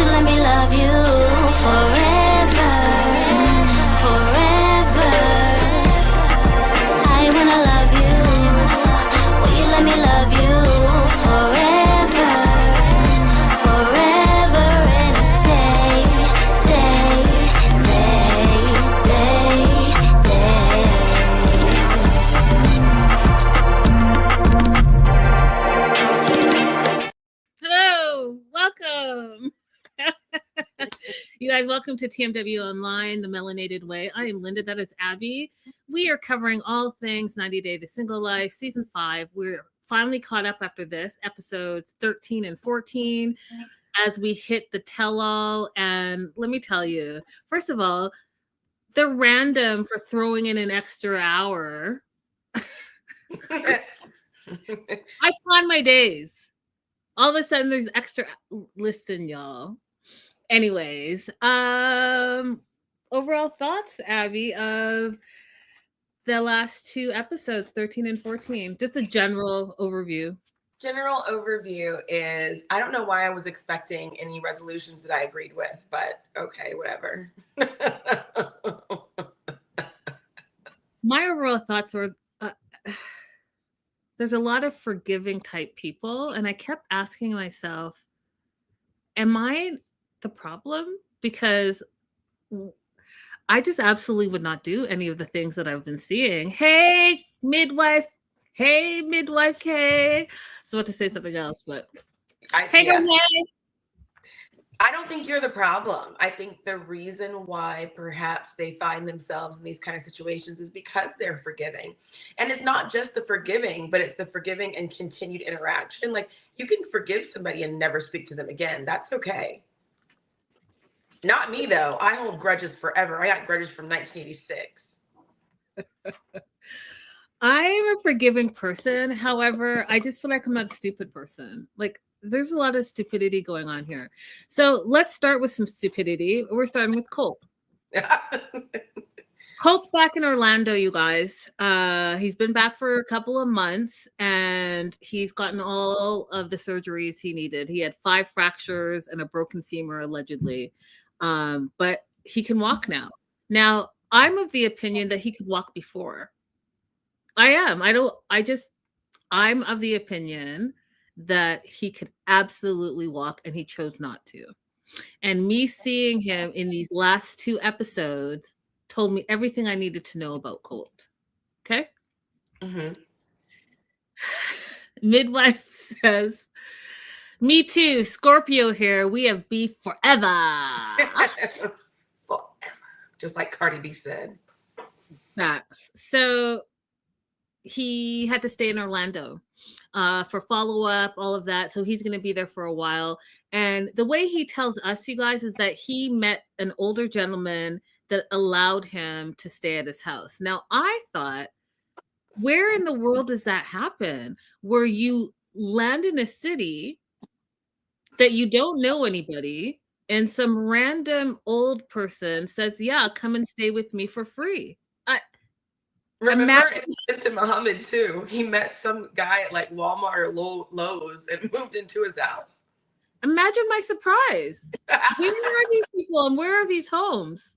you let me love you forever, forever? I wanna love you. Will you let me love you forever, forever and a day, day, day, day, day. Hello, welcome. You guys, welcome to TMW Online, the Melanated Way. I am Linda, that is Abby. We are covering all things 90 Day to Single Life, Season 5. We're finally caught up after this, episodes 13 and 14, as we hit the tell-all. And let me tell you, first of all, they're random for throwing in an extra hour. I plan my days. All of a sudden, there's extra. Listen, y'all. Anyways, overall thoughts, Abby, of the last two episodes, 13 and 14. Just a general overview. General overview is, I don't know why I was expecting any resolutions that I agreed with, but okay, whatever. My overall thoughts were, there's a lot of forgiving type people, and I kept asking myself, am I the problem? Because I just absolutely would not do any of the things that I've been seeing. Hey, midwife. Hey, midwife K. So what to say something else, but hey, yeah. go I don't think you're the problem. I think the reason why perhaps they find themselves in these kind of situations is because they're forgiving. And it's not just the forgiving, but it's the forgiving and continued interaction. Like, you can forgive somebody and never speak to them again. That's okay. Not me, though. I hold grudges forever. I got grudges from 1986. I am a forgiving person. However, I just feel like I'm not a stupid person. Like, there's a lot of stupidity going on here. So let's start with some stupidity. We're starting with Colt. Colt's back in Orlando, you guys. He's been back for a couple of months, and he's gotten all of the surgeries he needed. He had 5 fractures and a broken femur, allegedly. But he can walk now. Now, I'm of the opinion that he could walk before. I'm of the opinion that he could absolutely walk, and he chose not to. And me seeing him in these last 2 episodes told me everything I needed to know about Colt. Okay? Mm-hmm. Midwife says, me too, Scorpio here. We have beef forever. Forever. Just like Cardi B said. Facts. So he had to stay in Orlando for follow-up, all of that. So he's going to be there for a while. And the way he tells us, you guys, is that he met an older gentleman that allowed him to stay at his house. Now, I thought, where in the world does that happen? Where you land in a city that you don't know anybody, and some random old person says, yeah, come and stay with me for free. Remember, to Muhammad too. He met some guy at like Walmart or Lowe's and moved into his house. Imagine my surprise. Where are these people and where are these homes?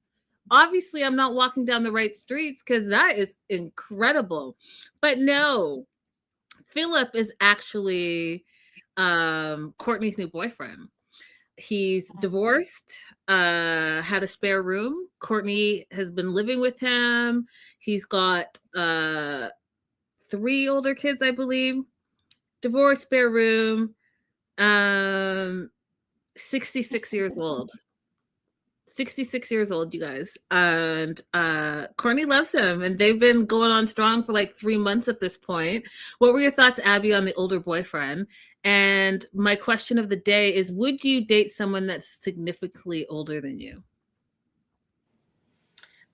Obviously, I'm not walking down the right streets, because that is incredible. But no, Philip is actually Courtney's new boyfriend. He's divorced, had a spare room. Courtney has been living with him. He's got 3 older kids, I believe. Divorced, spare room. 66 years old. 66 years old, you guys. And Courtney loves him, and they've been going on strong for like 3 months at this point. What were your thoughts, Abby, on the older boyfriend? And my question of the day is, would you date someone that's significantly older than you?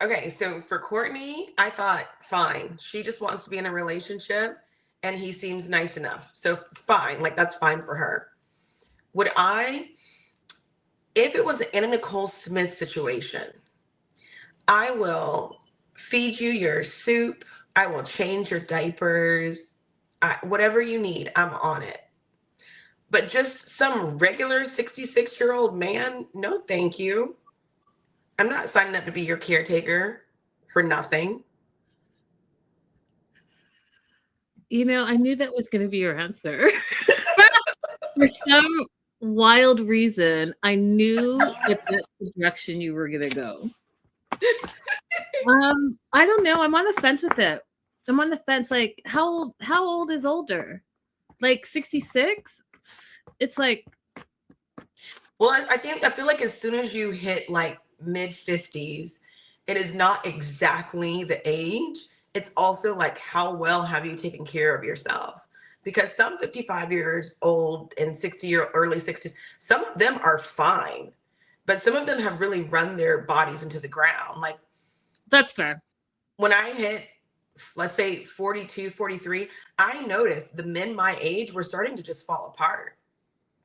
Okay, so for Courtney, I thought, fine. She just wants to be in a relationship, and he seems nice enough. So fine, like that's fine for her. Would I, if it was in a Nicole Smith situation, I will feed you your soup. I will change your diapers. Whatever you need, I'm on it. But just some regular 66-year-old man, no thank you. I'm not signing up to be your caretaker for nothing. You know, I knew that was going to be your answer. For some wild reason, I knew that that's the direction you were going to go. I don't know. I'm on the fence with it. I'm on the fence. Like, how old is older? Like 66? It's like, Well, I feel like as soon as you hit like mid 50s, it is not exactly the age. It's also like how well have you taken care of yourself? Because some 55 years old and 60-year early 60s, some of them are fine, but some of them have really run their bodies into the ground. Like that's fair. when I hit, let's say 42, 43, I noticed the men my age were starting to just fall apart.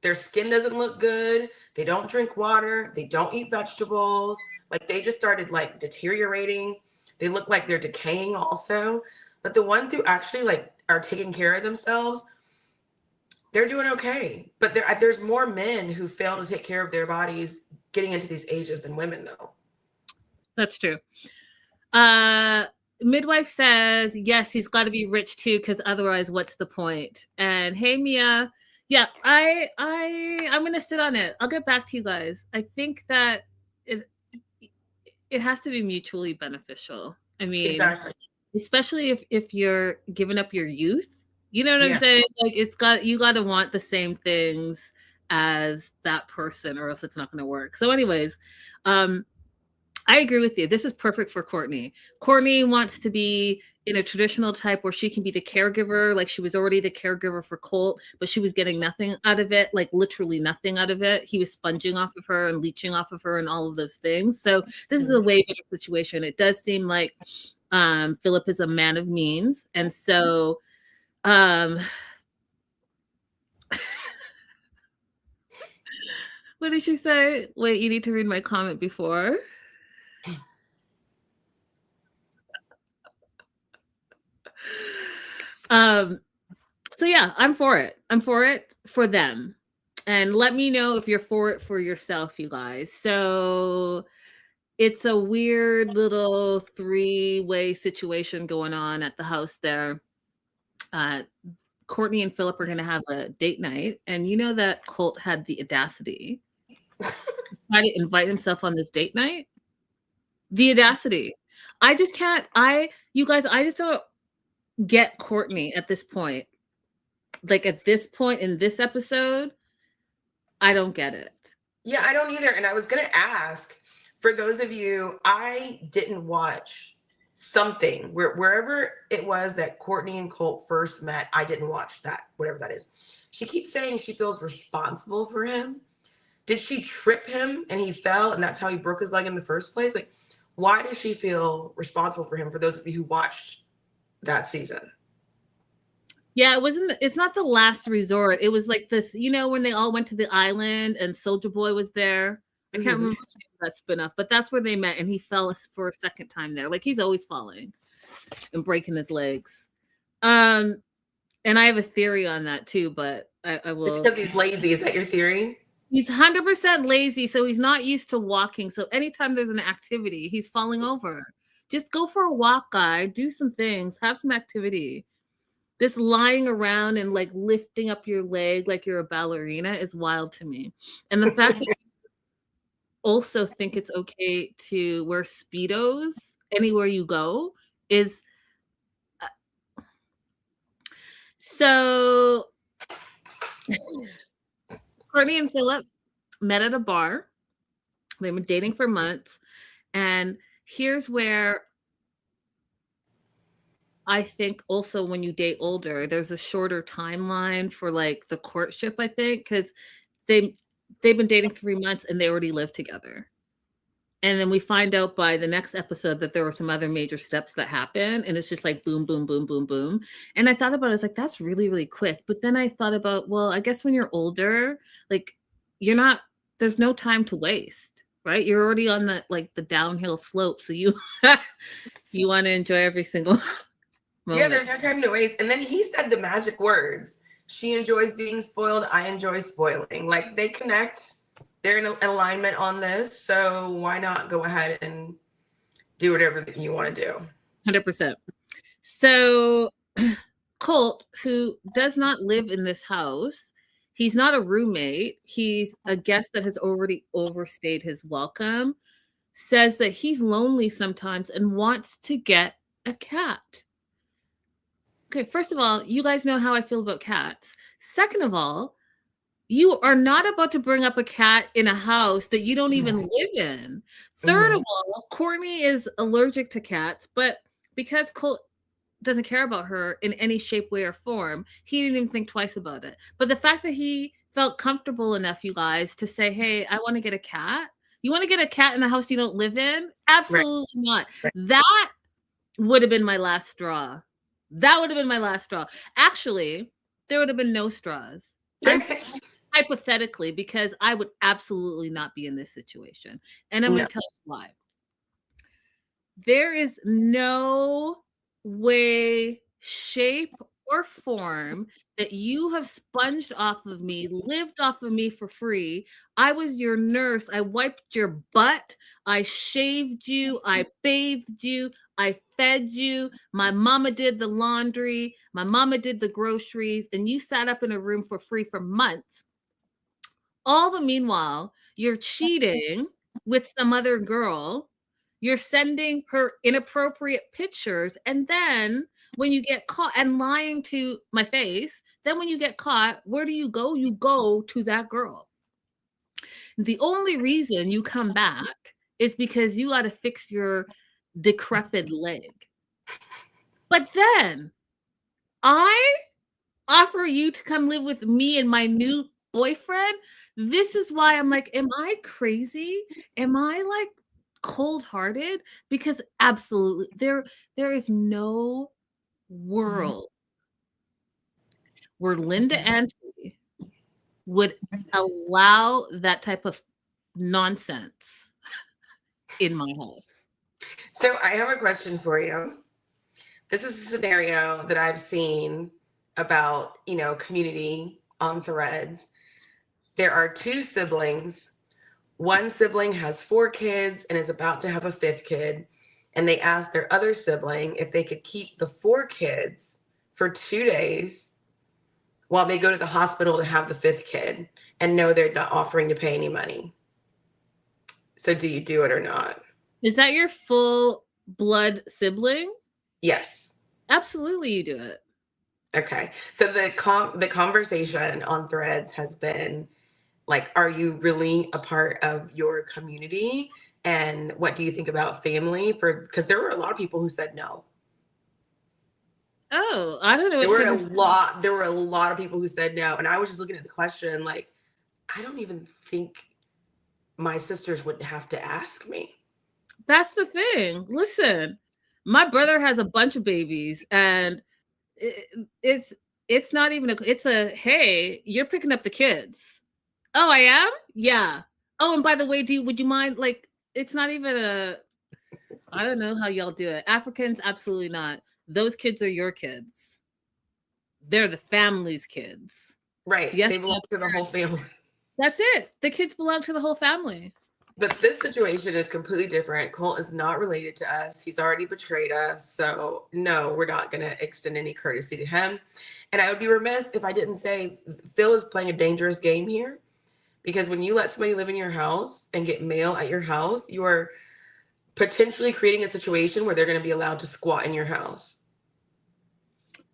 Their skin doesn't look good. They don't drink water. They don't eat vegetables. Like they just started like deteriorating. They look like they're decaying also. But the ones who actually like are taking care of themselves, they're doing okay. But there's more men who fail to take care of their bodies getting into these ages than women, though. That's true. Midwife says, yes, he's got to be rich too, because otherwise, what's the point? And hey, Mia, yeah, I'm gonna sit on it. I'll get back to you guys. I think that it has to be mutually beneficial. I mean, Exactly. especially if you're giving up your youth. You know what I'm saying? Like you got to want the same things as that person, or else it's not going to work. So, anyways, I agree with you. This is perfect for Courtney. Courtney wants to be in a traditional type where she can be the caregiver. Like she was already the caregiver for Colt, but she was getting nothing out of it, like literally nothing out of it. He was sponging off of her and leeching off of her and all of those things. So this is a way better situation. It does seem like Philip is a man of means. And so what did she say? Wait, you need to read my comment before. So yeah, I'm for it. I'm for it for them. And let me know if you're for it for yourself, you guys. So it's a weird little three-way situation going on at the house there. Courtney and Philip are going to have a date night. And you know that Colt had the audacity to try to invite himself on this date night? The audacity. I just can't, you guys, I just don't get Courtney at this point. Like at this point in this episode, I don't get it. Yeah, I don't either. And I was going to ask, for those of you, I didn't watch something wherever it was that Courtney and Colt first met. I didn't watch that, whatever that is. She keeps saying she feels responsible for him. Did she trip him and he fell and that's how he broke his leg in the first place? Like, why does she feel responsible for him, for those of you who watched that season? Yeah, it's not the last resort. It was like this, you know, when they all went to the island and Soldier Boy was there. I can't remember that spinoff, but that's where they met and he fell for a second time there. Like he's always falling and breaking his legs. And I have a theory on that too, but I will. It's because he's lazy. Is that your theory? He's 100% lazy, so he's not used to walking. So anytime there's an activity, he's falling over. Just go for a walk, guy. Do some things. Have some activity. This lying around and like lifting up your leg like you're a ballerina is wild to me. And the fact that you also think it's okay to wear Speedos anywhere you go is so. Courtney and Philip met at a bar. They've been dating for months. And here's where I think also when you date older, there's a shorter timeline for like the courtship, I think, because they've been dating 3 months and they already live together. And then we find out by the next episode that there were some other major steps that happen. And it's just like boom, boom, boom, boom, boom. And I thought about it, I was like, that's really, really quick. But then I thought about, well, I guess when you're older, like there's no time to waste, right? You're already on the downhill slope. So you want to enjoy every single moment. Yeah, there's no time to waste. And then he said the magic words. She enjoys being spoiled. I enjoy spoiling. Like, they connect. They're in alignment on this. So why not go ahead and do whatever that you want to do? 100%. So Colt, who does not live in this house, he's not a roommate, he's a guest that has already overstayed his welcome, says that he's lonely sometimes and wants to get a cat. Okay, first of all, you guys know how I feel about cats. Second of all, you are not about to bring up a cat in a house that you don't even live in. Third of all, Courtney is allergic to cats, but because Colt doesn't care about her in any shape, way, or form, he didn't even think twice about it. But the fact that he felt comfortable enough, you guys, to say, hey, I want to get a cat. You want to get a cat in a house you don't live in? Absolutely not. That would have been my last straw. That would have been my last straw. Actually, there would have been no straws. Hypothetically, because I would absolutely not be in this situation. And I'm going to tell you why. There is no way, shape, or form that you have sponged off of me, lived off of me for free. I was your nurse. I wiped your butt. I shaved you. I bathed you. I fed you. My mama did the laundry. My mama did the groceries. And you sat up in a room for free for months. All the meanwhile, you're cheating with some other girl. You're sending her inappropriate pictures. And then when you get caught and lying to my face, then when you get caught, where do you go? You go to that girl. The only reason you come back is because you got to fix your decrepit leg. But then I offer you to come live with me and my new boyfriend. This is why I'm like, am I crazy? Am I like cold-hearted? Because absolutely there is no world where Linda Anthony would allow that type of nonsense in my house. So I have a question for you. This is a scenario that I've seen about, community on Threads. There are two siblings. One sibling has 4 kids and is about to have a 5th kid. And they asked their other sibling if they could keep the 4 kids for 2 days while they go to the hospital to have the 5th kid, and no, they're not offering to pay any money. So do you do it or not? Is that your full blood sibling? Yes. Absolutely, you do it. Okay. So the conversation on Threads has been like, are you really a part of your community? And what do you think about family? Because there were a lot of people who said no. Oh, I don't know. There were a lot of people who said no. And I was just looking at the question like, I don't even think my sisters would have to ask me. That's the thing. Listen, my brother has a bunch of babies, and it's not even it's a, hey, you're picking up the kids. Oh, I am? Yeah. Oh, and by the way, would you mind, like, it's not even I don't know how y'all do it. Africans, absolutely not. Those kids are your kids. They're the family's kids. Right. Yes, they belong to the whole family. That's it. The kids belong to the whole family. But this situation is completely different. Colt is not related to us. He's already betrayed us. So no, we're not going to extend any courtesy to him. And I would be remiss if I didn't say Phil is playing a dangerous game here. Because when you let somebody live in your house and get mail at your house, you are potentially creating a situation where they're going to be allowed to squat in your house.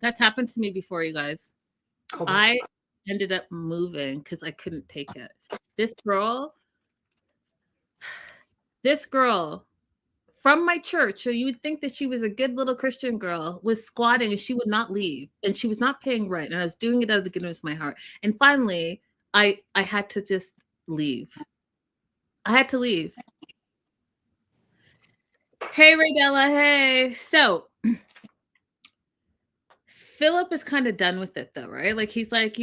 That's happened to me before, you guys. Oh I ended up moving because I couldn't take it. This girl from my church, so you would think that she was a good little Christian girl, was squatting and she would not leave. And she was not paying rent. And I was doing it out of the goodness of my heart. And finally, I had to just leave. I had to leave. Hey, Raydella. Hey. So Philip is kind of done with it though, right? Like he's like,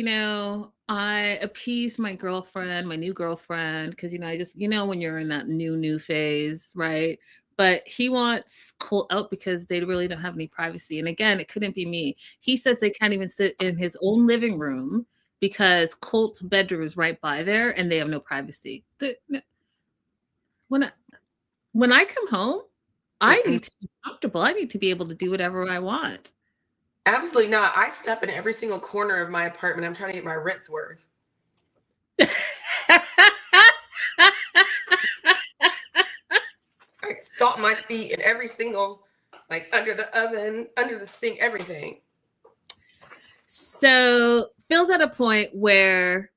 I appeased my girlfriend, my new girlfriend, because I just, when you're in that new phase, right? but he wants Colt out because they really don't have any privacy. And again, it couldn't be me. He says they can't even sit in his own living room because Colt's bedroom is right by there and they have no privacy. When I come home, I need to be comfortable. I need to be able to do whatever I want. Absolutely not. I step in every single corner of my apartment. I'm trying to get my rent's worth. I stomp my feet in every single, like under the oven, under the sink, everything. So Phil's at a point where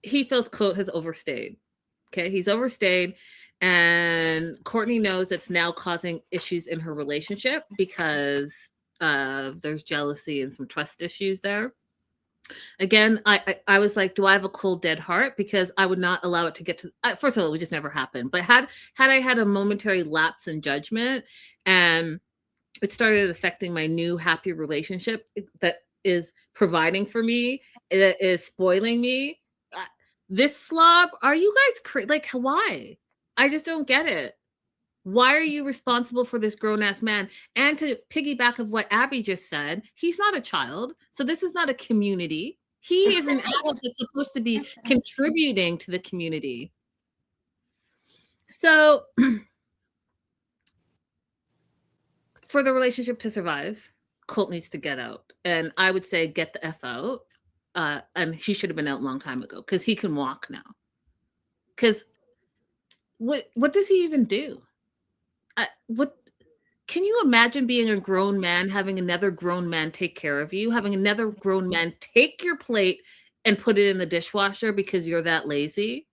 he feels Colt has overstayed. Okay, he's overstayed, and Courtney knows it's now causing issues in her relationship because there's jealousy and some trust issues there. Again, I was like, do I have a cold dead heart? Because I would not allow it to get to. First of all, it would just never happen. But had I had a momentary lapse in judgment, and it started affecting my new happy relationship that is providing for me, it is spoiling me. This slob, are you guys like, why? I just don't get it. Why are you responsible for this grown-ass man? And to piggyback of what Abby just said, he's not a child. So this is not a community. He is an adult that's supposed to be contributing to the community. So for the relationship to survive, Colt needs to get out. And I would say get the F out. And he should have been out a long time ago because he can walk now. Because what does he even do? What can you imagine being a grown man, having another grown man take care of you, having another grown man take your plate and put it in the dishwasher because you're that lazy?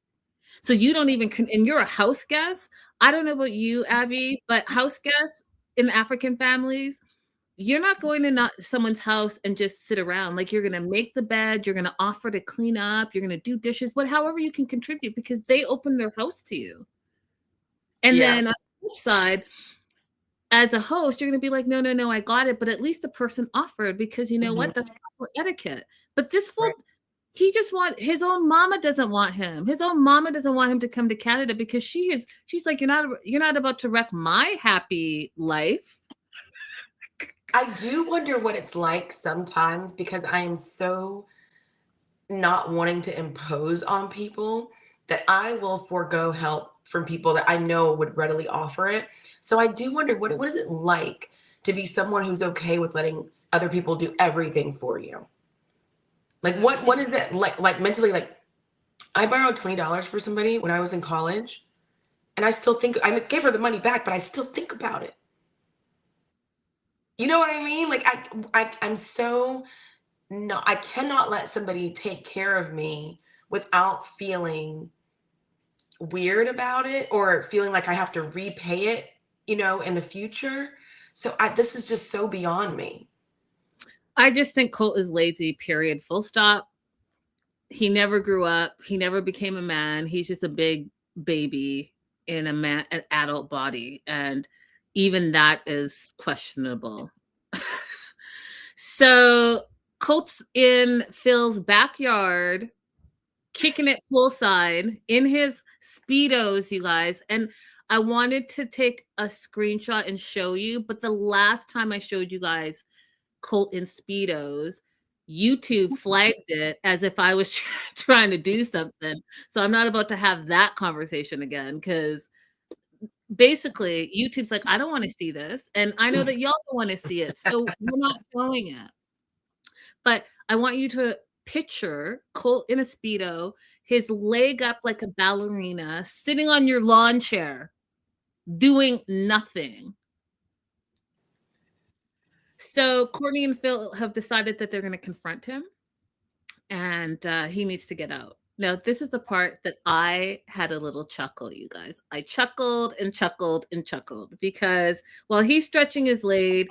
So you don't even, and you're a house guest. I don't know about you, Abby, but house guests in African families, you're not going to not someone's house and just sit around. Like, you're going to make the bed, you're going to offer to clean up, you're going to do dishes, but however you can contribute because they open their house to you. And then on the flip side, as a host, you're going to be like, no, I got it. But at least the person offered because you know what? That's proper etiquette. But this fool, he just his own mama doesn't want him. His own mama doesn't want him to come to Canada because she's like, you're not about to wreck my happy life. I do wonder what it's like sometimes because I am so not wanting to impose on people that I will forego help from people that I know would readily offer it. So I do wonder what is it like to be someone who's okay with letting other people do everything for you? Like what is it like mentally? Like, I borrowed $20 for somebody when I was in college, and I still think I gave her the money back, but I still think about it. You know what I mean? Like I'm so no, I cannot let somebody take care of me without feeling weird about it or feeling like I have to repay it, in the future. So this is just so beyond me. I just think Colt is lazy, period, full stop. He never grew up. He never became a man. He's just a big baby in an adult body. And even that is questionable. So Colt's in Phil's backyard, kicking it full side in his Speedos, you guys. And I wanted to take a screenshot and show you, but the last time I showed you guys Colt in Speedos, YouTube flagged it as if I was trying to do something. So I'm not about to have that conversation again because basically YouTube's like, I don't want to see this. And I know that y'all don't want to see it. So we're not showing it. But I want you to picture Colt in a Speedo, his leg up like a ballerina, sitting on your lawn chair, doing nothing. So Courtney and Phil have decided that they're going to confront him and he needs to get out. Now, this is the part that I had a little chuckle, you guys. I chuckled and chuckled and chuckled because while he's stretching his leg,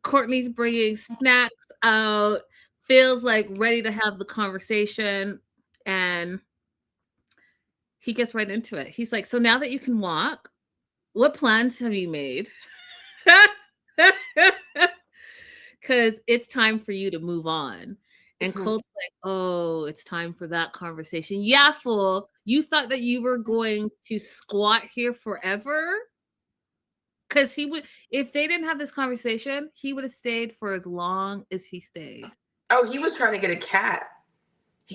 Courtney's bringing snacks out, Phil's like ready to have the conversation, and he gets right into it. He's like, so now that you can walk, what plans have you made? Because it's time for you to move on. And Colt's like, oh, it's time for that conversation. Yeah, fool. You thought that you were going to squat here forever? Because he would, if they didn't have this conversation, he would have stayed for as long as he stayed. Oh, he was trying to get a cat.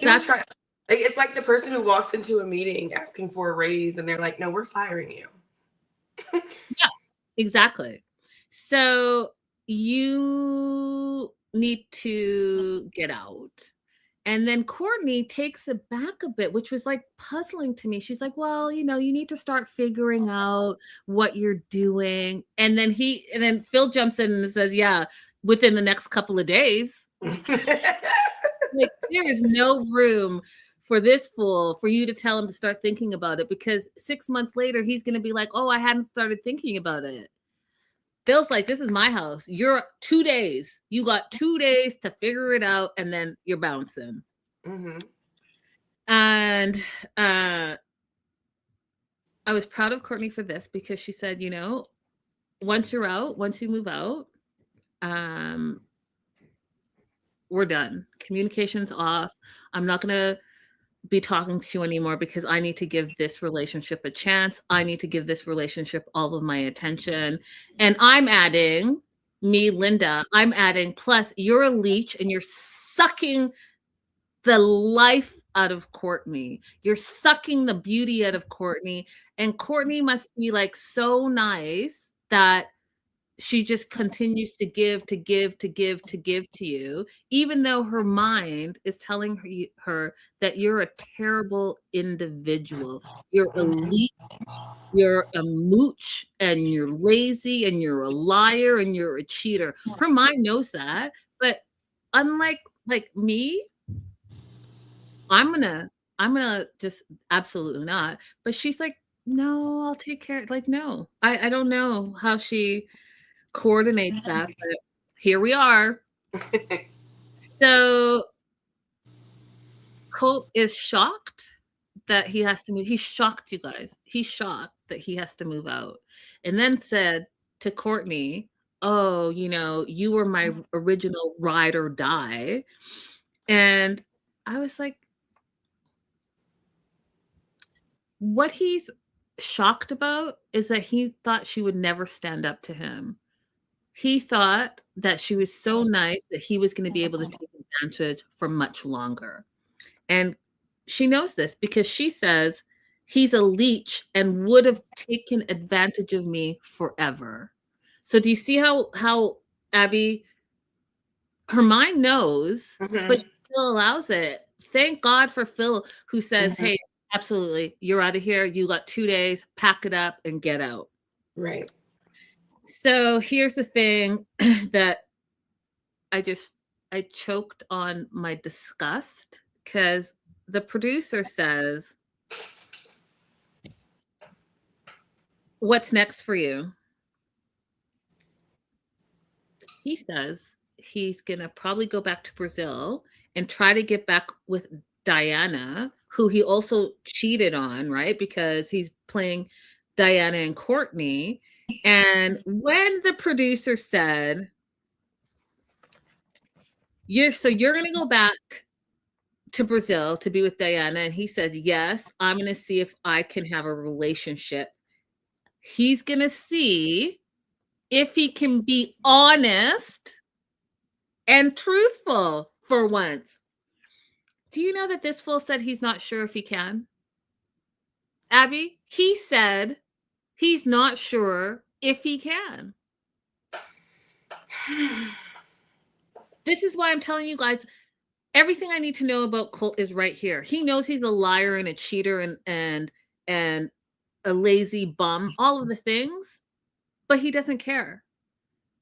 Was trying. It's like the person who walks into a meeting asking for a raise, and they're like, "No, we're firing you." Yeah, exactly. So you need to get out. And then Courtney takes it back a bit, which was like puzzling to me. She's like, well, you need to start figuring out what you're doing. And then Phil jumps in and says, yeah, within the next couple of days. Like, there is no room for this fool for you to tell him to start thinking about it, because 6 months later, he's going to be like, oh, I hadn't started thinking about it. Phil's like, this is my house. You're 2 days. You got 2 days to figure it out, and then you're bouncing. Mm-hmm. And I was proud of Courtney for this, because she said, once you move out, we're done. Communication's off. I'm not going to be talking to you anymore, because I need to give this relationship a chance. I need to give this relationship all of my attention. And I'm adding, Linda, plus you're a leech and you're sucking the life out of Courtney. You're sucking the beauty out of Courtney. And Courtney must be like so nice that she just continues to give to you, even though her mind is telling her that you're a terrible individual. You're elite, you're a mooch, and you're lazy, and you're a liar, and you're a cheater. Her mind knows that, but unlike me, I'm gonna just absolutely not. But she's like, no, I'll take care. Like, no, I don't know how she coordinates that, but here we are. So Colt is shocked that he has to move. He's shocked, you guys. He's shocked that he has to move out. And then said to Courtney, oh, you were my original ride or die. And I was like, what he's shocked about is that he thought she would never stand up to him. He thought that she was so nice that he was going to be able to take advantage for much longer. And she knows this, because she says he's a leech and would have taken advantage of me forever. So do you see how Abby, her mind knows, but she still allows it. Thank God for Phil, who says, hey, absolutely, you're out of here. You got 2 days, pack it up and get out. Right. So here's the thing that I choked on my disgust, because the producer says, what's next for you? He says he's going to probably go back to Brazil and try to get back with Diana, who he also cheated on, right? Because he's playing Diana and Courtney. And when the producer said, you're going to go back to Brazil to be with Diana, and he says, yes, I'm going to see if I can have a relationship. He's going to see if he can be honest and truthful for once. Do you know that this fool said he's not sure if he can? Abby, he said he's not sure if he can. This is why I'm telling you guys, everything I need to know about Colt is right here. He knows he's a liar and a cheater and a lazy bum, all of the things, but he doesn't care.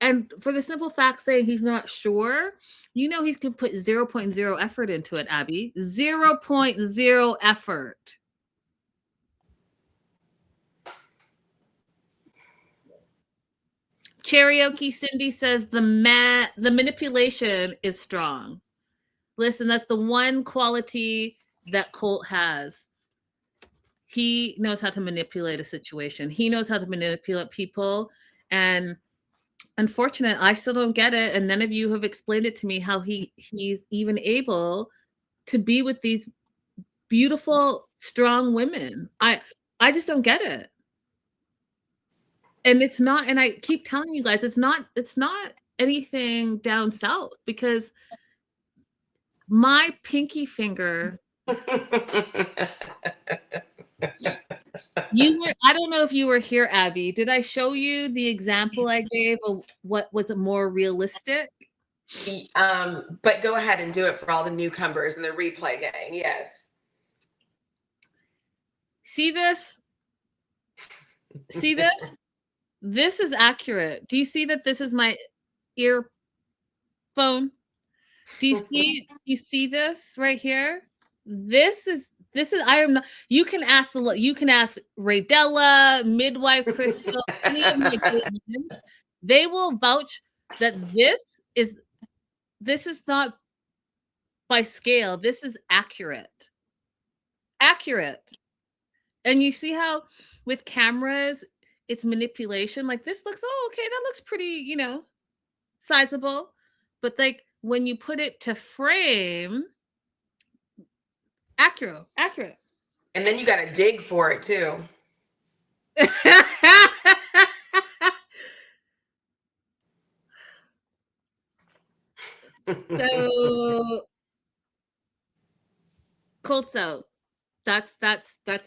And for the simple fact saying he's not sure, he's going to put 0.0 effort into it, Abby. 0.0 effort. Karaoke Cindy says the manipulation is strong. Listen, that's the one quality that Colt has. He knows how to manipulate a situation. He knows how to manipulate people. And unfortunate. I still don't get it, and none of you have explained it to me how he's even able to be with these beautiful, strong women. I just don't get it. And it's not, and I keep telling you guys, it's not anything down south, because my pinky finger, I don't know if you were here, Abby. Did I show you the example I gave of what was more realistic? But go ahead and do it for all the newcomers and the replay gang. Yes. See this? See this? This is accurate. Do you see that this is my earphone? Do you see this right here? This is I am not, you can ask Raydella, midwife Crystal, any of my women, they will vouch that this is not by scale. This is accurate. Accurate. And you see how with cameras it's manipulation. Like this looks, oh, okay, that looks pretty, sizable. But like when you put it to frame, accurate. And then you got to dig for it too. So Colts out. That's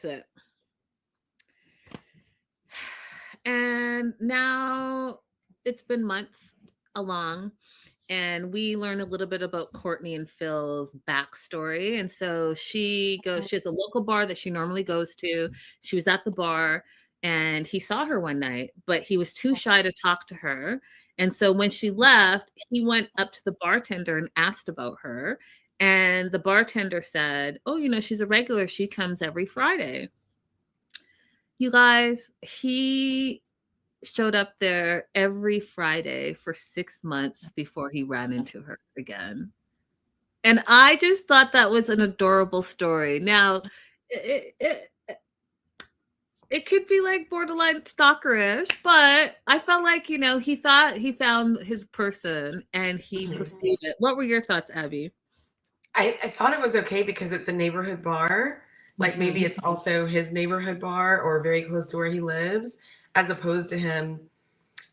it. And now it's been months along, and we learn a little bit about Courtney and Phil's backstory. And so she has a local bar that she normally goes to. She was at the bar and he saw her one night, but he was too shy to talk to her. And so when she left, he went up to the bartender and asked about her. And the bartender said, oh, she's a regular. She comes every Friday. You guys, he showed up there every Friday for 6 months before he ran into her again. And I just thought that was an adorable story. Now, it could be like borderline stalkerish, but I felt like, he thought he found his person and he pursued it. What were your thoughts, Abby? I thought it was okay because it's a neighborhood bar. Like maybe it's also his neighborhood bar or very close to where he lives, as opposed to him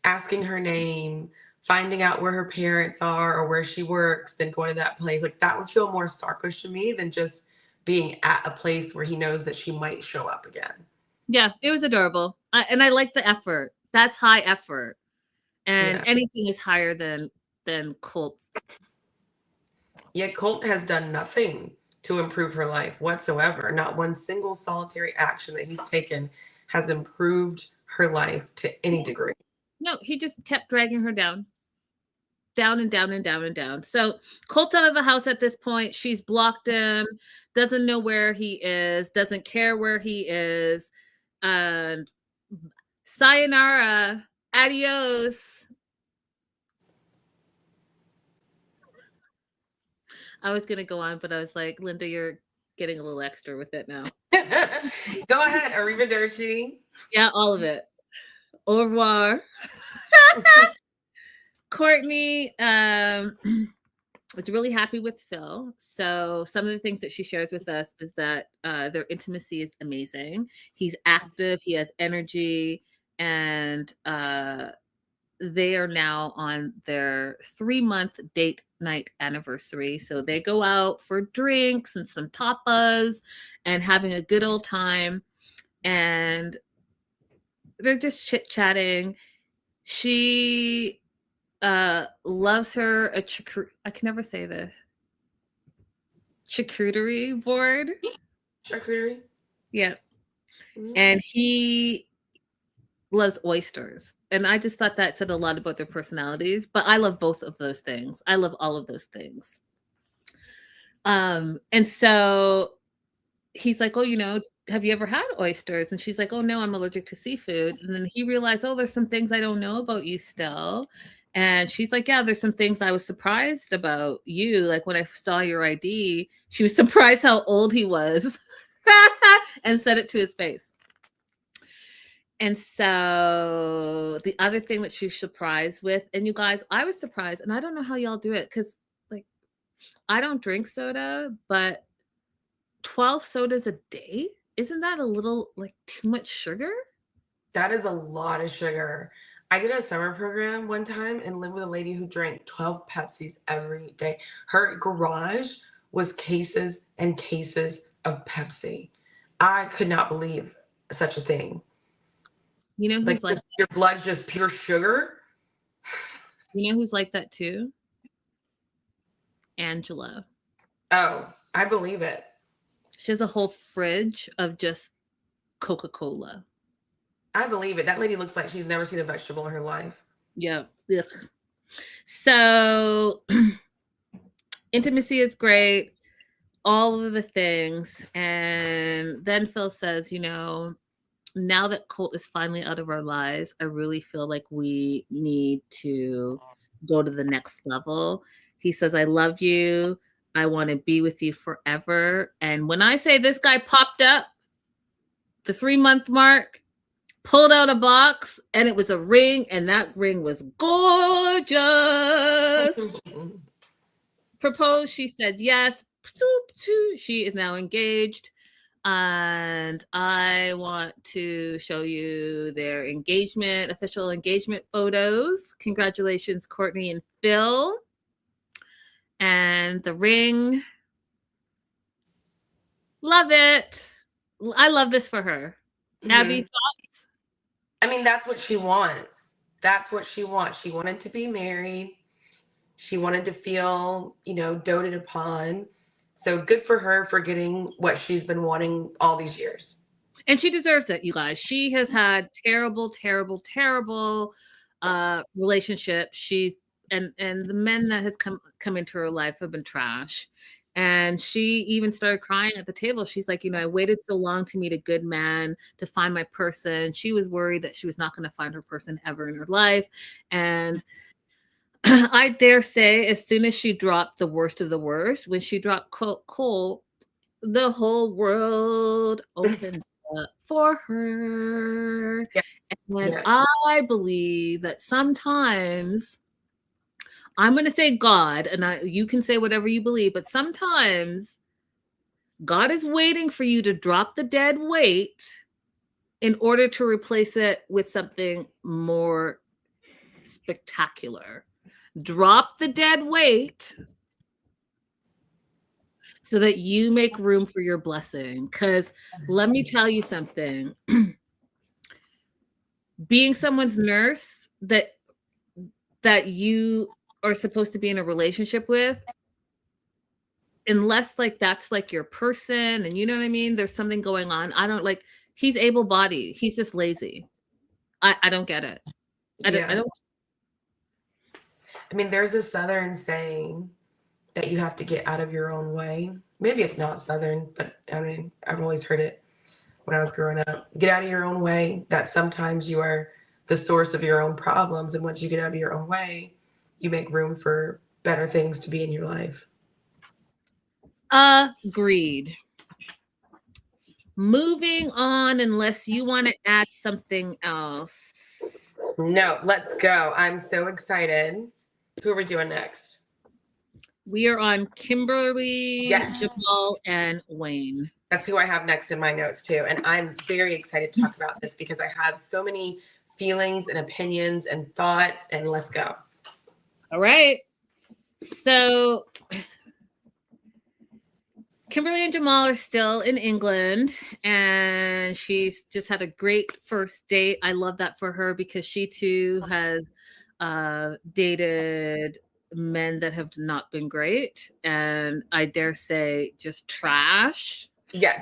asking her name, finding out where her parents are or where she works, then going to that place. Like that would feel more stalkerish to me than just being at a place where he knows that she might show up again. Yeah, it was adorable. And I like the effort. That's high effort. And anything is higher than Colt. Yeah, Colt has done nothing to improve her life whatsoever. Not one single solitary action that he's taken has improved her life to any degree. No, he just kept dragging her down. Down and down and down and down. So Colt's out of the house at this point. She's blocked him, doesn't know where he is, doesn't care where he is. And sayonara, adios. I was going to go on, but I was like, Linda, you're getting a little extra with it now. Go ahead. Arrivederci. Yeah, all of it. Au revoir. Courtney was really happy with Phil. So some of the things that she shares with us is that their intimacy is amazing. He's active. He has energy. And they are now on their 3-month date night anniversary. So they go out for drinks and some tapas and having a good old time. And they're just chit-chatting. She loves her I can never say the charcuterie board. Charcuterie? Yeah. Mm-hmm. And he loves oysters. And I just thought that said a lot about their personalities, but I love both of those things. I love all of those things. And so he's like, oh, have you ever had oysters? And she's like, oh no, I'm allergic to seafood. And then he realized, oh, there's some things I don't know about you still. And she's like, yeah, there's some things I was surprised about you. Like when I saw your ID, she was surprised how old he was and said it to his face. And so the other thing that she's surprised with, and you guys, I was surprised, and I don't know how y'all do it because, like, I don't drink soda, but 12 sodas a day, isn't that a little like too much sugar? That is a lot of sugar. I did a summer program one time and lived with a lady who drank 12 Pepsis every day. Her garage was cases and cases of Pepsi. I could not believe such a thing. You know Like who's like your blood's just pure sugar. you know who's like that too? Angela. Oh, I believe it. She has a whole fridge of just Coca-Cola. I believe it. That lady looks like she's never seen a vegetable in her life. Yeah. Ugh. So intimacy is great, all of the things. And then Phil says, you know, now that Colt is finally out of our lives, I really feel like we need to go to the next level. He says, I love you. I want to be with you forever. And when I say this guy popped up, the 3-month mark, pulled out a box, and it was a ring, and that ring was gorgeous. Proposed, she said yes. She is now engaged. And I want to show you their engagement, official engagement photos. Congratulations, Courtney and Phil. And the ring. Love it. I love this for her. Abby, thoughts? I mean, that's what she wants. That's what she wants. She wanted to be married. She wanted to feel, you know, doted upon. So good for her for getting what she's been wanting all these years. And she deserves it, you guys. She has had terrible, terrible, terrible relationships. She's and the men that has come into her life have been trash. And she even started crying at the table. She's like, you know, I waited so long to meet a good man, to find my person. She was worried that she was not going to find her person ever in her life. And I dare say, as soon as she dropped the worst of the worst, when she dropped Cole, the whole world opened up for her. Yeah. And Yeah. I believe that sometimes, I'm going to say God, and you can say whatever you believe, but sometimes God is waiting for you to drop the dead weight in order to replace it with something more spectacular. Drop the dead weight so that you make room for your blessing. Because let me tell you something. Being someone's nurse that you are supposed to be in a relationship with, unless like that's like your person and you know what I mean, there's something going on. I don't like, he's able-bodied. He's just lazy. I don't get it. I don't. I mean, there's a Southern saying that you have to get out of your own way. Maybe it's not Southern, but I mean, I've always heard it when I was growing up. Get out of your own way. That sometimes you are the source of your own problems. And once you get out of your own way, you make room for better things to be in your life. Agreed. Moving on, unless you want to add something else. No, let's go. I'm so excited. Who are we doing next? We are on Kimberly, Yes. Jamal, and Wayne. That's who I have next in my notes too. And I'm very excited to talk about this because I have so many feelings and opinions and thoughts, and let's go. All right. So Kimberly and Jamal are still in England, and she's just had a great first date. I love that for her because she too has dated men that have not been great, and I dare say just trash. Yeah,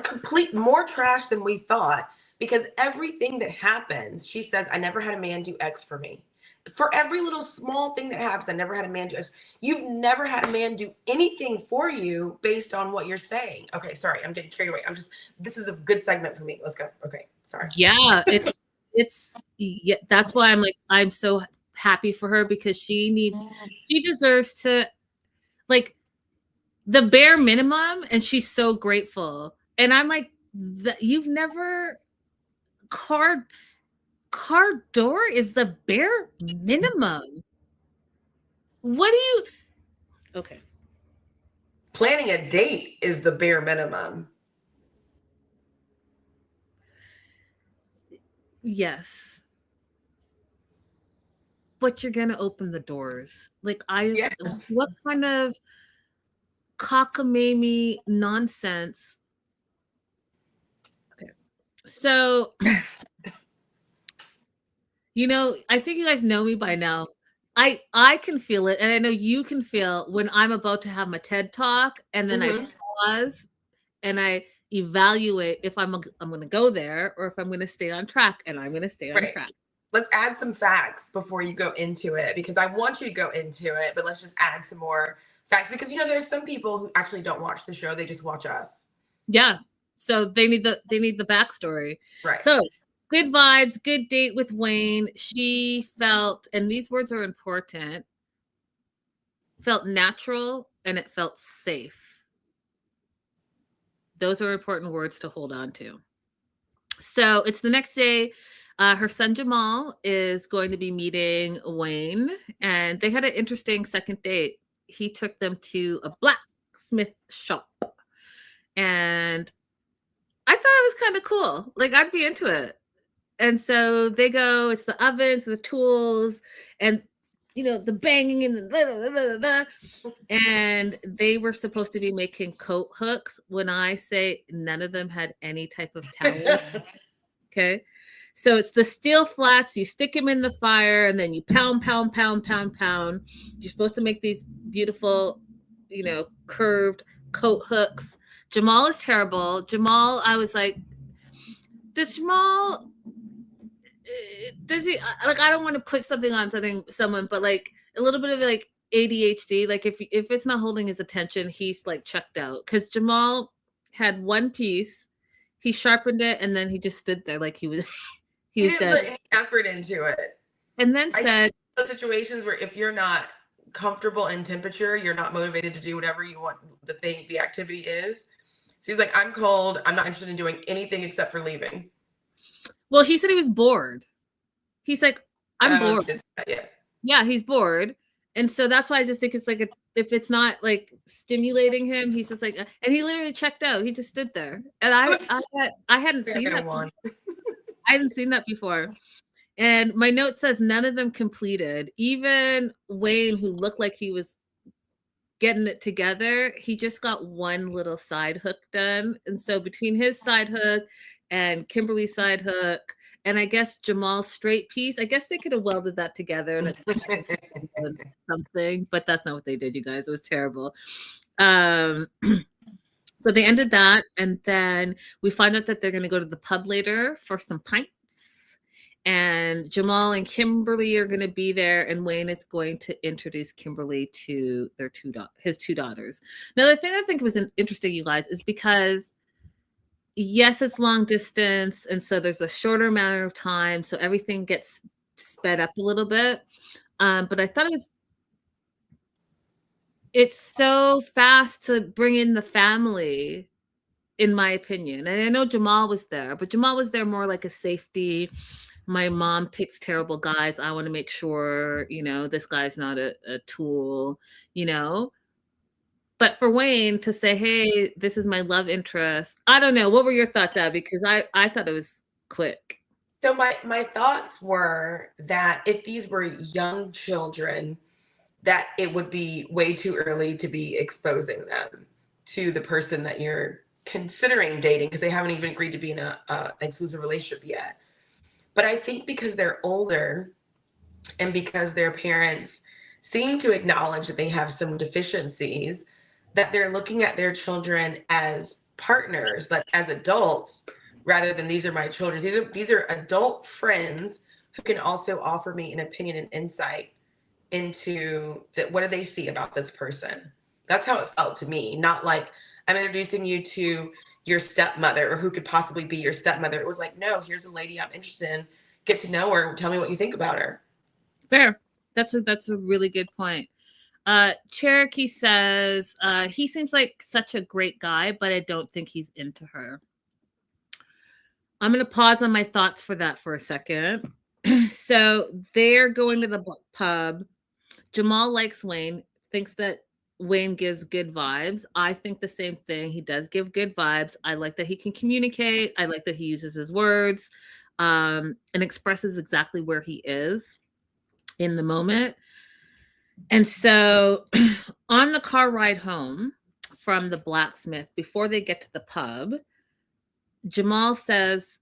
complete more trash than we thought, because everything that happens, she says, I never had a man do X for me. For every little small thing that happens, I never had a man do X. You've never had a man do anything for you based on what you're saying. Okay, sorry, I'm getting carried away. This is a good segment for me. Let's go. Okay, sorry. Yeah, yeah, that's why I'm so happy for her, because she deserves to, like, the bare minimum, and she's so grateful. And I'm like, you've never car door is the bare minimum. What do you? Okay. Planning a date is the bare minimum. Yes. But you're gonna open the doors. Like Yes. what kind of cockamamie nonsense? Okay. So, I think you guys know me by now. I can feel it, and I know you can feel when I'm about to have my TED talk, and then I pause and I evaluate if I'm going to go there or if I'm going to stay on track, and I'm going to stay on Right. track. Let's add some facts before you go into it, because I want you to go into it, but let's just add some more facts, because there's some people who actually don't watch the show, they just watch us. Yeah. So they need the backstory. Right. So good vibes, good date with Wayne. She felt, and these words are important, felt natural and it felt safe. Those are important words to hold on to. So it's the next day. Her son Jamal is going to be meeting Wayne, and they had an interesting second date. He took them to a blacksmith shop, and I thought it was kind of cool. Like, I'd be into it. And so they go, it's the ovens, the tools, and the banging and and they were supposed to be making coat hooks. When I say none of them had any type of talent. Okay. So it's the steel flats, you stick them in the fire, and then you pound, pound, pound, pound, pound. You're supposed to make these beautiful, curved coat hooks. Jamal is terrible. Jamal, I was like, does he, I don't want to put something on someone, but like a little bit of like ADHD, like if it's not holding his attention, he's like checked out. Because Jamal had one piece, he sharpened it, and then he just stood there like he was he didn't put any effort into it. And then said, those situations where if you're not comfortable in temperature, you're not motivated to do whatever you want the activity is. So he's like, I'm cold, I'm not interested in doing anything except for leaving. Well, he said he was bored. He's like, I'm bored. Yeah, he's bored. And so that's why I just think it's like, if it's not like stimulating him, he's just like, and he literally checked out. He just stood there. And I hadn't seen that. I hadn't seen that before. And my note says none of them completed. Even Wayne, who looked like he was getting it together, he just got one little side hook done. And so between his side hook and Kimberly's side hook, and I guess Jamal's straight piece, I guess they could have welded that together and something, but that's not what they did, you guys. It was terrible. So they ended that, and then we find out that they're going to go to the pub later for some pints. And Jamal and Kimberly are going to be there, and Wayne is going to introduce Kimberly to his two daughters. Now, the thing I think was interesting, you guys, is because yes, it's long distance, and so there's a shorter amount of time, so everything gets sped up a little bit. But I thought it's so fast to bring in the family, in my opinion. And I know Jamal was there, but Jamal was there more like a safety. My mom picks terrible guys. I want to make sure, this guy's not a tool, But for Wayne to say, hey, this is my love interest. I don't know. What were your thoughts, Abby? Because I thought it was quick. So my thoughts were that if these were young children, that it would be way too early to be exposing them to the person that you're considering dating, because they haven't even agreed to be in an exclusive relationship yet. But I think because they're older and because their parents seem to acknowledge that they have some deficiencies, that they're looking at their children as partners, but as adults, rather than these are my children. These are adult friends who can also offer me an opinion and insight into what do they see about this person. That's how it felt to me. Not like I'm introducing you to your stepmother or who could possibly be your stepmother. It was like, no, here's a lady I'm interested in. Get to know her. Tell me what you think about her. Fair. That's a really good point. Cherokee says he seems like such a great guy, but I don't think he's into her. I'm going to pause on my thoughts for that for a second. So they're going to the pub. Jamal likes Wayne, thinks that Wayne gives good vibes. I think the same thing. He does give good vibes. I like that he can communicate. I like that he uses his words and expresses exactly where he is in the moment. And so on the car ride home from the blacksmith, before they get to the pub, Jamal says,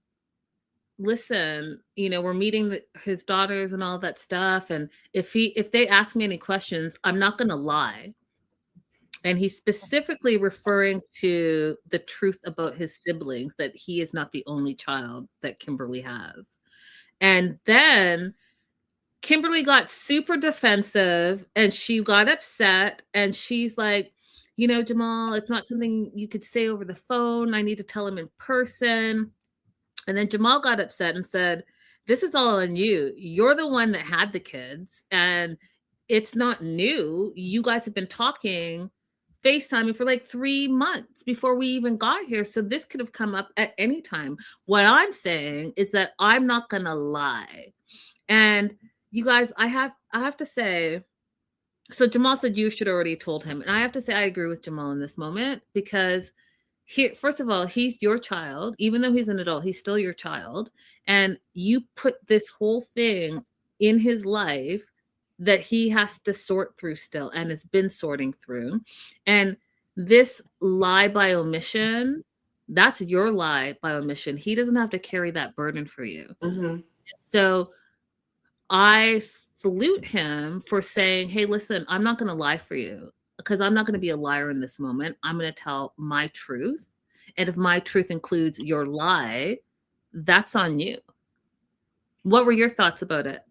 listen, we're meeting his daughters and all that stuff. And if they ask me any questions, I'm not going to lie. And he's specifically referring to the truth about his siblings, that he is not the only child that Kimberly has. And then Kimberly got super defensive and she got upset and she's like, Jamal, it's not something you could say over the phone. I need to tell him in person. And then Jamal got upset and said, this is all on you. You're the one that had the kids and it's not new. You guys have been talking, FaceTiming for like 3 months before we even got here. So this could have come up at any time. What I'm saying is that I'm not going to lie. And you guys, I have to say, so Jamal said you should already told him. And I have to say, I agree with Jamal in this moment because first of all, he's your child. Even though he's an adult, he's still your child. And you put this whole thing in his life that he has to sort through still and has been sorting through. And this lie by omission, that's your lie by omission. He doesn't have to carry that burden for you. Mm-hmm. So I salute him for saying, hey, listen, I'm not going to lie for you because I'm not going to be a liar in this moment. I'm going to tell my truth. And if my truth includes your lie, that's on you. What were your thoughts about it?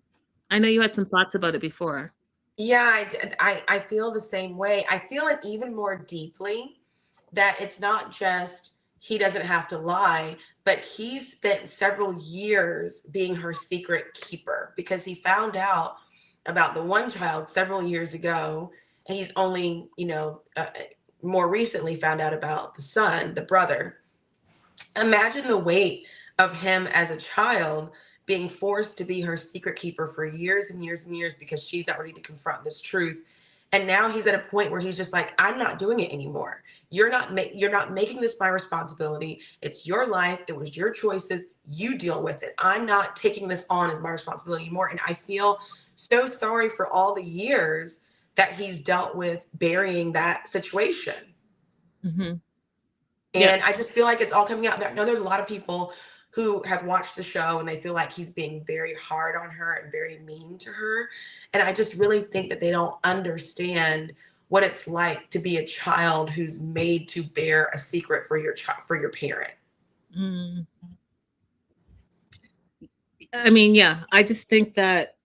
I know you had some thoughts about it before. Yeah, I feel the same way. I feel it even more deeply that it's not just he doesn't have to lie, but he spent several years being her secret keeper because he found out about the one child several years ago. And he's only, more recently found out about the son, the brother. Imagine the weight of him as a child being forced to be her secret keeper for years and years and years because she's not ready to confront this truth. And now he's at a point where he's just like, I'm not doing it anymore. You're not making this my responsibility. It's your life. It was your choices. You deal with it. I'm not taking this on as my responsibility anymore. And I feel so sorry for all the years that he's dealt with burying that situation. Mm-hmm. And I just feel like it's all coming out. I know there's a lot of people who have watched the show and they feel like he's being very hard on her and very mean to her. And I just really think that they don't understand what it's like to be a child who's made to bear a secret for your parent. Mm. I mean, yeah, I just think that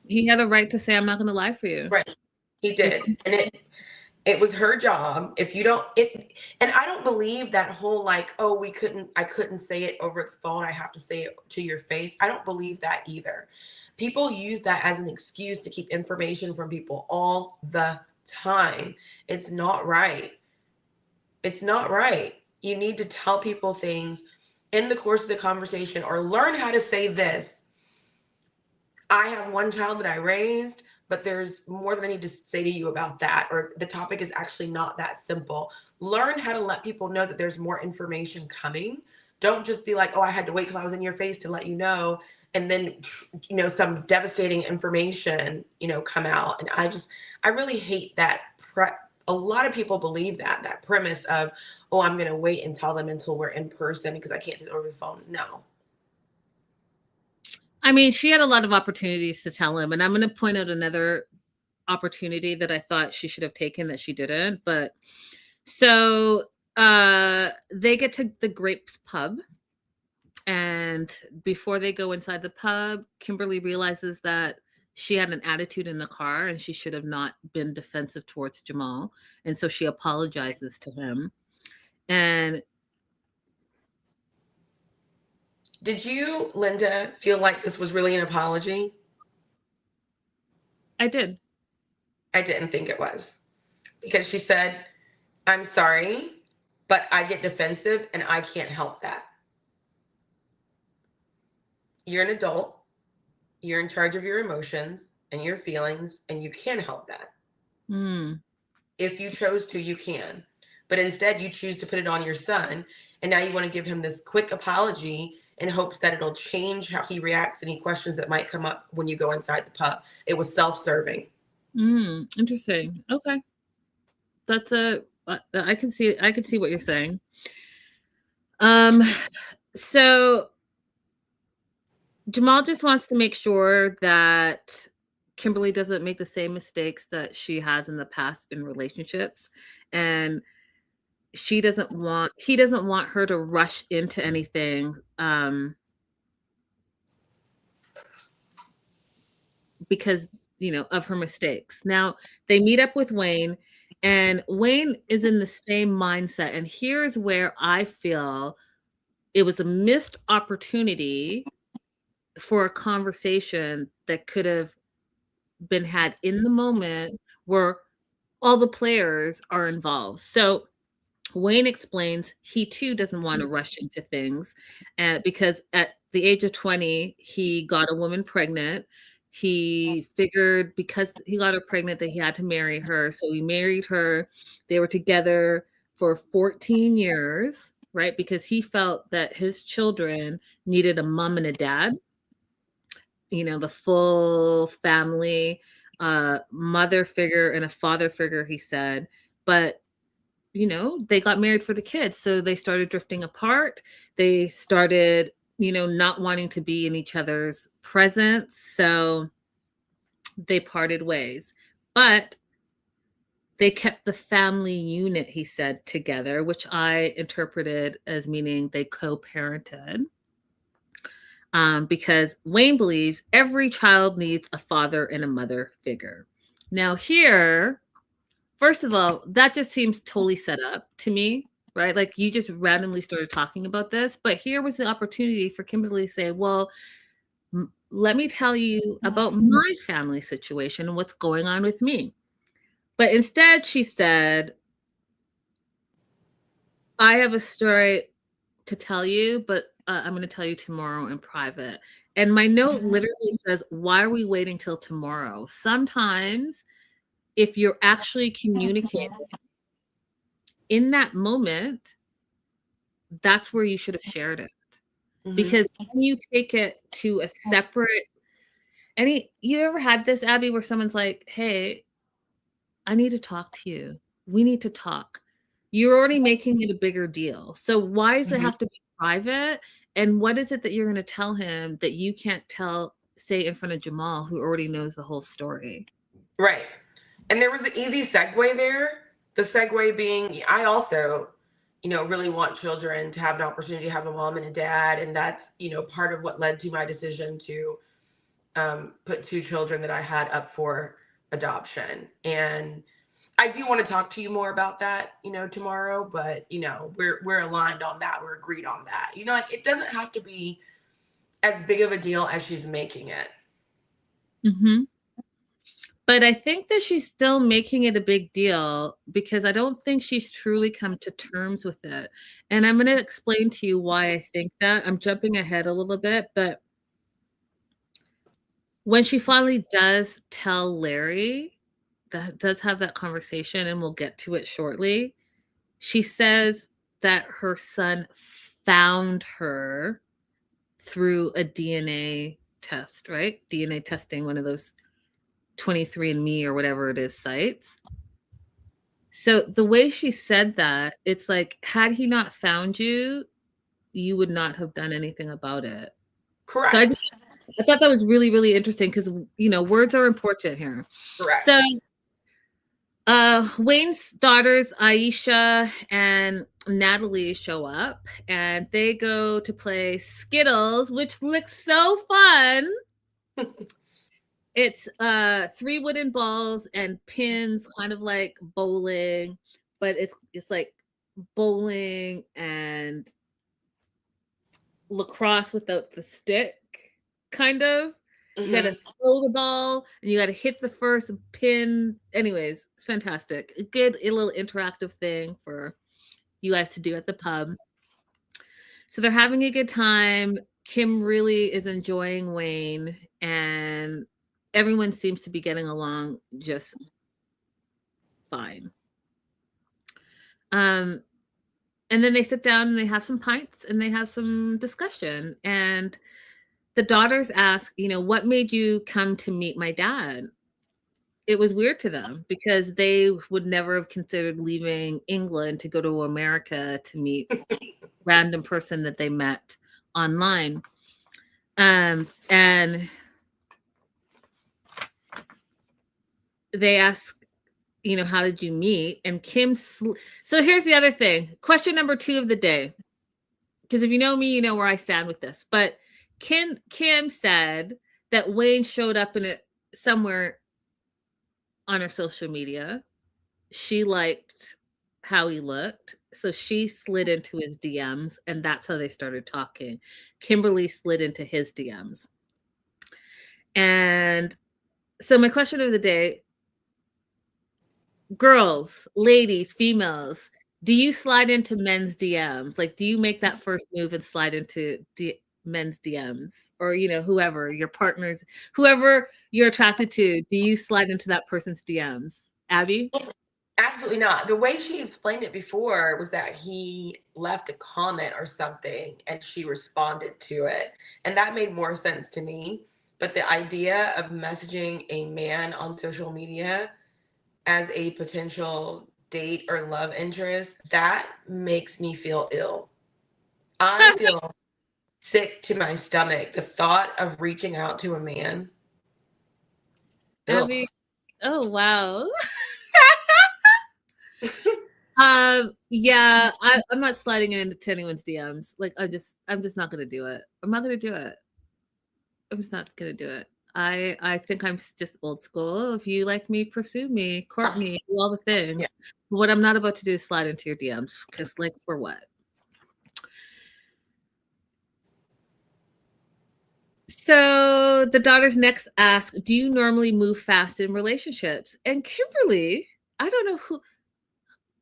he had a right to say, I'm not going to lie for you. Right. He did. And it was her job. If you don't, and I don't believe that whole like, oh, I couldn't say it over the phone. I have to say it to your face. I don't believe that either. People use that as an excuse to keep information from people all the time. It's not right. It's not right. You need to tell people things in the course of the conversation or learn how to say this. I have one child that I raised, but there's more that I need to say to you about that, or the topic is actually not that simple. Learn how to let people know that there's more information coming. Don't just be like, oh, I had to wait till I was in your face to let you know. And then, some devastating information, come out. And I really hate that. A lot of people believe that premise of, oh, I'm going to wait and tell them until we're in person because I can't say it over the phone. No. I mean, she had a lot of opportunities to tell him, and I'm going to point out another opportunity that I thought she should have taken that she didn't. But so they get to the Grapes pub, and before they go inside the pub, Kimberly realizes that she had an attitude in the car and she should have not been defensive towards Jamal. And so she apologizes to him. And did you, Linda, feel like this was really an apology? I did. I didn't think it was, because she said, I'm sorry. but I get defensive and I can't help that. You're an adult, you're in charge of your emotions and your feelings, and you can help that. Mm. If you chose to, you can. But instead, you choose to put it on your son, and now you want to give him this quick apology in hopes that it'll change how he reacts, any questions that might come up when you go inside the pub. It was self-serving. Interesting. Okay. That's I can see what you're saying. So Jamal just wants to make sure that Kimberly doesn't make the same mistakes that she has in the past in relationships, and he doesn't want her to rush into anything because of her mistakes. Now they meet up with Wayne, and Wayne is in the same mindset, and here's where I feel it was a missed opportunity for a conversation that could have been had in the moment where all the players are involved. So Wayne explains he too doesn't want to rush into things because at the age of 20, he got a woman pregnant. He figured because he got her pregnant that he had to marry her. So he married her. They were together for 14 years, right? Because he felt that his children needed a mom and a dad, the full family, mother figure and a father figure, he said. But they got married for the kids. So they started drifting apart. They started, not wanting to be in each other's presence. So they parted ways. But they kept the family unit, he said, together, which I interpreted as meaning they co-parented. Because Wayne believes every child needs a father and a mother figure. Now here, first of all, that just seems totally set up to me, right? Like you just randomly started talking about this, but here was the opportunity for Kimberly to say, well, let me tell you about my family situation and what's going on with me. But instead she said, I have a story to tell you, but I'm going to tell you tomorrow in private. And my note literally says, why are we waiting till tomorrow? Sometimes if you're actually communicating in that moment, that's where you should have shared it. Because when you take it to a separate, you ever had this, Abby, where someone's like, hey, I need to talk to you. We need to talk. You're already making it a bigger deal. So why does it have to be private? And what is it that you're going to tell him that you can't say in front of Jamal, who already knows the whole story? Right. And there was an easy segue there. The segue being, I also, really want children to have an opportunity to have a mom and a dad. And that's, part of what led to my decision to put 2 children that I had up for adoption. And I do want to talk to you more about that, tomorrow, but we're aligned on that. We're agreed on that. Like it doesn't have to be as big of a deal as she's making it. Mm-hmm. But I think that she's still making it a big deal because I don't think she's truly come to terms with it. And I'm going to explain to you why I think that. I'm jumping ahead a little bit, but when she finally does tell Larry, that does have that conversation, and we'll get to it shortly, she says that her son found her through a DNA test, right? DNA testing, one of those 23andMe or whatever it is sites. So the way she said that, it's like, had he not found you, you would not have done anything about it. Correct. So I thought that was really, really interesting because, words are important here. Correct. So Wayne's daughters, Aisha and Natalie, show up and they go to play Skittles, which looks so fun. It's 3 wooden balls and pins, kind of like bowling, but it's like bowling and lacrosse without the stick, kind of. You got to throw the ball and you got to hit the first pin. Anyways, it's fantastic. A good little interactive thing for you guys to do at the pub. So they're having a good time. Kim really is enjoying Wayne, and everyone seems to be getting along just fine. And then they sit down and they have some pints and they have some discussion. And the daughters ask, what made you come to meet my dad? It was weird to them because they would never have considered leaving England to go to America to meet random person that they met online. And they ask, how did you meet? And so here's the other thing. Question number 2 of the day. Because if you know me, you know where I stand with this. But Kim said that Wayne showed up in it somewhere on her social media. She liked how he looked. So she slid into his DMs, and that's how they started talking. Kimberly slid into his DMs. And so my question of the day, girls, ladies, females, do you slide into men's DMs? Like, do you make that first move and slide into men's DMs? Or, whoever your partners, whoever you're attracted to, do you slide into that person's DMs? Abby? Absolutely not. The way she explained it before was that he left a comment or something and she responded to it. And that made more sense to me. But the idea of messaging a man on social media as a potential date or love interest, that makes me feel ill. I feel sick to my stomach. The thought of reaching out to a man. Abby, oh wow. Yeah, I'm not sliding into anyone's DMs. Like, I'm just not gonna do it. I'm not gonna do it. I'm just not gonna do it. I think I'm just old school. If you like me, pursue me, court me, do all the things. Yeah. What I'm not about to do is slide into your DMs, because like, for what? So the daughters next ask, do you normally move fast in relationships? And Kimberly, I don't know who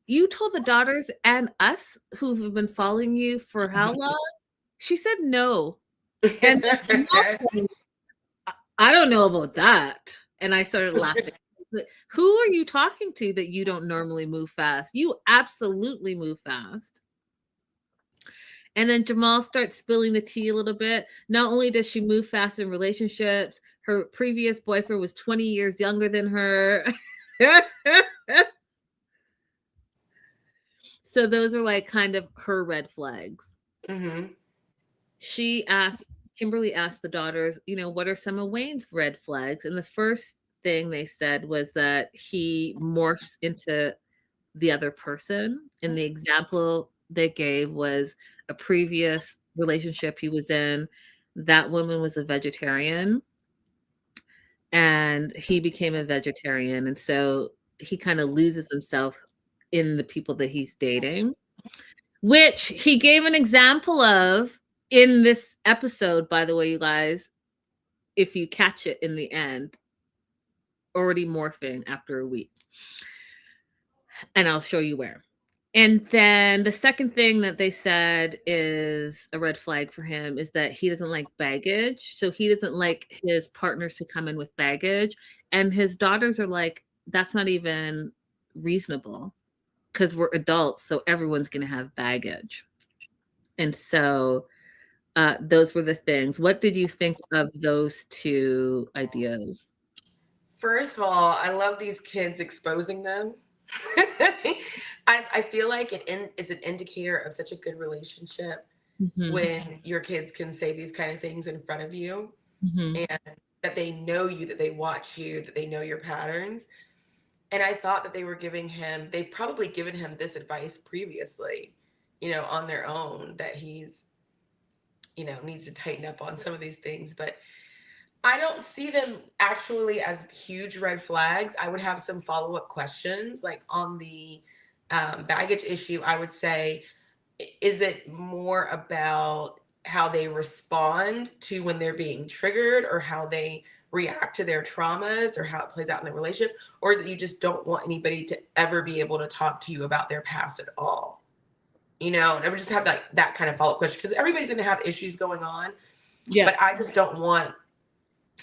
you told the daughters and us who've been following you for how long? She said no. And I don't know about that. And I started laughing. Who are you talking to that you don't normally move fast? You absolutely move fast. And then Jamal starts spilling the tea a little bit. Not only does she move fast in relationships, her previous boyfriend was 20 years younger than her. So those are like kind of her red flags. Mm-hmm. Kimberly asked the daughters, what are some of Wayne's red flags? And the first thing they said was that he morphs into the other person. And the example they gave was a previous relationship he was in. That woman was a vegetarian and he became a vegetarian. And so he kind of loses himself in the people that he's dating, which he gave an example of in this episode, by the way, you guys, if you catch it in the end, already morphing after a week. And I'll show you where. And then the second thing that they said is a red flag for him is that he doesn't like baggage. So he doesn't like his partners to come in with baggage. And his daughters are like, that's not even reasonable because we're adults. So everyone's going to have baggage. And so those were the things. What did you think of those two ideas? First of all, I love these kids exposing them. I feel like it is an indicator of such a good relationship when your kids can say these kind of things in front of you and that they know you, that they watch you, that they know your patterns. And I thought that they've probably given him this advice previously, on their own, that he's, needs to tighten up on some of these things. But I don't see them actually as huge red flags. I would have some follow-up questions, like on the baggage issue. I would say, is it more about how they respond to when they're being triggered, or how they react to their traumas, or how it plays out in the relationship? Or is it you just don't want anybody to ever be able to talk to you about their past at all? You know, and I would just have that kind of follow-up question, because everybody's going to have issues going on. Yeah. But I just don't want,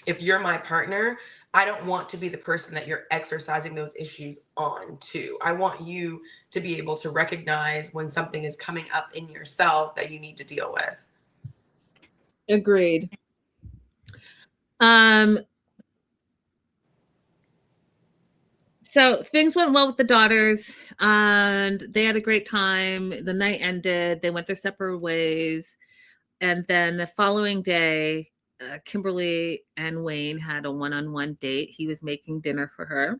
if you're my partner, I don't want to be the person that you're exercising those issues on to. I want you to be able to recognize when something is coming up in yourself that you need to deal with. Agreed. So things went well with the daughters, and they had a great time. The night ended. They went their separate ways. And then the following day, Kimberly and Wayne had a one-on-one date. He was making dinner for her.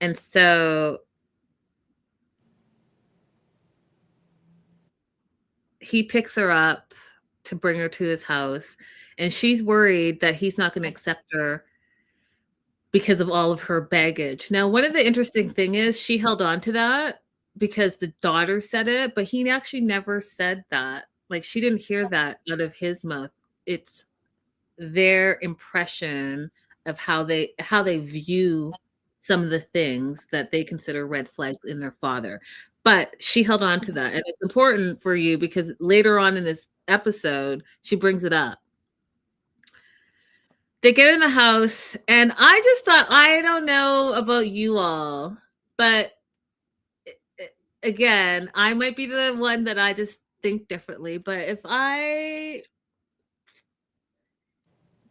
And so he picks her up to bring her to his house. And she's worried that he's not going to accept her because of all of her baggage. Now, one of the interesting thing is she held on to that because the daughter said it, but he actually never said that. Like, she didn't hear that out of his mouth. It's their impression of how they view some of the things that they consider red flags in their father. But she held on to that. And it's important for you because later on in this episode, she brings it up. They get in the house, and I just thought, I don't know about you all, but again, I might be the one that I just think differently. But if I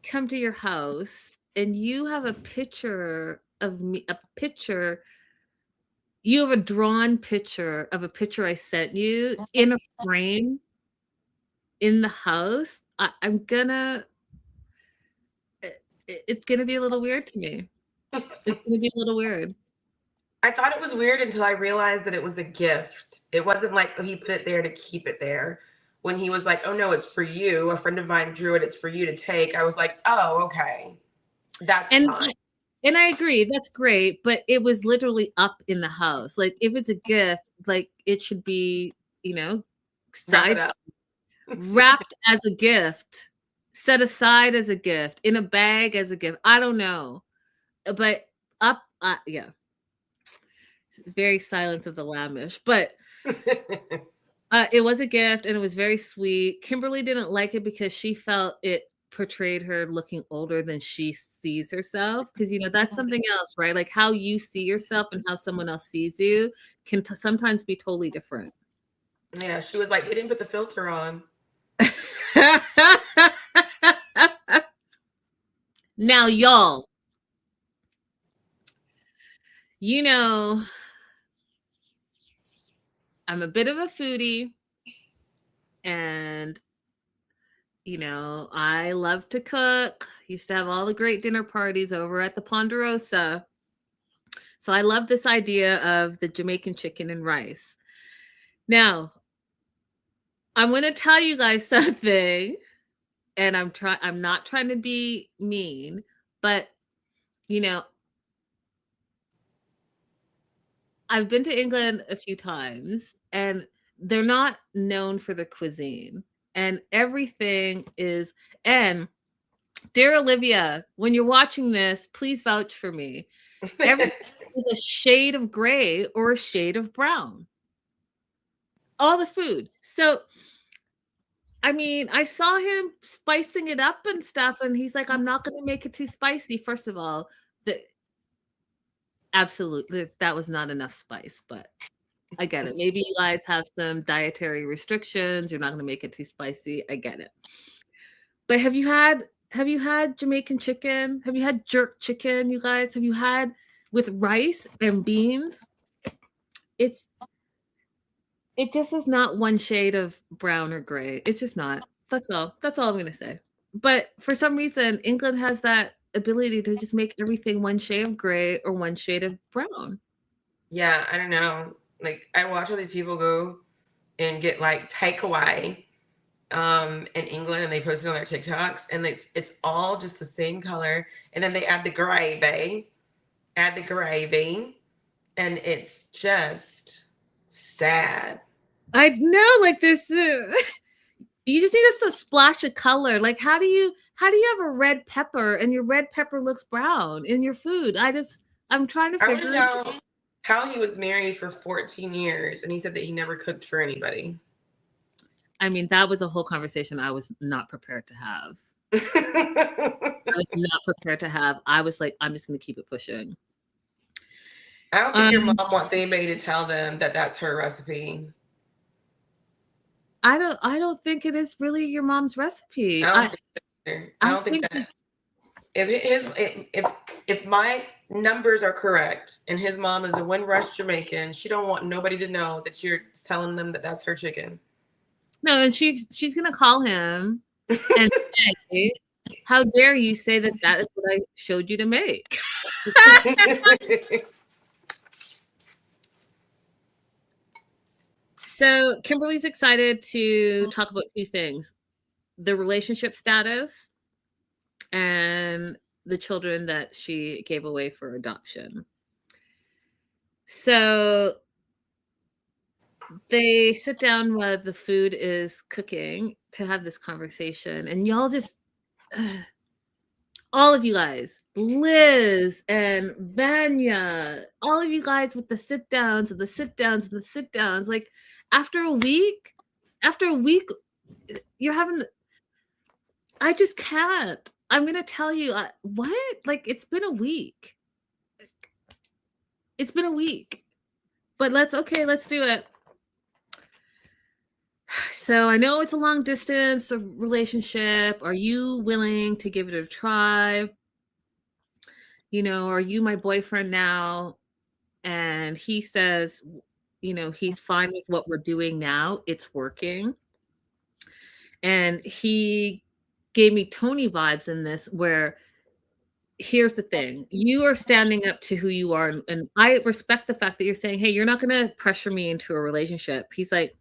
come to your house and you have a picture of me, you have a drawn picture of a picture I sent you in a frame in the house, I'm gonna, it's gonna be a little weird to me. It's gonna be a little weird. I thought it was weird until I realized that it was a gift. It wasn't like, oh, he put it there to keep it there. When he was like, oh no, it's for you. A friend of mine drew it. It's for you to take. I was like, oh, okay. That's fine. And I agree, that's great, but it was literally up in the house. Like, if it's a gift, like, it should be, wrapped as a gift, set aside as a gift, in a bag as a gift. I don't know, but up, yeah. Very Silence of the Lambs, but it was a gift and it was very sweet. Kimberly didn't like it because she felt it portrayed her looking older than she sees herself, because that's something else, right? Like, how you see yourself and how someone else sees you can sometimes be totally different. Yeah, she was like, they didn't put the filter on. Now, y'all, I'm a bit of a foodie, and I love to cook. Used to have all the great dinner parties over at the Ponderosa. So I love this idea of the Jamaican chicken and rice. Now, I'm going to tell you guys something, and I'm not trying to be mean, but I've been to England a few times, and they're not known for their cuisine, and everything is, and dear Olivia, when you're watching this, please vouch for me. Everything is a shade of gray or a shade of brown. All the food. So, I mean, I saw him spicing it up and stuff, and he's like, I'm not going to make it too spicy. First of all, absolutely, that was not enough spice, but I get it. Maybe you guys have some dietary restrictions. You're not going to make it too spicy. I get it. But have you had Jamaican chicken? Have you had jerk chicken, you guys? Have you had with rice and beans? It just is not one shade of brown or gray. It's just not. That's all I'm going to say. But for some reason, England has that ability to just make everything one shade of gray or one shade of brown. Yeah, I don't know. Like, I watch all these people go and get like takeaway in England, and they post it on their TikToks, and it's all just the same color, and then they add the gravy, and it's just sad. I know, like, there's you just need a splash of color. Like, how do you have a red pepper and your red pepper looks brown in your food? I'm trying to figure it out. how he was married for 14 years and he said that he never cooked for anybody. I mean, that was a whole conversation I was not prepared to have. I was not prepared to have. I was like, I'm just going to keep it pushing. I don't think your mom wants anybody to tell them that that's her recipe. I don't think it is really your mom's recipe. I don't think that. If my numbers are correct and his mom is a Windrush Jamaican, she don't want nobody to know that you're telling them that that's her chicken. No, and she's gonna call him and say, "How dare you say that that is what I showed you to make?" So Kimberly's excited to talk about two things: the relationship status and the children that she gave away for adoption. So they sit down while the food is cooking to have this conversation, and y'all just all of you guys, Liz and Vanya, all of you guys with the sit downs and the sit downs and the sit downs, like after a week, you're having, I just can't. I'm going to tell you what, like, it's been a week. It's been a week, but let's do it. So I know it's a long distance relationship. Are you willing to give it a try? You know, are you my boyfriend now? And he says, you know, he's fine with what we're doing now. It's working. And he gave me Tony vibes in this, where here's the thing. You are standing up to who you are. And I respect the fact that you're saying, hey, you're not going to pressure me into a relationship. He's like,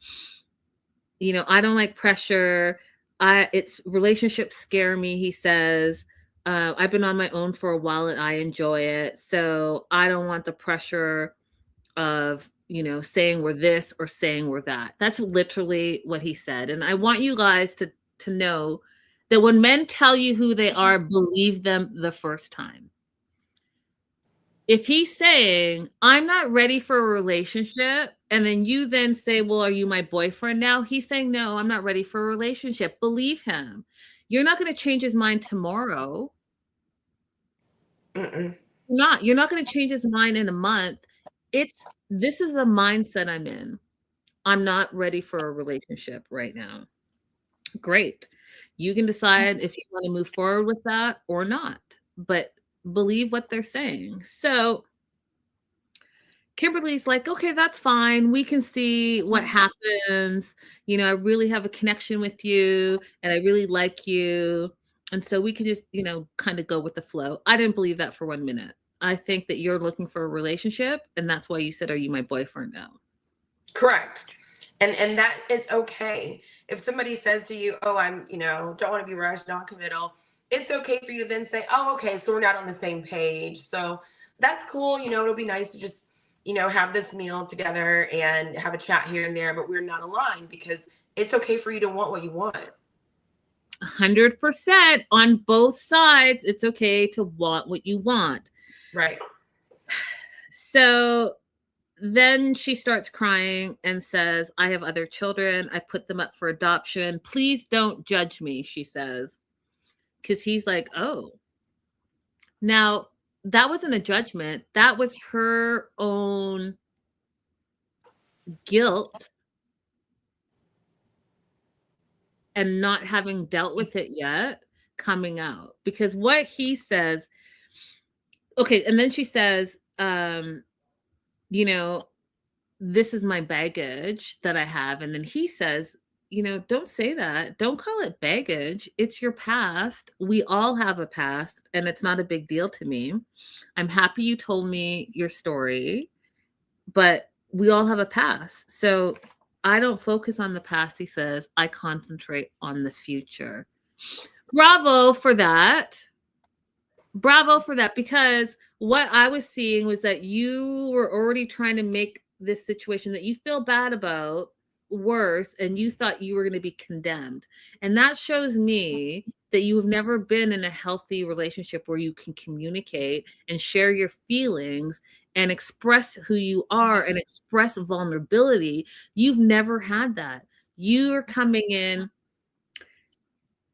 you know, I don't like pressure. It's relationships scare me. He says, I've been on my own for a while and I enjoy it. So I don't want the pressure of, you know, saying we're this or saying we're that. That's literally what he said. And I want you guys to know that when men tell you who they are, believe them the first time. If he's saying, I'm not ready for a relationship, and then you then say, well, are you my boyfriend now? He's saying, no, I'm not ready for a relationship. Believe him. You're not going to change his mind tomorrow. You're not going to change his mind in a month. This is the mindset I'm in. I'm not ready for a relationship right now. Great. You can decide if you want to move forward with that or not, but believe what they're saying. So Kimberly's like, okay, that's fine. We can see what happens. You know, I really have a connection with you and I really like you. And so we can just, you know, kind of go with the flow. I didn't believe that for 1 minute. I think that you're looking for a relationship, and that's why you said, are you my boyfriend now? Correct. And that is okay. If somebody says to you, oh, I'm, you know, don't want to be rushed, non-committal, it's okay for you to then say, oh, okay, so we're not on the same page. So that's cool. You know, it'll be nice to just, you know, have this meal together and have a chat here and there, but we're not aligned, because it's okay for you to want what you want. 100% on both sides. It's okay to want what you want. Right. So then she starts crying and says, I have other children. I put them up for adoption. Please don't judge me, she says. Because he's like, oh. Now, that wasn't a judgment. That was her own guilt and not having dealt with it yet coming out. Because what he says, okay, and then she says, you know, this is my baggage that I have. And then he says, you know, don't say that. Don't call it baggage. It's your past. We all have a past, and it's not a big deal to me. I'm happy you told me your story, but we all have a past. So I don't focus on the past, he says. I concentrate on the future. Bravo for that. Bravo for that, because what I was seeing was that you were already trying to make this situation that you feel bad about worse, and you thought you were going to be condemned. And that shows me that you have never been in a healthy relationship where you can communicate and share your feelings and express who you are and express vulnerability. You've never had that. You are coming in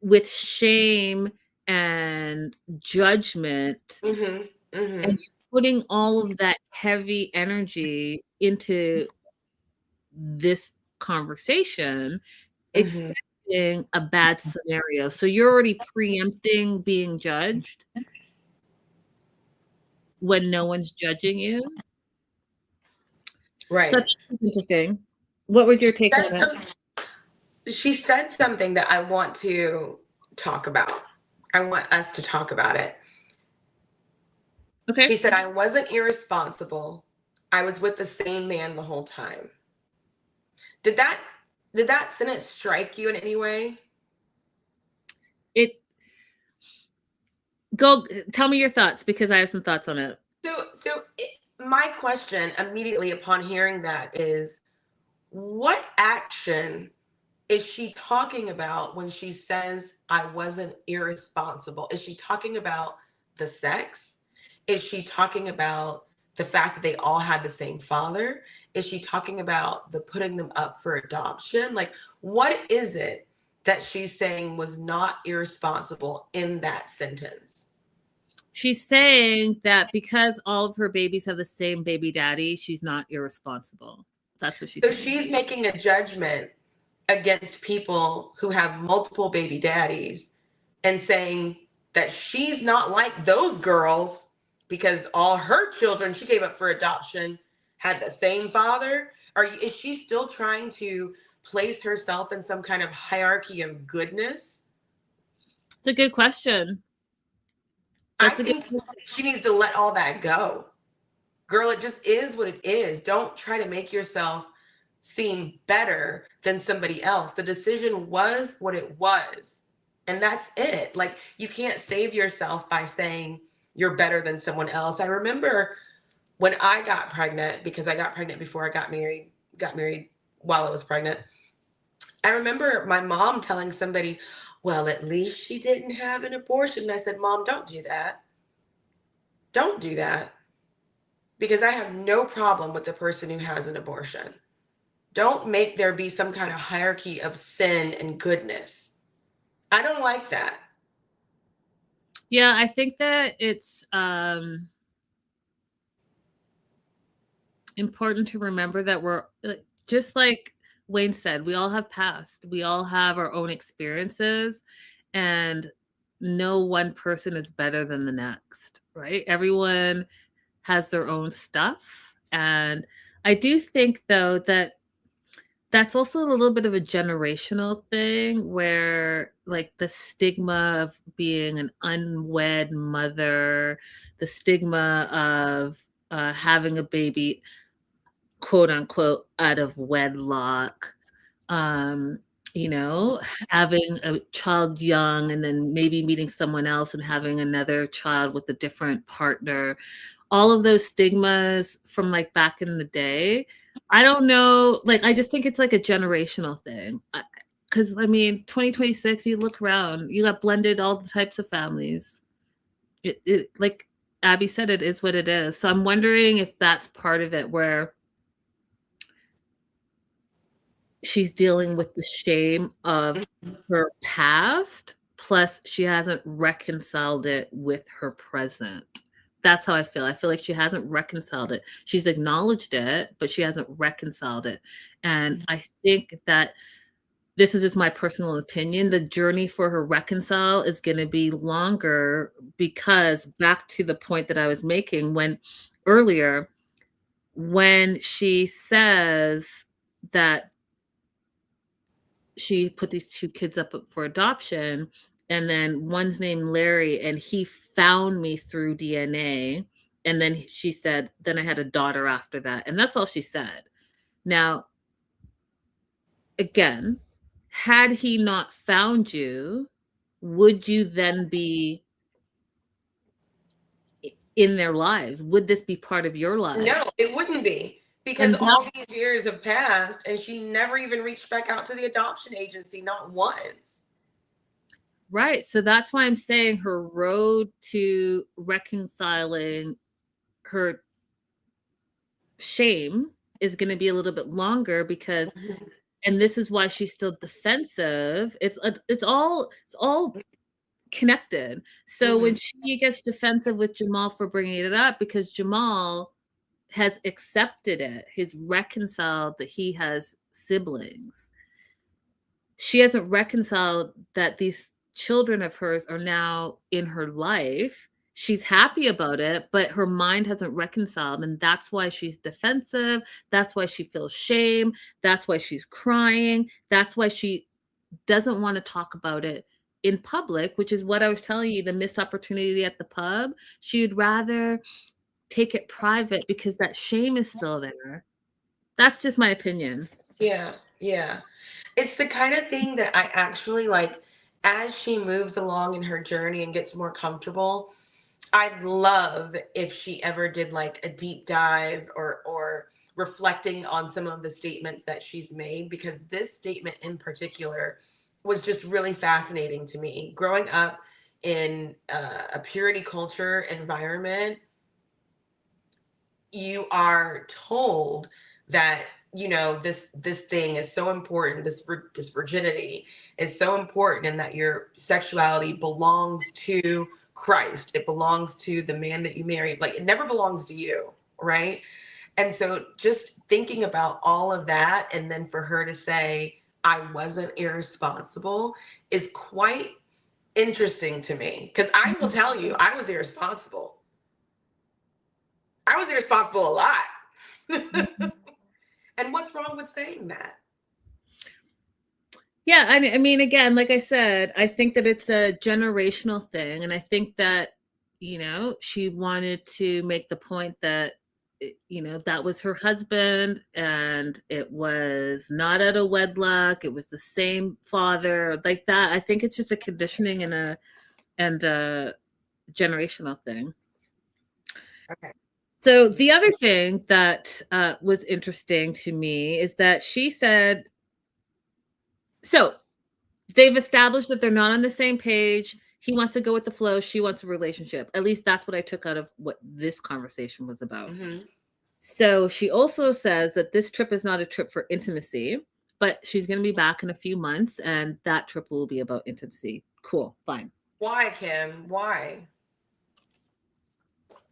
with shame and judgment, Mm-hmm. and Mm-hmm. you're putting all of that heavy energy into this conversation, Mm-hmm. expecting a bad scenario. So you're already preempting being judged when no one's judging you. So Right. that's interesting. What was your take on That's it? She said something that I want to talk about. I want us to talk about it. Okay. She said, I wasn't irresponsible. I was with the same man the whole time. Did that did that sentence strike you in any way? It go tell me your thoughts because I have some thoughts on it. My question immediately upon hearing that is, what action is she talking about when she says I wasn't irresponsible? Is she talking about the sex? Is she talking about the fact that they all had the same father? Is she talking about the putting them up for adoption? Like, what is it that she's saying was not irresponsible in that sentence? She's saying that because all of her babies have the same baby daddy, she's not irresponsible. That's what she's So saying. she's making a judgment against people who have multiple baby daddies and saying that she's not like those girls because all her children she gave up for adoption had the same father. Is she still trying to place herself in some kind of hierarchy of goodness? It's a good question. I That's a good think question. she needs to let all that go. Girl, it just is what it is. Don't try to make yourself seem better than somebody else. The decision was what it was. And that's it. Like, you can't save yourself by saying you're better than someone else. I remember when I got pregnant, because I got pregnant before I got married while I was pregnant. I remember my mom telling somebody, well, at least she didn't have an abortion. And I said, Mom, don't do that. Don't do that. Because I have no problem with the person who has an abortion. Don't make there be some kind of hierarchy of sin and goodness. I don't like that. Yeah, I think that it's important to remember that we're just like Wayne said, we all have past, we all have our own experiences, and no one person is better than the next, right? Everyone has their own stuff. And I do think, though, that that's also a little bit of a generational thing where, like, the stigma of being an unwed mother, the stigma of having a baby, quote unquote, out of wedlock, um, you know, having a child young and then maybe meeting someone else and having another child with a different partner, all of those stigmas from like back in the day. I don't know, like I just think it's like a generational thing. Because I mean, 2026, you look around, you got blended all the types of families. It like Abby said, it is what it is. So I'm wondering if that's part of it, where she's dealing with the shame of her past, plus she hasn't reconciled it with her present. That's how I feel. I feel like she hasn't reconciled it. She's acknowledged it, but she hasn't reconciled it. And I think that this is just my personal opinion. The journey for her reconcile is going to be longer, because back to the point that I was making when earlier, when she says that she put these two kids up for adoption, and then one's named Larry, and he found me through DNA, and then she said, then I had a daughter after that, and that's all she said. Now, again, had he not found you, would you then be in their lives? Would this be part of your life? No, it wouldn't be. Because And all these years have passed and she never even reached back out to the adoption agency, not once. Right. So that's why I'm saying her road to reconciling her shame is going to be a little bit longer because, and this is why she's still defensive. It's all connected. So when she gets defensive with Jamal for bringing it up, because Jamal has accepted it, he's reconciled that he has siblings. She hasn't reconciled that these children of hers are now in her life. She's happy about it, but her mind hasn't reconciled. And that's why she's defensive. That's why she feels shame. That's why she's crying. That's why she doesn't want to talk about it in public, which is what I was telling you, the missed opportunity at the pub. She'd rather take it private because that shame is still there. That's just my opinion. Yeah, yeah. It's the kind of thing that I actually like as she moves along in her journey and gets more comfortable. I'd love if she ever did like a deep dive or reflecting on some of the statements that she's made, because this statement in particular was just really fascinating to me. Growing up in a purity culture environment, you are told that, you know, this thing is so important, this virginity is so important, and that your sexuality belongs to Christ, it belongs to the man that you married, like it never belongs to you, right? And so just thinking about all of that, and then for her to say I wasn't irresponsible, is quite interesting to me, because I will tell you I was irresponsible. I was irresponsible a lot. And what's wrong with saying that? Yeah, I mean, again, like I said, I think that it's a generational thing. And I think that, you know, she wanted to make the point that, you know, that was her husband and it was not out of wedlock. It was the same father, like that. I think it's just a conditioning and a generational thing. Okay. So the other thing that was interesting to me is that she said, so they've established that they're not on the same page. He wants to go with the flow. She wants a relationship. At least that's what I took out of what this conversation was about. Mm-hmm. So she also says that this trip is not a trip for intimacy, but she's going to be back in a few months and that trip will be about intimacy. Cool. Fine. Why, Kim? Why?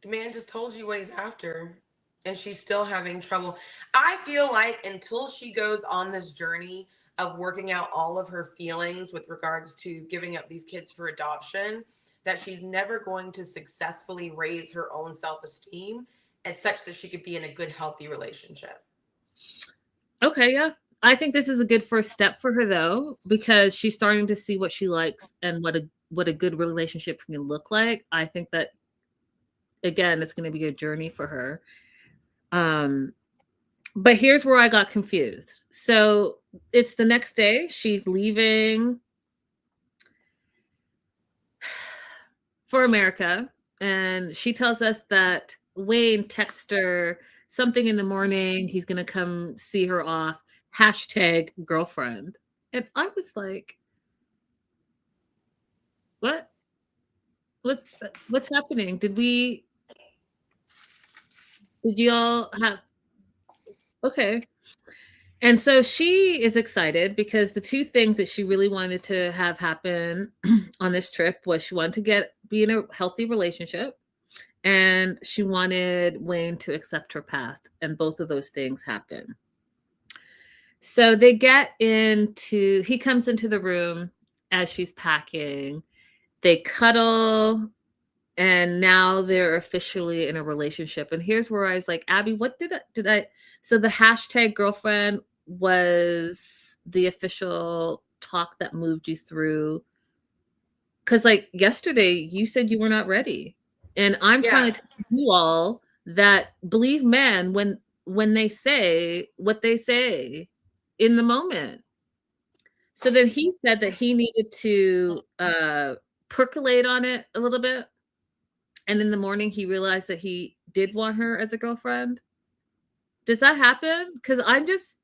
The man just told you what he's after, and she's still having trouble. I feel like until she goes on this journey of working out all of her feelings with regards to giving up these kids for adoption, that she's never going to successfully raise her own self-esteem as such that she could be in a good, healthy relationship. Okay. Yeah. I think this is a good first step for her though, because she's starting to see what she likes and what a good relationship can look like. I think that, again, it's going to be a journey for her. But here's where I got confused. So it's the next day. She's leaving for America. And she tells us that Wayne texted her something in the morning. He's going to come see her off. #girlfriend. And I was like, what? What's happening? Did you all have, okay. And so she is excited because the two things that she really wanted to have happen on this trip was she wanted to be in a healthy relationship and she wanted Wayne to accept her past. And both of those things happen. So he comes into the room as she's packing. They cuddle and now they're officially in a relationship. And here's where I was like, Abby, what did I, so the #girlfriend was the official talk that moved you through. Cause like yesterday you said you were not ready. And I'm trying to tell you all that believe men when they say what they say in the moment. So then he said that he needed to percolate on it a little bit. And in the morning, he realized that he did want her as a girlfriend. Does that happen? Because I'm just.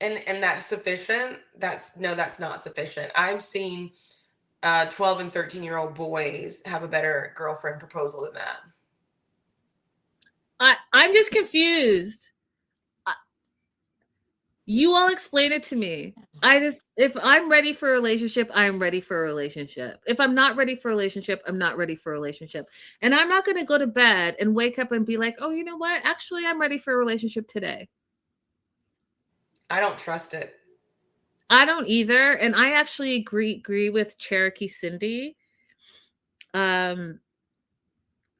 And that's sufficient? That's not sufficient. I've seen 12 and 13-year-old boys have a better girlfriend proposal than that. I'm just confused. You all explain it to me. If I'm ready for a relationship, I'm ready for a relationship. If I'm not ready for a relationship, I'm not ready for a relationship. And I'm not going to go to bed and wake up and be like, oh, you know what? Actually, I'm ready for a relationship today. I don't trust it. I don't either. And I actually agree with Cherokee Cindy.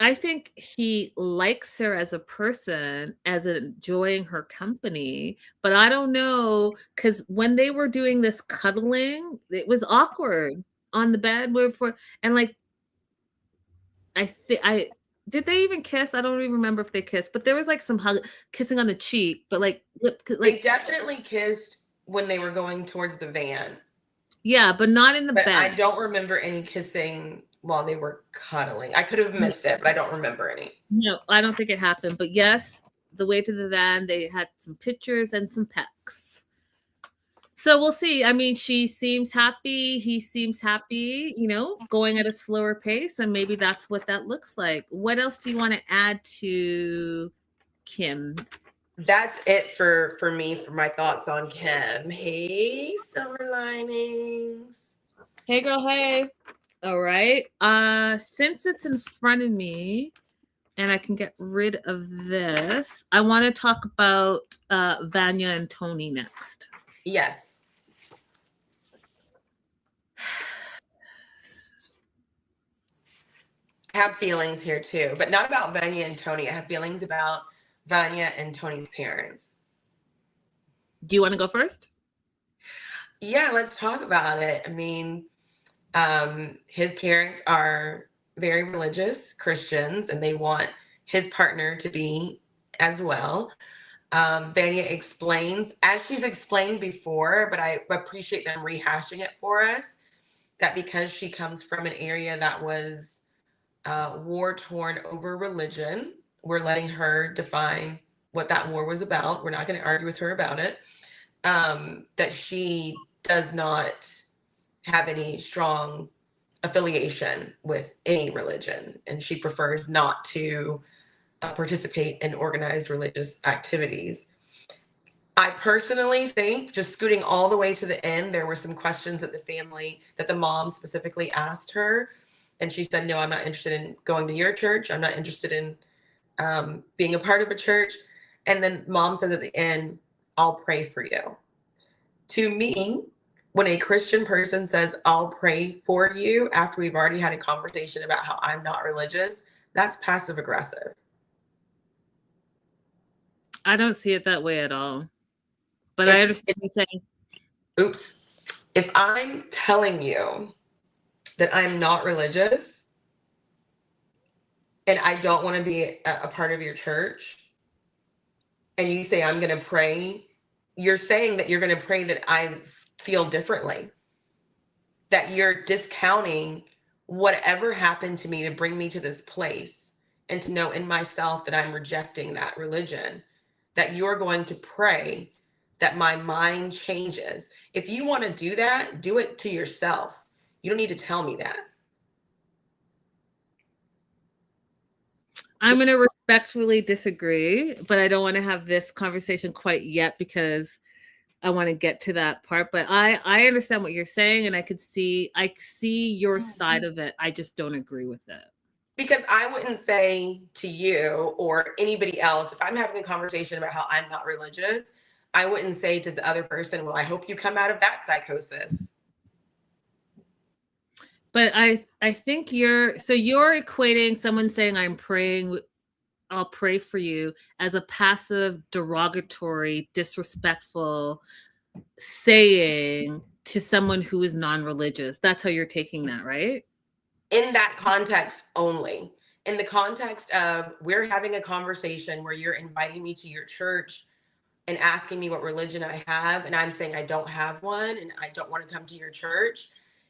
I think he likes her as a person, as enjoying her company, but I don't know, because when they were doing this cuddling, it was awkward on the bed and like I did they even kiss? I don't even remember if they kissed, but there was like some kissing on the cheek, but like They definitely kissed when they were going towards the van. Yeah, but not in the But bed. I don't remember any kissing while they were cuddling. I could have missed it, but I don't remember any. No, I don't think it happened. But yes, the way to the van, they had some pictures and some pecs. So we'll see. I mean, she seems happy. He seems happy, going at a slower pace. And maybe that's what that looks like. What else do you want to add to Kim? That's it for me, for my thoughts on Kim. Hey, Silver Linings. Hey, girl. Hey. All right. Since it's in front of me and I can get rid of this, I want to talk about Vanya and Tony next. Yes. I have feelings here too, but not about Vanya and Tony. I have feelings about Vanya and Tony's parents. Do you want to go first? Yeah, let's talk about it. I mean, his parents are very religious Christians, and they want his partner to be as well. Vanya explains, as she's explained before, but I appreciate them rehashing it for us, that because she comes from an area that was war-torn over religion, we're letting her define what that war was about. We're not going to argue with her about it. That she does not have any strong affiliation with any religion, and she prefers not to participate in organized religious activities. I personally think, just scooting all the way to the end, there were some questions that the mom specifically asked her, and she said, no, I'm not interested in going to your church. I'm not interested in being a part of a church. And then mom says at the end, I'll pray for you. To me, when a Christian person says, I'll pray for you after we've already had a conversation about how I'm not religious, that's passive aggressive. I don't see it that way at all. But I understand what you're saying. Oops. If I'm telling you that I'm not religious and I don't want to be a part of your church, and you say I'm going to pray, you're saying that you're going to pray that I feel differently, that you're discounting whatever happened to me to bring me to this place, and to know in myself that I'm rejecting that religion, that you're going to pray that my mind changes. If you want to do that, do it to yourself. You don't need to tell me that. I'm going to respectfully disagree, but I don't want to have this conversation quite yet because I want to get to that part. But I understand what you're saying, and I see your side of it. I just don't agree with it. Because I wouldn't say to you or anybody else, if I'm having a conversation about how I'm not religious, I wouldn't say to the other person, well, I hope you come out of that psychosis. But I think you're equating someone saying I'll pray for you as a passive, derogatory, disrespectful saying to someone who is non-religious. That's how you're taking that, right? In that context only. In the context of, we're having a conversation where you're inviting me to your church and asking me what religion I have, and I'm saying I don't have one and I don't want to come to your church.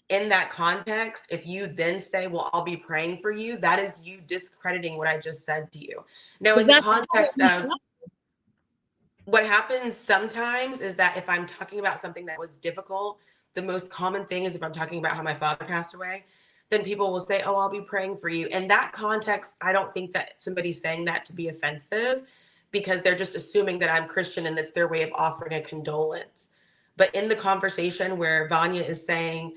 In that context, if you then say, well, I'll be praying for you, that is you discrediting what I just said to you. Now, in the context of what happens sometimes is that if I'm talking about something that was difficult the most common thing is if I'm talking about how my father passed away, then people will say, "Oh, I'll be praying for you." In that context, I don't think that somebody's saying that to be offensive, because they're just assuming that I'm Christian and that's their way of offering a condolence. But in the conversation where Vanya is saying,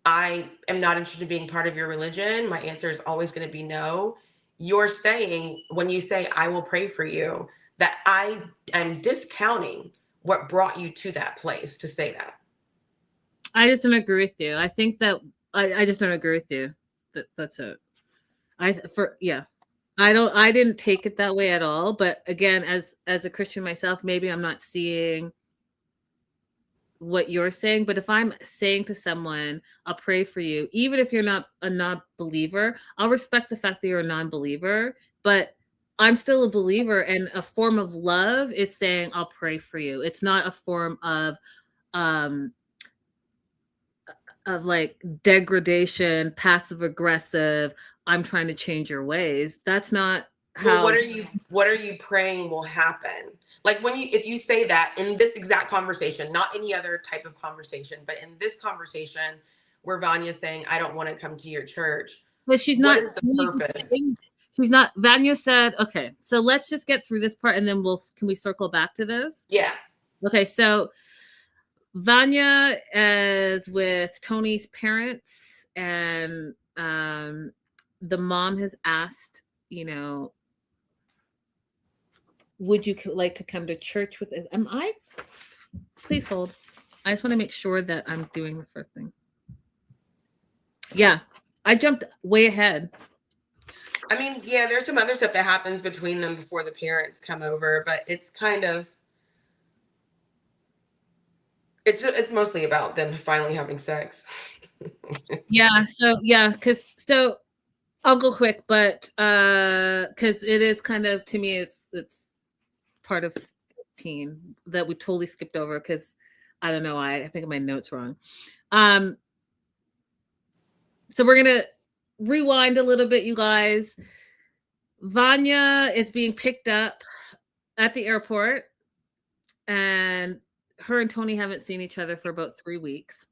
"I am not interested in being part of your religion, my answer is always going to be no," you're saying, when you say, "I will pray for you," that I am discounting what brought you to that place to say that. I just don't agree with you. I think that I just don't agree with you. That's it. I didn't take it that way at all. But again, as a Christian myself, maybe I'm not seeing what you're saying. But if I'm saying to someone, I'll pray for you, even if you're not a non-believer, I'll respect the fact that you're a non-believer, but I'm still a believer, and a form of love is saying I'll pray for you. It's not a form of like degradation, passive aggressive, I'm trying to change your ways. That's not Well, how. what are you praying will happen? Like if you say that in this exact conversation, not any other type of conversation, but in this conversation where Vanya's saying, "I don't want to come to your church," But she's what not is the purpose? she's not. Vanya said, okay, so let's just get through this part and then can we circle back to this? Yeah. Okay, so Vanya is with Tony's parents, and the mom has asked, would you like to come to church with us? Please hold. I just want to make sure that I'm doing the first thing. Yeah, I jumped way ahead. I mean, yeah, there's some other stuff that happens between them before the parents come over, but it's kind of, it's mostly about them finally having sex. Yeah, so I'll go quick, but because it is kind of, to me, it's part of 15 that we totally skipped over because I don't know why. I think my notes wrong. So we're gonna rewind a little bit, you guys. Vanya is being picked up at the airport, and her and Tony haven't seen each other for about 3 weeks.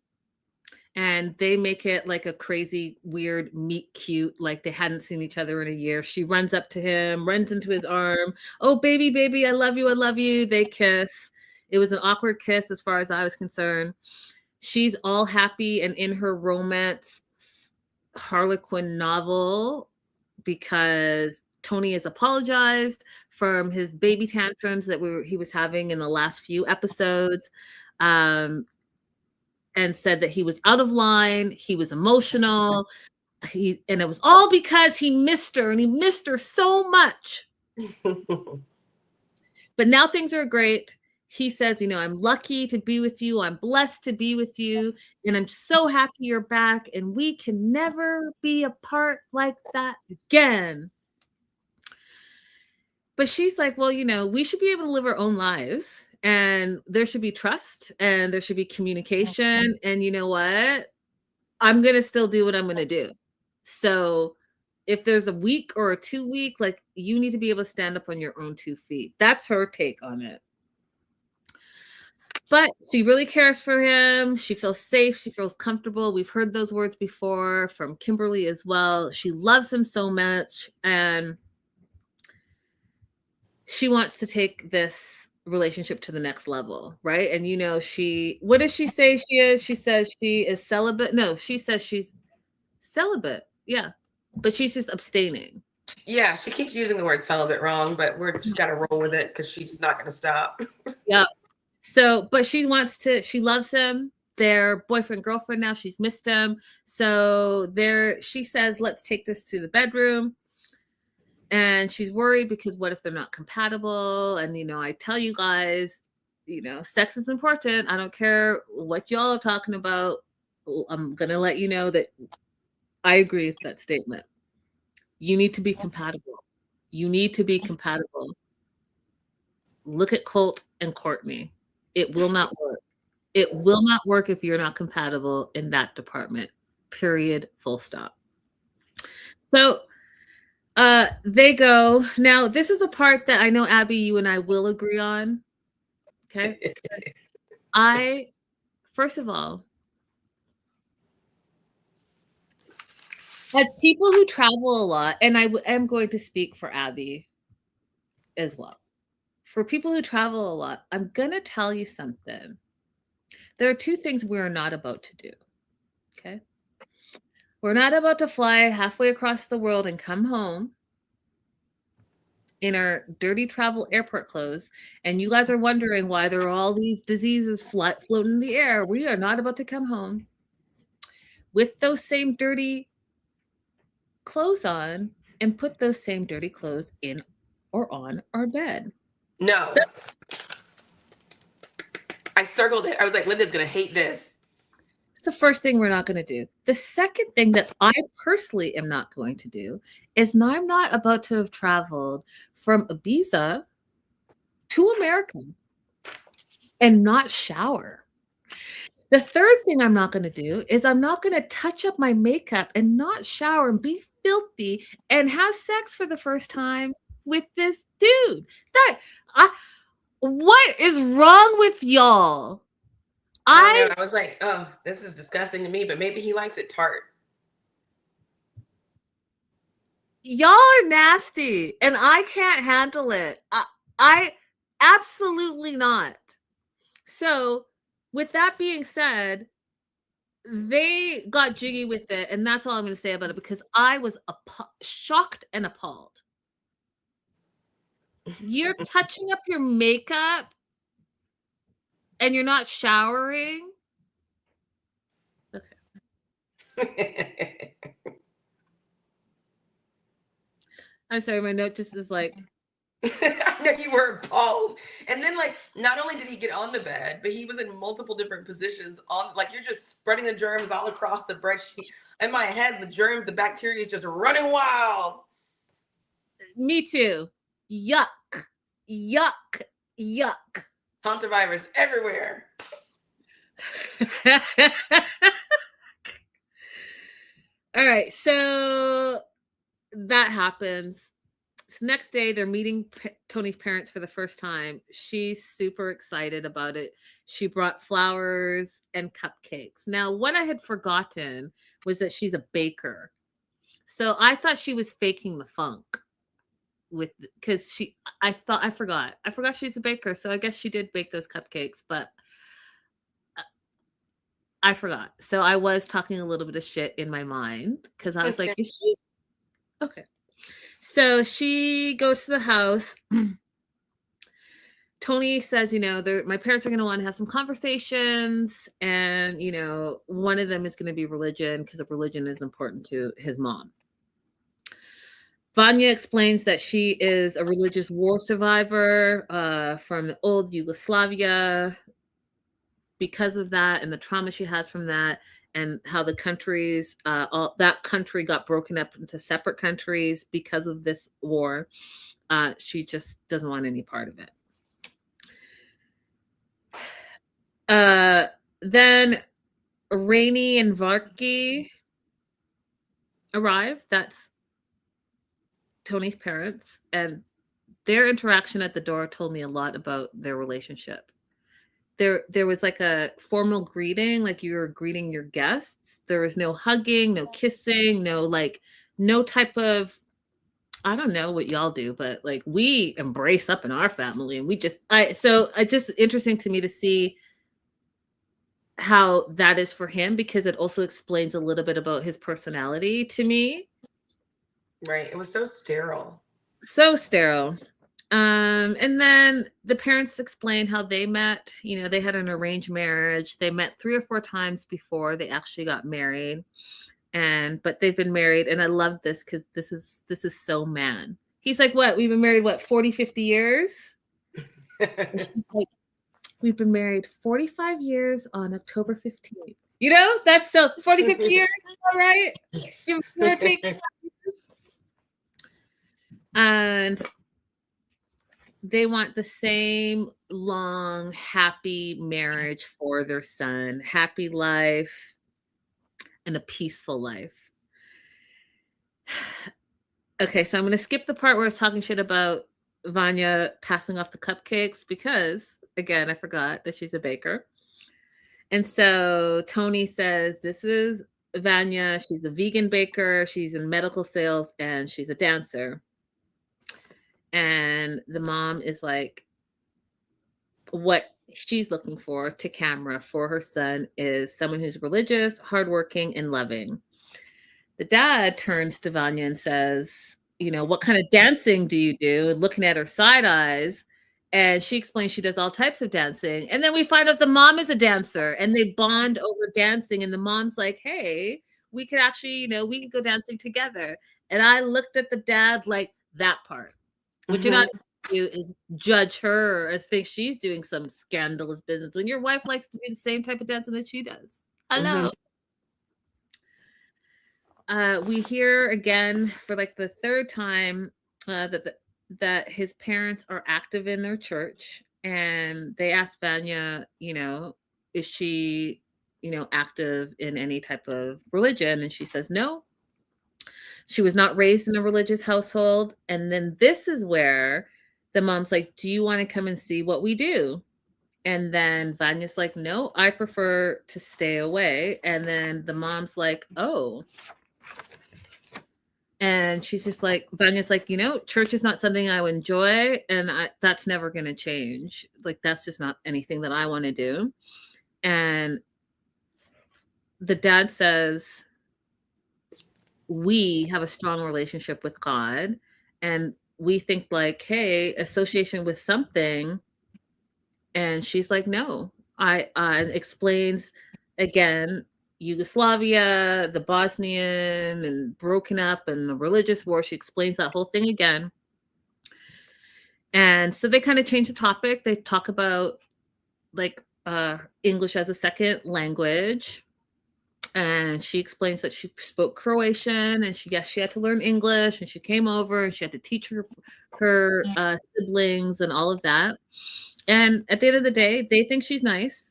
And they make it like a crazy, weird meet cute, like they hadn't seen each other in a year. She runs up to him, runs into his arm. "Oh, baby, baby, I love you, I love you." They kiss. It was an awkward kiss as far as I was concerned. She's all happy and in her romance Harlequin novel because Tony has apologized from his baby tantrums that he was having in the last few episodes. And said that he was out of line, he was emotional, and it was all because he missed her, and he missed her so much. But now things are great. He says, "I'm lucky to be with you. I'm blessed to be with you. And I'm so happy you're back. And we can never be apart like that again." But she's like, "Well, we should be able to live our own lives. And there should be trust and there should be communication. And you know what? I'm going to still do what I'm going to do. So if there's a week or a 2 week, like, you need to be able to stand up on your own 2 feet." That's her take on it. But she really cares for him. She feels safe. She feels comfortable. We've heard those words before from Kimberly as well. She loves him so much. And she wants to take this relationship to the next level, right? And what does she say she is? She says she is celibate. No, she says she's celibate. Yeah, but she's just abstaining. Yeah, she keeps using the word celibate wrong, but we're just got to roll with it because she's not going to stop. Yeah. So, but she loves him. They're boyfriend, girlfriend now. She's missed him. So she says, "Let's take this to the bedroom." And she's worried because what if they're not compatible? And, I tell you guys, sex is important. I don't care what y'all are talking about. I'm going to let you know that I agree with that statement. You need to be compatible. You need to be compatible. Look at Colt and Courtney. It will not work. It will not work if you're not compatible in that department. Period. Full stop. So they go. Now, this is the part that I know, Abby, you and I will agree on. Okay. First of all, As people who travel a lot, and am going to speak for Abby as well. For people who travel a lot, I'm going to tell you something. There are two things we're not about to do. Okay. We're not about to fly halfway across the world and come home in our dirty travel airport clothes. And you guys are wondering why there are all these diseases floating in the air. We are not about to come home with those same dirty clothes on and put those same dirty clothes in or on our bed. No. I circled it. I was like, Linda's going to hate this. It's the first thing we're not going to do. The second thing that I personally am not going to do is I'm not about to have traveled from Ibiza to America and not shower. The third thing I'm not going to do is I'm not going to touch up my makeup and not shower and be filthy and have sex for the first time with this dude. What is wrong with y'all? I was like, oh, this is disgusting to me, but maybe he likes it tart. Y'all are nasty and I can't handle it. I absolutely not. So with that being said, they got jiggy with it, and that's all I'm going to say about it because I was shocked and appalled. You're touching up your makeup and you're not showering? Okay. I'm sorry, my note just is like... I know you were appalled. And then, like, not only did he get on the bed, but he was in multiple different positions on, like, you're just spreading the germs all across the bread sheet. In my head, the germs, the bacteria is just running wild. Me too. Yuck. Yuck. Yuck. Hantavirus everywhere. All right, so that happens. So next day, they're meeting Tony's parents for the first time. She's super excited about it. She brought flowers and cupcakes. Now, what I had forgotten was that she's a baker. So I thought she was faking the funk because I forgot she's a baker. So I guess she did bake those cupcakes, but I forgot. So I was talking a little bit of shit in my mind because I was like, is she? Okay. So she goes to the house. Tony says, my parents are going to want to have some conversations. And, one of them is going to be religion because religion is important to his mom. Vanya explains that she is a religious war survivor from the old Yugoslavia. Because of that and the trauma she has from that, and how the countries, that country got broken up into separate countries because of this war. She just doesn't want any part of it. Then Rainey and Varky arrive. That's Tony's parents. And their interaction at the door told me a lot about their relationship. There was like a formal greeting, like you were greeting your guests. There was no hugging, no kissing, no type of, I don't know what y'all do, but like we embrace up in our family, and it's just interesting to me to see how that is for him, because it also explains a little bit about his personality to me. Right. It was so sterile. So sterile. And then the parents explain how they met. They had an arranged marriage. They met 3 or 4 times before they actually got married, but they've been married. And I love this because this is so man. He's like, what? We've been married, 40, 50 years? Like, we've been married 45 years on October 15th. That's so 40, 50 years. All right. Give or take 5 years. And they want the same long, happy marriage for their son, happy life and a peaceful life. Okay, so I'm going to skip the part where I was talking shit about Vanya passing off the cupcakes because, again, I forgot that she's a baker. And so Tony says, this is Vanya. She's a vegan baker. She's in medical sales and she's a dancer. And the mom is like, what she's looking for to camera for her son is someone who's religious, hardworking, and loving. The dad turns to Vanya and says, what kind of dancing do you do? And looking at her side eyes. And she explains she does all types of dancing. And then we find out the mom is a dancer and they bond over dancing. And the mom's like, hey, we could actually, we could go dancing together. And I looked at the dad like, that part. What you're not do is judge her or think she's doing some scandalous business when your wife likes to do the same type of dancing that she does. Hello. We hear again for like the third time that his parents are active in their church, and they ask Vanya, is she, active in any type of religion? And she says no. She was not raised in a religious household. And then this is where the mom's like, do you want to come and see what we do? And then Vanya's like, no, I prefer to stay away. And then the mom's like, oh. And she's just like, Vanya's like, church is not something I would enjoy. And that's never going to change. Like, that's just not anything that I want to do. And the dad says, we have a strong relationship with God. And we think like, hey, association with something. And she's like, no. I explains again, Yugoslavia, the Bosnian, and broken up, and the religious war. She explains that whole thing again. And so they kind of change the topic. They talk about like English as a second language. And she explains that she spoke Croatian, and she had to learn English, and she came over and she had to teach her siblings and all of that. And at the end of the day, they think she's nice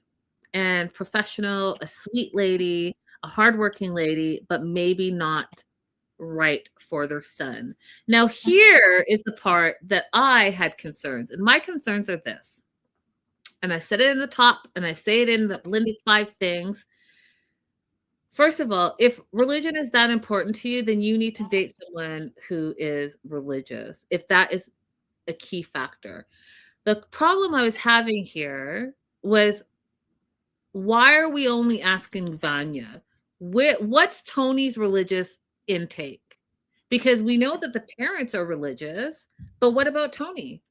and professional, a sweet lady, a hardworking lady, but maybe not right for their son. Now, here is the part that I had concerns. And my concerns are this. And I said it in the top, and I say it in the Linda's 5 things. First of all, if religion is that important to you, then you need to date someone who is religious, if that is a key factor. The problem I was having here was, why are we only asking Vanya? What's Tony's religious intake? Because we know that the parents are religious, but what about Tony?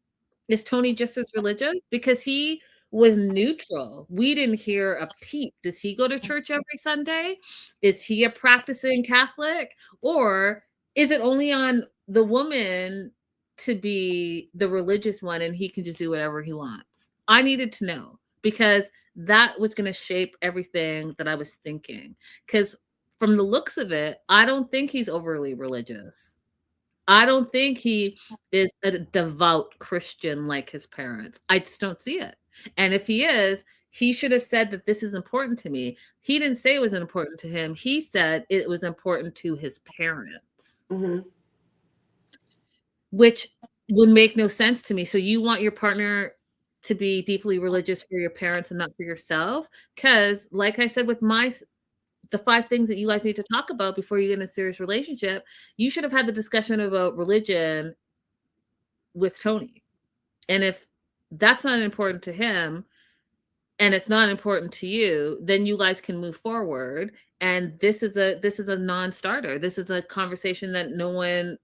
Is Tony just as religious? Because he was neutral. We didn't hear a peep. Does he go to church every Sunday? Is he a practicing Catholic? Or is it only on the woman to be the religious one and he can just do whatever he wants? I needed to know, because that was going to shape everything that I was thinking. Because from the looks of it, I don't think he's overly religious. I don't think he is a devout Christian like his parents. I just don't see it. And if he is, he should have said that this is important to me. He didn't say it was important to him. He said it was important to his parents, which would make no sense to me. So you want your partner to be deeply religious for your parents and not for yourself? Because like I said, with the 5 things that you guys need to talk about before you get in a serious relationship, you should have had the discussion about religion with Tony. And if that's not important to him and it's not important to you, then you guys can move forward. And this is a non-starter. This is a conversation that no one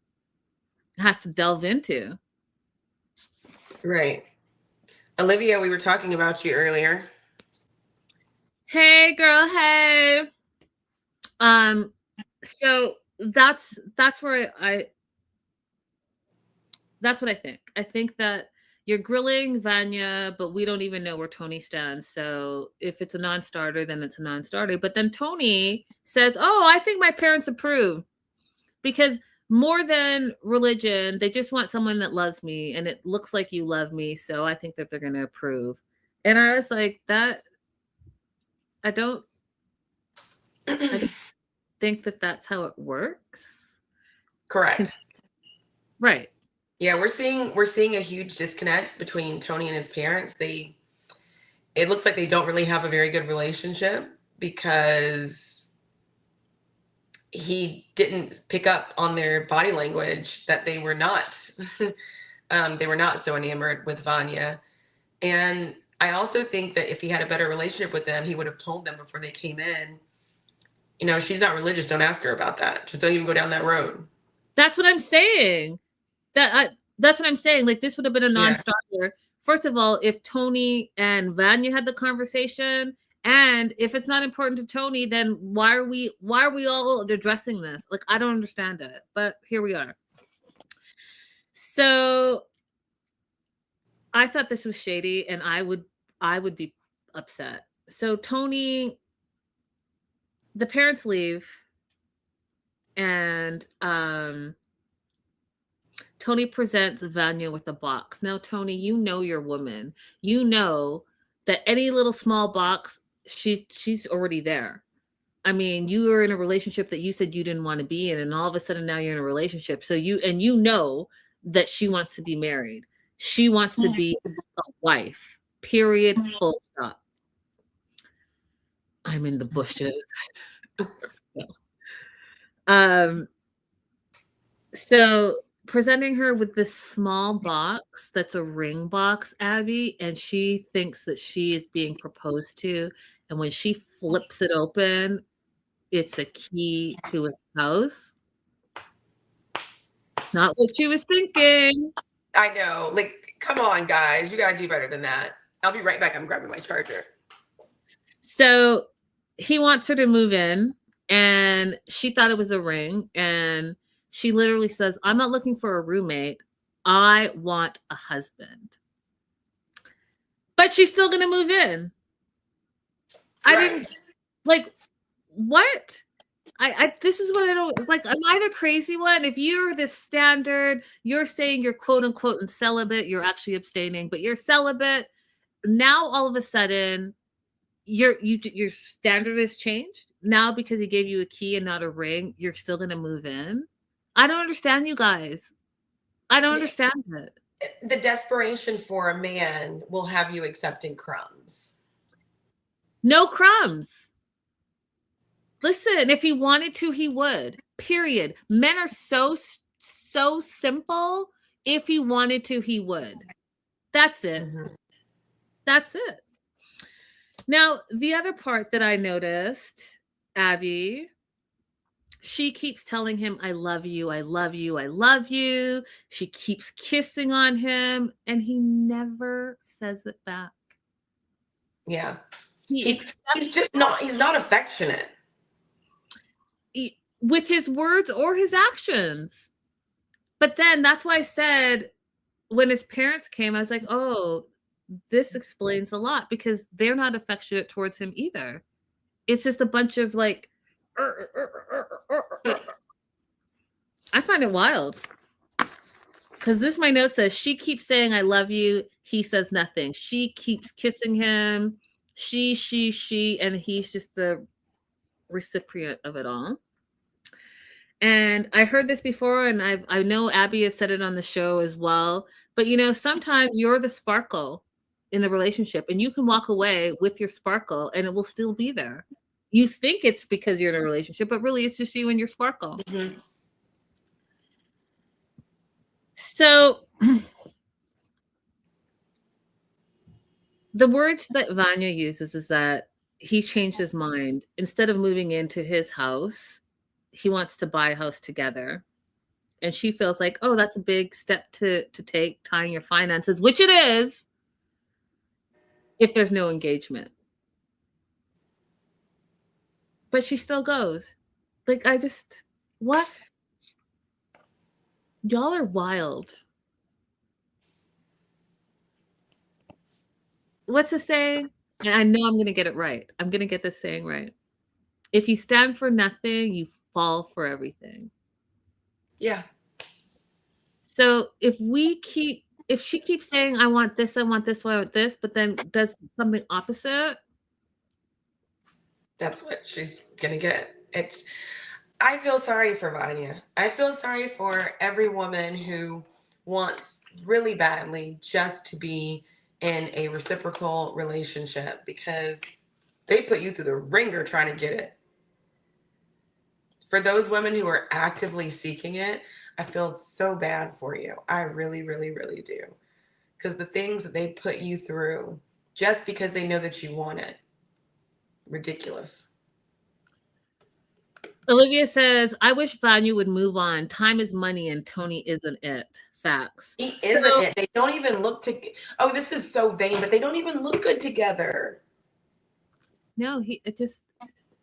has to delve into. Right. Olivia, we were talking about you earlier. Hey girl, hey. So that's where that's what I think. I think that you're grilling Vanya, but we don't even know where Tony stands. So if it's a non-starter, then it's a non-starter. But then Tony says, oh, I think my parents approve, because more than religion, they just want someone that loves me, and it looks like you love me. So I think that they're going to approve. And I was like, I don't think that that's how it works. Correct. Right. Yeah, we're seeing a huge disconnect between Tony and his parents. It looks like they don't really have a very good relationship, because he didn't pick up on their body language that they were not so enamored with Vanya. And I also think that if he had a better relationship with them, he would have told them before they came in, she's not religious. Don't ask her about that. Just don't even go down that road. That's what I'm saying. That's what I'm saying. Like, this would have been a non-starter. Yeah. First of all, if Tony and Vanya had the conversation, and if it's not important to Tony, then why are we all addressing this? Like, I don't understand it. But here we are. So I thought this was shady, and I would be upset. So Tony, the parents leave, and Tony presents Vanya with a box. Now, Tony, you know your woman. You know that any little small box, she's already there. I mean, you were in a relationship that you said you didn't want to be in, and all of a sudden now you're in a relationship. So you know that she wants to be married. She wants to be a wife. Period. Full stop. I'm in the bushes. So presenting her with this small box that's a ring box, Abby, and she thinks that she is being proposed to. And when she flips it open, it's a key to his house. Not what she was thinking. I know. Like, come on, guys. You got to do better than that. I'll be right back. I'm grabbing my charger. So he wants her to move in, and she thought it was a ring. And she literally says, I'm not looking for a roommate. I want a husband. But she's still going to move in. Right. I didn't, like, what? This is what I don't, like, am I the crazy one? If you're the standard, you're saying you're quote unquote and celibate, you're actually abstaining, but you're celibate. Now, all of a sudden, your standard has changed. Now, because he gave you a key and not a ring, you're still going to move in. I don't understand you guys. I don't understand it. The desperation for a man will have you accepting crumbs. No crumbs. Listen, if he wanted to, he would. Period. Men are so simple. If he wanted to, he would. That's it. Mm-hmm. That's it. Now, the other part that I noticed, Abby, she keeps telling him, I love you, I love you, I love you. She keeps kissing on him, and he never says it back. Yeah. He's not affectionate. With his words or his actions. But then that's why I said, when his parents came, I was like, oh, this explains a lot, because they're not affectionate towards him either. It's just a bunch of like, I find it wild. Because my note says, she keeps saying, I love you. He says nothing. She keeps kissing him. She, and he's just the recipient of it all. And I heard this before, and I know Abby has said it on the show as well. But, sometimes you're the sparkle in the relationship, and you can walk away with your sparkle and it will still be there. You think it's because you're in a relationship, but really it's just you and your sparkle. Mm-hmm. So the words that Vanya uses is that he changed his mind. Instead of moving into his house, he wants to buy a house together. And she feels like, oh, that's a big step to take, tying your finances, which it is, if there's no engagement. But she still goes. Like, what? Y'all are wild. What's the saying? And I know I'm going to get it right. I'm going to get this saying right. If you stand for nothing, you fall for everything. Yeah. So if she keeps saying, I want this, I want this, I want this, but then does something opposite, that's what she's going to get. I feel sorry for Vanya. I feel sorry for every woman who wants really badly just to be in a reciprocal relationship, because they put you through the ringer trying to get it. For those women who are actively seeking it, I feel so bad for you. I really, really, really do. Because the things that they put you through just because they know that you want it, ridiculous. Olivia says, I wish Vanya would move on. Time is money and Tony isn't it. Facts. He isn't it. They don't even look to. Oh, this is so vain, but they don't even look good together. No, it just,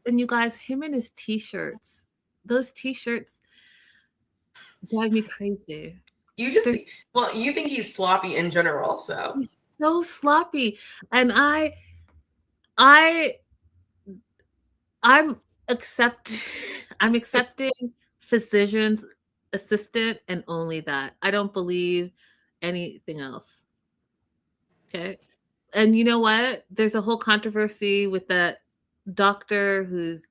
and you guys, him and his t-shirts, those t-shirts drive me crazy. You just, well, you think he's sloppy in general, so. He's so sloppy. And I'm accepting physician's assistant and only that. I don't believe anything else. Okay. And you know what? There's a whole controversy with that doctor who's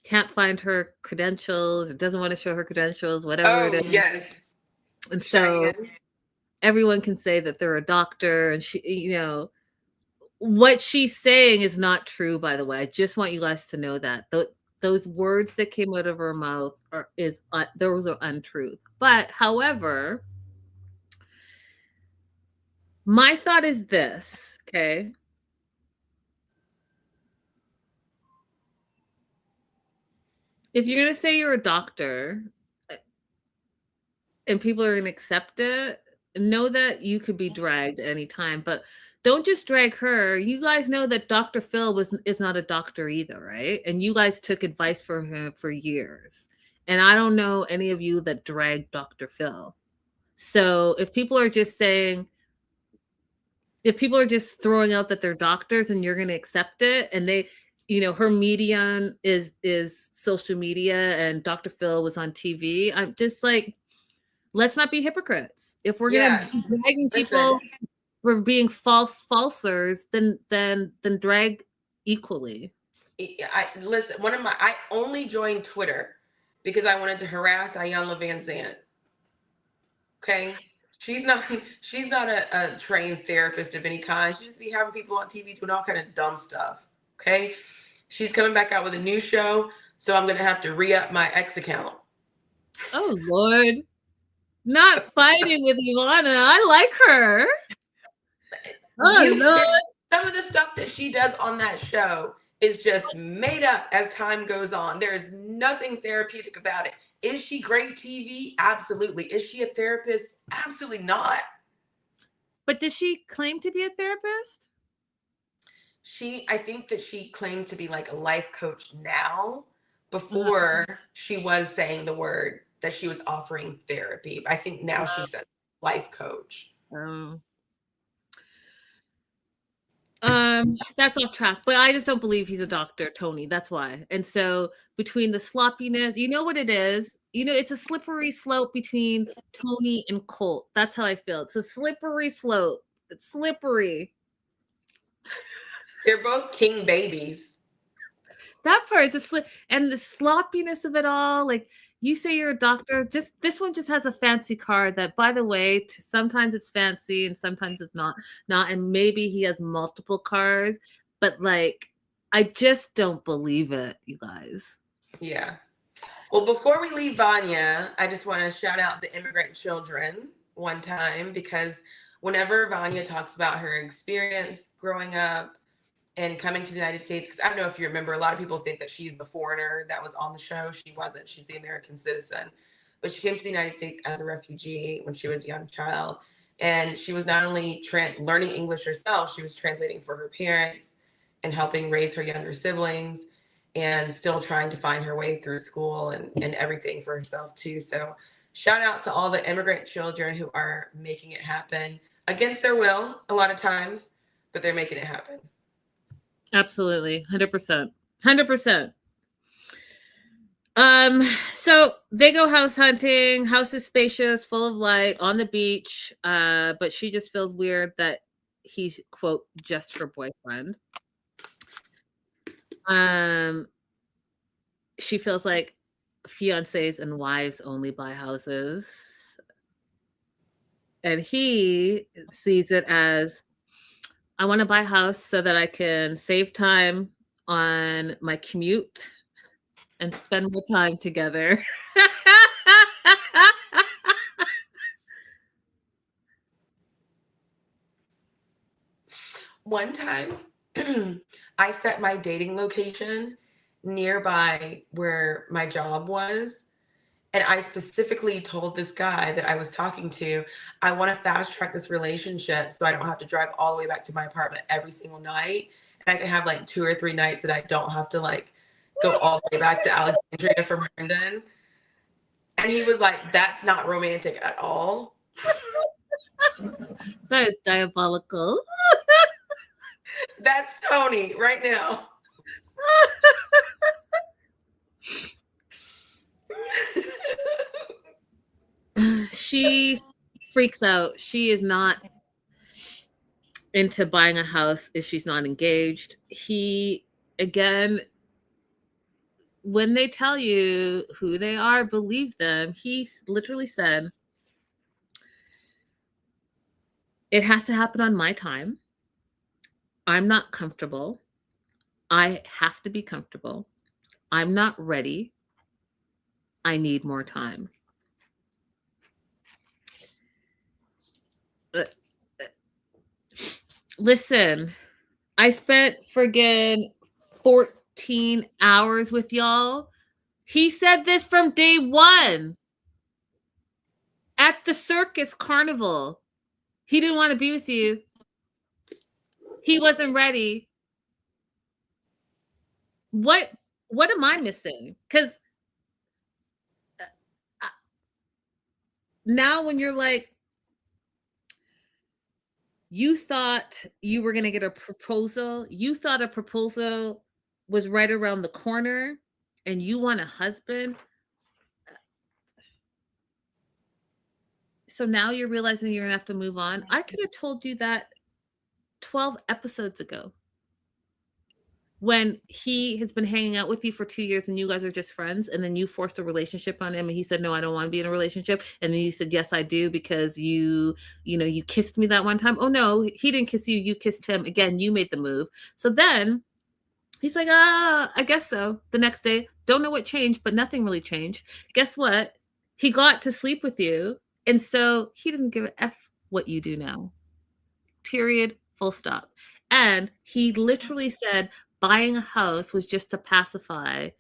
can't find her credentials or doesn't want to show her credentials, whatever it is. Yes. And so everyone can say that they're a doctor and she, you know, what she's saying is not true, by the way. I just want you guys to know that. Those words that came out of her mouth those are untruth. But however, my thought is this, okay? If you're going to say you're a doctor and people are going to accept it, know that you could be dragged anytime, but don't just drag her. You guys know that Dr. Phil is not a doctor either, right? And you guys took advice from him for years. And I don't know any of you that dragged Dr. Phil. So if people are just saying, if people are just throwing out that they're doctors and you're going to accept it, and they, you know, her medium is social media and Dr. Phil was on TV, I'm just like, let's not be hypocrites. If we're going to be dragging people for being falsers, then drag equally. Listen, I only joined Twitter because I wanted to harass Ayanna Van Zant. Okay. She's not a trained therapist of any kind. She just be having people on TV doing all kind of dumb stuff. Okay. She's coming back out with a new show, so I'm gonna have to re-up my X account. Oh Lord. Not fighting with Ivana. I like her. Oh Lord. Some of the stuff that she does on that show is just made up as time goes on. There is nothing therapeutic about it. Is she great TV? Absolutely. Is she a therapist? Absolutely not. But does she claim to be a therapist? I think that she claims to be like a life coach now. Before she was saying the word that she was offering therapy. I think now she says life coach. That's off track, but I just don't believe he's a doctor, Tony. That's why. And so between the sloppiness, you know what it is? You know, it's a slippery slope between Tony and Colt. That's how I feel. It's a slippery slope. It's slippery. They're both king babies. That part is and the sloppiness of it all. Like, you say you're a doctor, just this one just has a fancy car that, by the way, sometimes it's fancy and sometimes it's not, and maybe he has multiple cars, but like, I just don't believe it, you guys. Yeah. Well, before we leave Vanya, I just want to shout out the immigrant children one time, because whenever Vanya talks about her experience growing up and coming to the United States, because I don't know if you remember, a lot of people think that she's the foreigner that was on the show. She wasn't. She's the American citizen. But she came to the United States as a refugee when she was a young child. And she was not only learning English herself, she was translating for her parents and helping raise her younger siblings, and still trying to find her way through school and everything for herself too. So shout out to all the immigrant children who are making it happen against their will a lot of times, but they're making it happen. Absolutely. 100%. 100%. So they go house hunting. House is spacious, full of light, on the beach. But she just feels weird that he's, quote, just her boyfriend. She feels like fiancés and wives only buy houses. And he sees it as, I want to buy a house so that I can save time on my commute and spend more time together. One time, I set my dating location nearby where my job was. And I specifically told this guy that I was talking to, I want to fast track this relationship so I don't have to drive all the way back to my apartment every single night. And I can have like 2 or 3 nights that I don't have to like go all the way back to Alexandria from Herndon. And he was like, that's not romantic at all. That is diabolical. That's Tony right now. She freaks out. She is not into buying a house if she's not engaged. He, again, when they tell you who they are, believe them. He literally said, it has to happen on my time. I'm not comfortable. I have to be comfortable. I'm not ready. I need more time. Listen, I spent friggin' 14 hours with y'all. He said this from day one at the circus carnival. He didn't want to be with you. He wasn't ready. What am I missing? Because now when you're like, you thought you were going to get a proposal, you thought a proposal was right around the corner, and you want a husband. So now you're realizing you're going to have to move on. I could have told you that 12 episodes ago, when he has been hanging out with you for 2 years and you guys are just friends, and then you forced a relationship on him and he said, no, I don't want to be in a relationship. And then you said, yes, I do, because you kissed me that one time. Oh no, he didn't kiss you. You kissed him. Again, you made the move. So then he's like, I guess so. The next day, don't know what changed, but nothing really changed. Guess what? He got to sleep with you. And so he doesn't give a F what you do now. Period. Full stop. And he literally said buying a house was just to pacify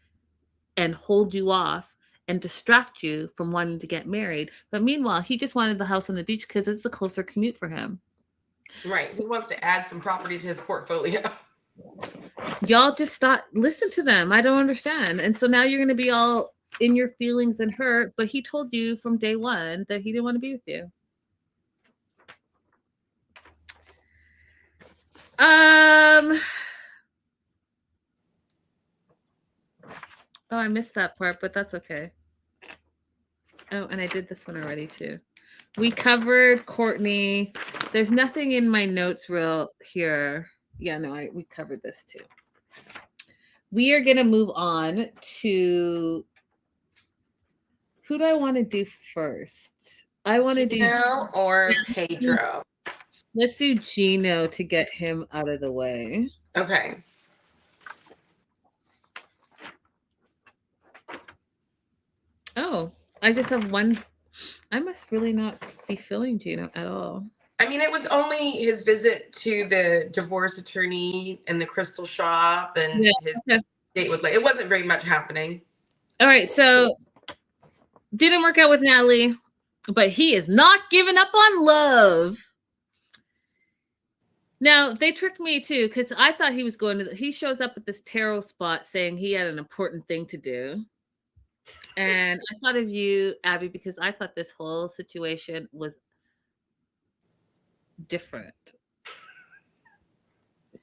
and hold you off and distract you from wanting to get married. But meanwhile, he just wanted the house on the beach because it's a closer commute for him. Right. He wants to add some property to his portfolio. Y'all just listen to them. I don't understand. And so now you're going to be all in your feelings and hurt, but he told you from day one that he didn't want to be with you. Oh, I missed that part, but that's okay. Oh, and I did this one already too. We covered Courtney. There's nothing in my notes real here. Yeah, no, we covered this too. We are going to move on to, who do I want to do first? I want to do Gino or Pedro. Let's do Gino to get him out of the way. Okay. Oh, I just have one. I must really not be feeling Gino at all. I mean, it was only his visit to the divorce attorney and the crystal shop and his date with, it wasn't very much happening. All right, so didn't work out with Natalie, but he is not giving up on love. Now, they tricked me too, because I thought he was going to, he shows up at this tarot spot saying he had an important thing to do. And I thought of you, Abby, because I thought this whole situation was different.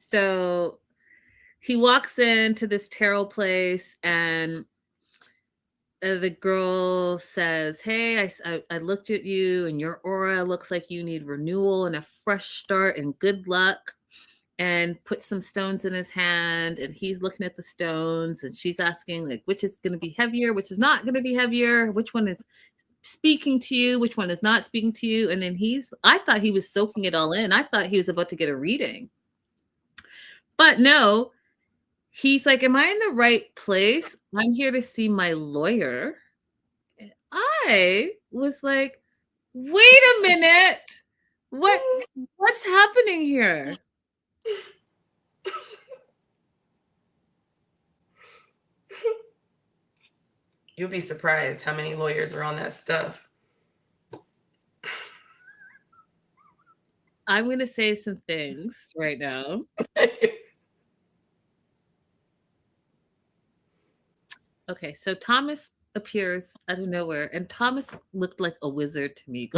So he walks into this tarot place and the girl says, hey, I looked at you and your aura looks like you need renewal and a fresh start and good luck, and put some stones in his hand, and he's looking at the stones and she's asking like, which is going to be heavier, which is not going to be heavier, which one is speaking to you, which one is not speaking to you. And then I thought he was soaking it all in. I thought he was about to get a reading, but no, he's like, am I in the right place? I'm here to see my lawyer. And I was like, wait a minute. What's happening here? You'll be surprised how many lawyers are on that stuff. I'm going to say some things right now. Okay, so Thomas appears out of nowhere, and Thomas looked like a wizard to me.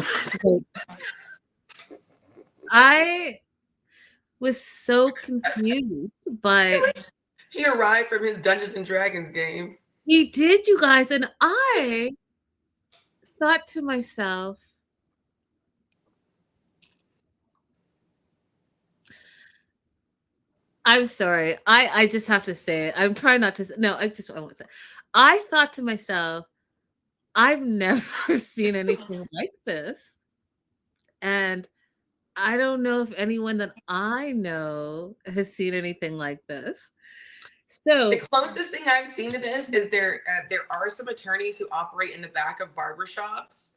I was so confused by He arrived from his Dungeons and Dragons game. he did, you guys, and I thought to myself, I'm sorry. I just have to say it. I'm trying not to. No, I won't say. I thought to myself, I've never seen anything like this, and I don't know if anyone that I know has seen anything like this. So The closest thing I've seen to this is there are some attorneys who operate in the back of barbershops.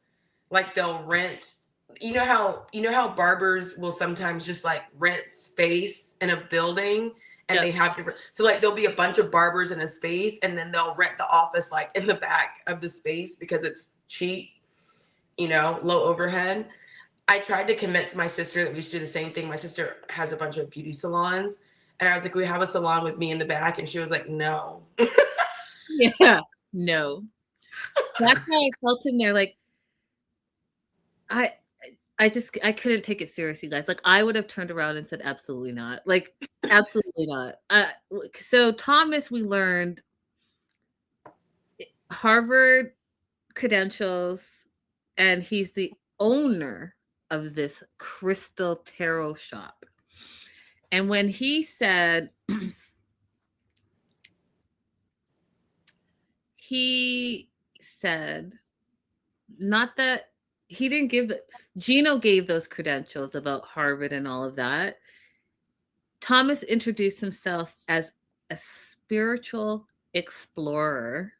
Like they'll rent, you know how barbers will sometimes just like rent space in a building and Yep. they have different, so like there'll be a bunch of barbers in a space and then they'll rent the office like in the back of the space because it's cheap, low overhead. I tried to convince my sister that we should do the same thing. My sister has a bunch of beauty salons. And I was like, we have a salon with me in the back. And she was like, no. yeah, no. That's how I felt in there. Like I I couldn't take it seriously, guys. Like I would have turned around and said, absolutely not. Like absolutely not. So Thomas, we learned Harvard credentials, and he's the owner of this crystal tarot shop. And when he said he said not that he didn't give Gino gave those credentials about Harvard and all of that. Thomas introduced himself as a spiritual explorer.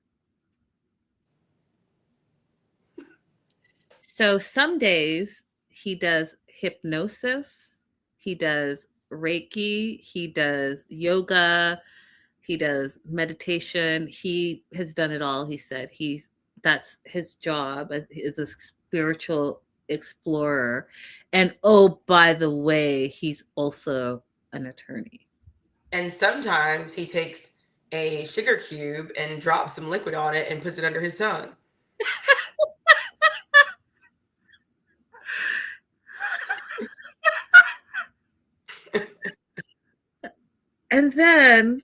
So some days he does hypnosis, he does Reiki, he does yoga, he does meditation. He has done it all. He said that's his job as a spiritual explorer. And oh, by the way, he's also an attorney. And sometimes he takes a sugar cube and drops some liquid on it and puts it under his tongue. And then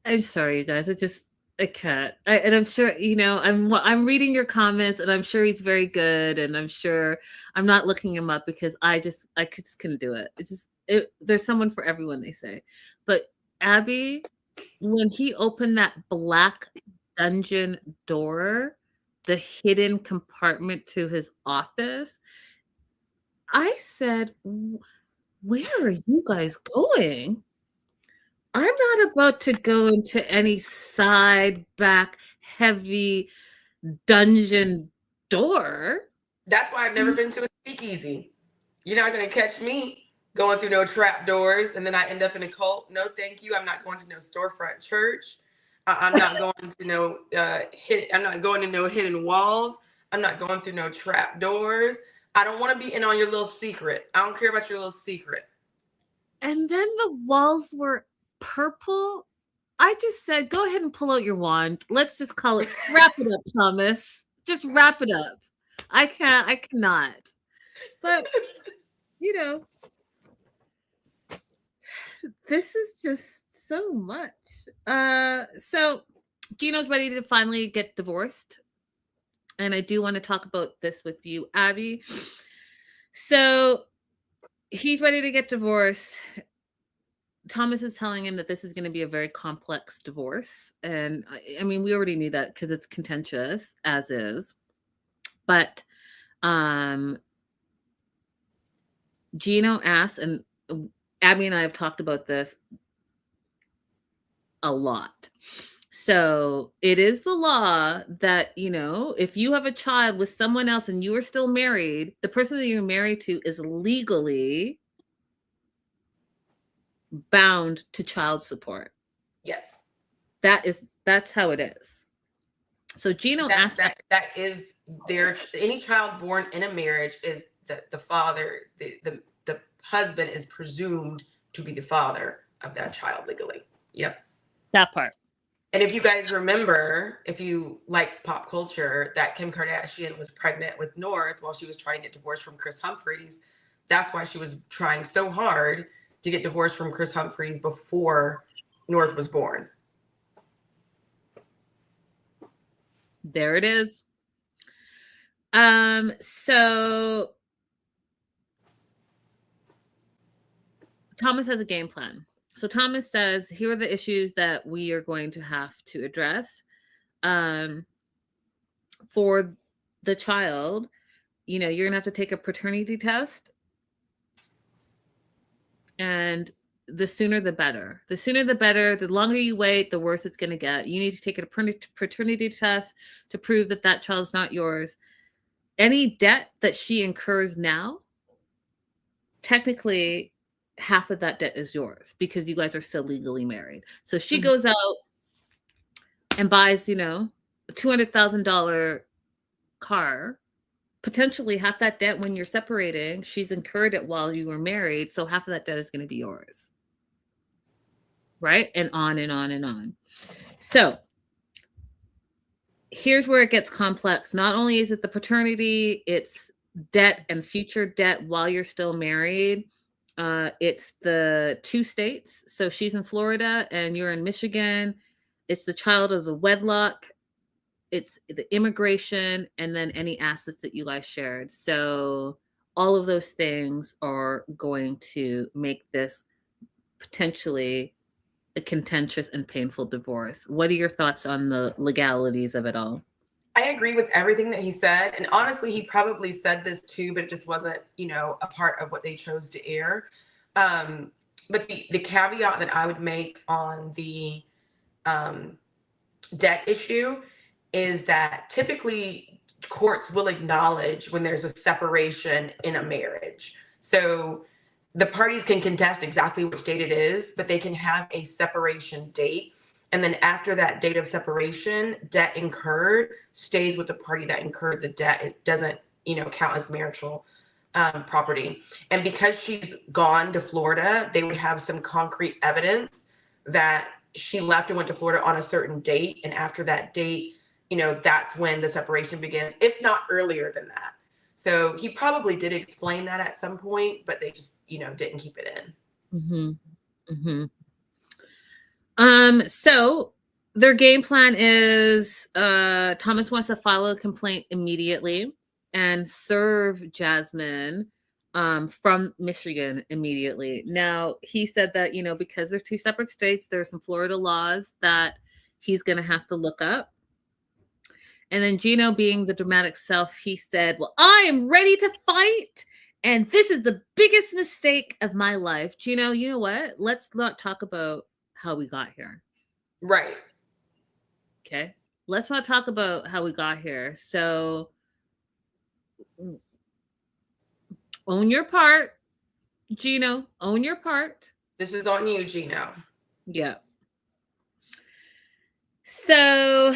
I'm sorry, you guys. I can't. And I'm sure I'm reading your comments, and I'm sure he's very good, and I'm sure I'm not looking him up because I just couldn't do it. There's someone for everyone, they say. But Abby, when he opened that black dungeon door, the hidden compartment to his office, I said, "Where are you guys going? I'm not about to go into any side, back, heavy dungeon door." That's why I've never been to a speakeasy. You're not going to catch me going through no trap doors and then I end up in a cult. No, thank you. I'm not going to no storefront church. I'm not going to no I'm not going to no hidden walls. I'm not going through no trap doors. I don't want to be in on your little secret. I don't care about your little secret. And then the walls were purple. I just said, go ahead and pull out your wand. Let's just call it, wrap it up, Thomas. Just wrap it up. I cannot. But, this is just so much. So Gino's ready to finally get divorced. And I do want to talk about this with you, Abby. So he's ready to get divorced. Thomas is telling him that this is going to be a very complex divorce. And I mean, we already knew that because it's contentious as is. But Gino asked, and Abby and I have talked about this a lot. So it is the law that, if you have a child with someone else and you are still married, the person that you're married to is legally bound to child support. Yes. That's how it is. So Gino asked that is any child born in a marriage is the father, the husband is presumed to be the father of that child legally. Yep. That part. And if you guys remember, if you like pop culture, that Kim Kardashian was pregnant with North while she was trying to get divorced from Chris Humphries. That's why she was trying so hard to get divorced from Chris Humphries before North was born. There it is. So Thomas has a game plan. So Thomas says, here are the issues that we are going to have to address. For the child, you're going to have to take a paternity test. And the sooner the better. The sooner the better. The longer you wait, the worse it's going to get. You need to take a paternity test to prove that that child's not yours. Any debt that she incurs now, technically, half of that debt is yours because you guys are still legally married. So if she goes out and buys, a $200,000 car, potentially half that debt when you're separating, she's incurred it while you were married. So half of that debt is going to be yours. Right? And on and on and on. So here's where it gets complex. Not only is it the paternity, it's debt and future debt while you're still married. It's the 2 states. So she's in Florida and you're in Michigan. It's the child of the wedlock. It's the immigration and then any assets that you guys shared. So all of those things are going to make this potentially a contentious and painful divorce. What are your thoughts on the legalities of it all? I agree with everything that he said. And honestly, he probably said this too, but it just wasn't, a part of what they chose to air. But the caveat that I would make on the debt issue is that typically courts will acknowledge when there's a separation in a marriage. So the parties can contest exactly which date it is, but they can have a separation date. And then after that date of separation, debt incurred stays with the party that incurred the debt. It doesn't, count as marital property. And because she's gone to Florida, they would have some concrete evidence that she left and went to Florida on a certain date. And after that date, that's when the separation begins, if not earlier than that. So he probably did explain that at some point, but they just, didn't keep it in. So their game plan is Thomas wants to file a complaint immediately and serve Jasmine from Michigan immediately. Now, he said that, because they're 2 separate states, there's some Florida laws that he's going to have to look up. And then Gino, being the dramatic self, he said, well, I am ready to fight. And this is the biggest mistake of my life. Gino, you know what? Let's not talk about how we got here. Right. Okay. Let's not talk about how we got here. So own your part, Gino. Own your part. This is on you, Gino. Yeah. So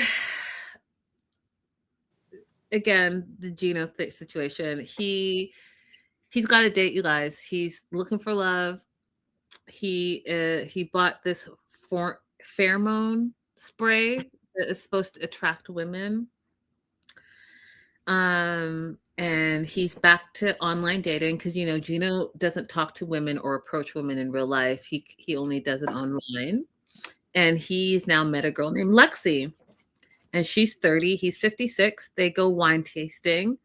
again, the Gino situation. He's got a date, you guys. He's looking for love. He bought this pheromone spray that is supposed to attract women. And he's back to online dating because Gino doesn't talk to women or approach women in real life. He only does it online. And he's now met a girl named Lexi. And she's 30, he's 56. They go wine tasting.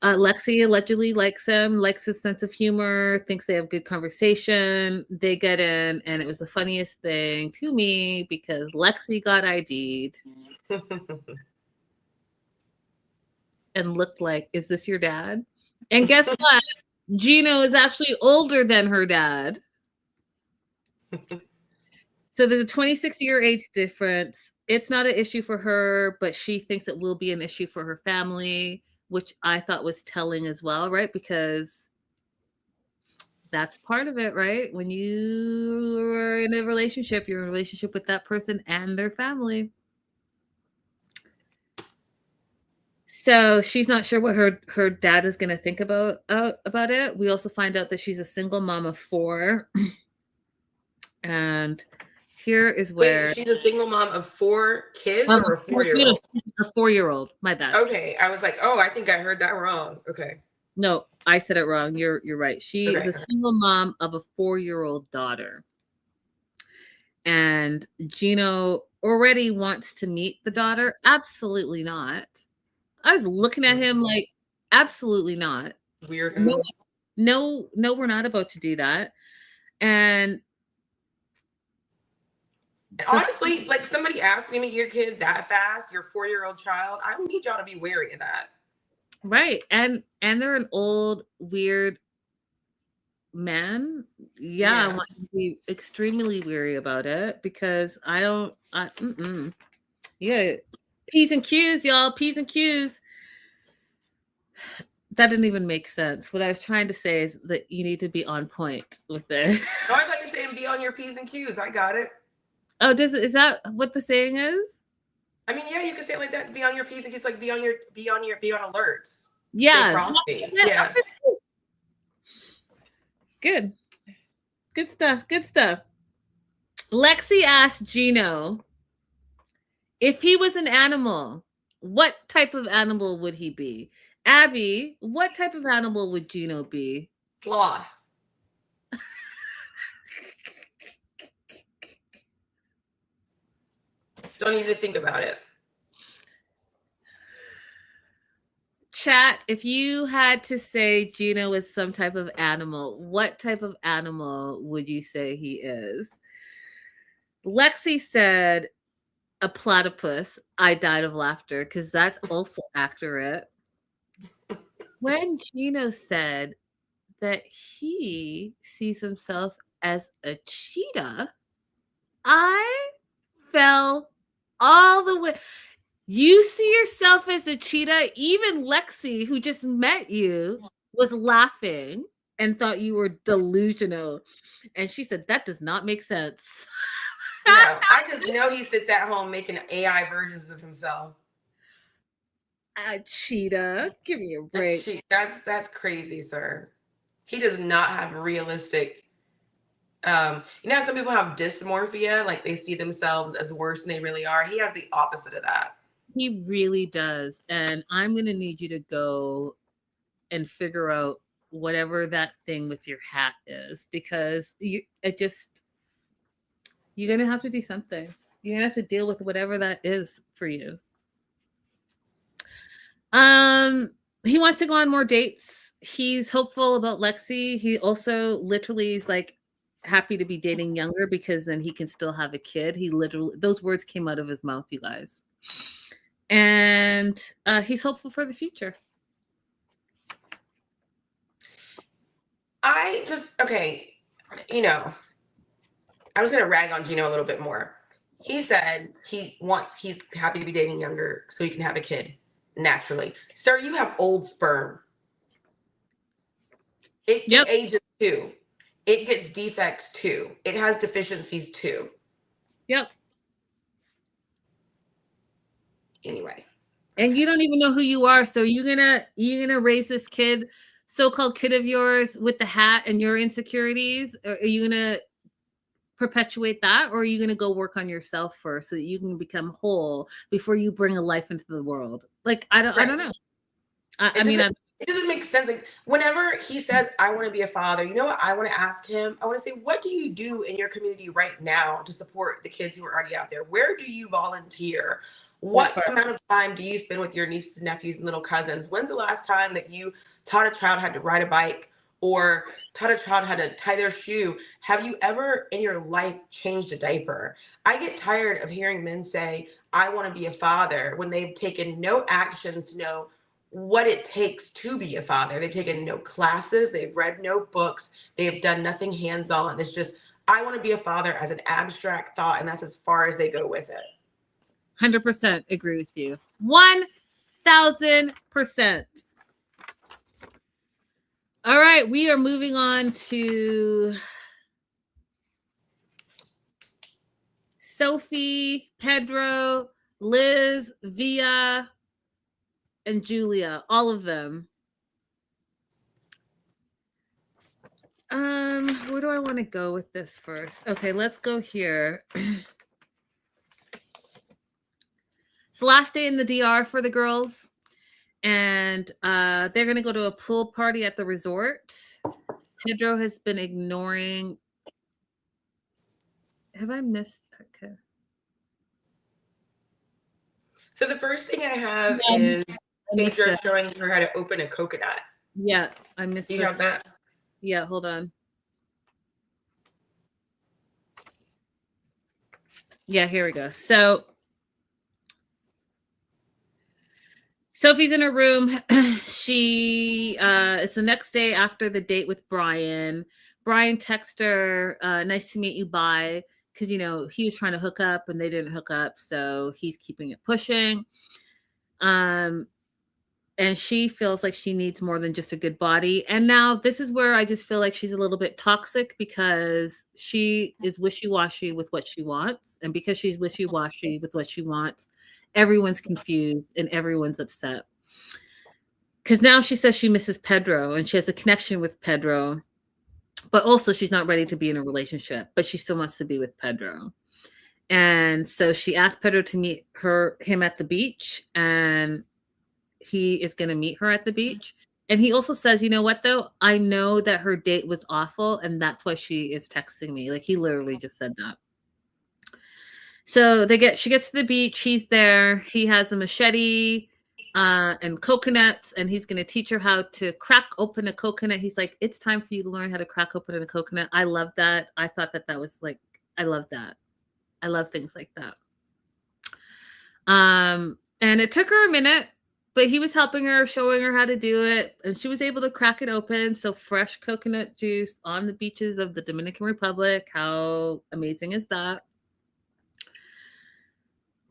Lexi allegedly likes him, likes his sense of humor, thinks they have good conversation. They get in, and it was the funniest thing to me because Lexi got ID'd and looked like, is this your dad? And guess what? Gino is actually older than her dad. So there's a 26-year age difference. It's not an issue for her, but she thinks it will be an issue for her family, which I thought was telling as well, right? Because that's part of it, right? When you are in a relationship, you're in a relationship with that person and their family. So she's not sure what her dad is going to think about it. We also find out that she's a single mom of 4. And here is where... Wait, she's a single mom of 4 kids or a 4-year-old? A 4-year-old. My bad. Okay, I was like, oh, I think I heard that wrong. Okay. No, I said it wrong. You're right. She Okay. is a single mom of a 4-year-old daughter. And Gino already wants to meet the daughter. Absolutely not. I was looking at him like, absolutely not. Weird. No, we're not about to do that. And honestly, like somebody asked me to meet your kid that fast, your 4-year-old child, I need y'all to be wary of that. Right. And they're an old, weird man. Yeah. I want to be extremely weary about it because yeah. P's and Q's, y'all. P's and Q's. That didn't even make sense. What I was trying to say is that you need to be on point with this. Oh, I thought you were saying be on your P's and Q's. I got it. Oh, is that what the saying is? I mean, yeah, you could say it like that. Be on your P's and Q's, like be on alerts. Yeah. Yeah. Good stuff. Good stuff. Lexi asked Gino if he was an animal, what type of animal would he be? Abby, what type of animal would Gino be? Sloth. Don't even think about it. Chat, if you had to say Gino is some type of animal, what type of animal would you say he is? Lexi said a platypus. I died of laughter because that's also accurate. When Gino said that he sees himself as a cheetah, I fell all the way. You see yourself as a cheetah? Even Lexi, who just met you, was laughing and thought you were delusional. And she said, that does not make sense. No, I just know he sits at home making AI versions of himself. A cheetah? Give me a break. That's crazy, sir. He does not have realistic... some people have dysmorphia, like they see themselves as worse than they really are. He has the opposite of that. He really does. And I'm going to need you to go and figure out whatever that thing with your hat is, because you're going to have to do something. You're going to have to deal with whatever that is for you. He wants to go on more dates. He's hopeful about Lexi. He also literally is like happy to be dating younger because then he can still have a kid. Those words came out of his mouth, you guys. And he's hopeful for the future. I was going to rag on Gino a little bit more. He said he's happy to be dating younger so he can have a kid naturally. Sir, you have old sperm. It ages too. It gets defects too. It has deficiencies too. Yep. Anyway. And you don't even know who you are. So you're gonna raise this kid, so-called kid of yours, with the hat and your insecurities? Or are you gonna perpetuate that, or are you gonna go work on yourself first so that you can become whole before you bring a life into the world? Like I don't know. It doesn't make sense. Like whenever he says, I want to be a father, you know what I want to ask him? I want to say, what do you do in your community right now to support the kids who are already out there? Where do you volunteer? What amount of time do you spend with your nieces, nephews, and little cousins? When's the last time that you taught a child how to ride a bike or taught a child how to tie their shoe? Have you ever in your life changed a diaper? I get tired of hearing men say, I want to be a father, when they've taken no actions to know what it takes to be a father. They've taken no classes, they've read no books, they've done nothing hands-on. It's just, I want to be a father as an abstract thought, and that's as far as they go with it. 100% agree with you. 1000%. All right, we are moving on to Sophie, Pedro, Liz, Via, and Julia, all of them. Where do I want to go with this first? Okay, let's go here. It's the last day in the DR for the girls, and they're going to go to a pool party at the resort. Pedro has been ignoring. Have I missed? Okay. So the first thing I have is Pedro showing her how to open a coconut. Yeah, I missed You have that? Yeah, hold on. Yeah, here we go. So Sophie's in her room. She it's the next day after the date with Brian. Brian texts her, nice to meet you, bye. Because, you know, he was trying to hook up and they didn't hook up. So he's keeping it pushing. And she feels like she needs more than just a good body. And now this is where I just feel like she's a little bit toxic because she is wishy-washy with what she wants. And because she's wishy-washy with what she wants, everyone's confused and everyone's upset. Because now she says she misses Pedro and she has a connection with Pedro, but also she's not ready to be in a relationship, but she still wants to be with Pedro. And so she asked Pedro to meet him at the beach, and he is going to meet her at the beach. And he also says, you know what, though? I know that her date was awful, and that's why she is texting me. Like, he literally just said that. So she gets to the beach. He's there. He has a machete and coconuts, and he's going to teach her how to crack open a coconut. He's like, it's time for you to learn how to crack open a coconut. I love that. I thought that was like, I love that. I love things like that. And it took her a minute, but he was helping her, showing her how to do it, and she was able to crack it open. So fresh coconut juice on the beaches of the Dominican Republic. How amazing is that?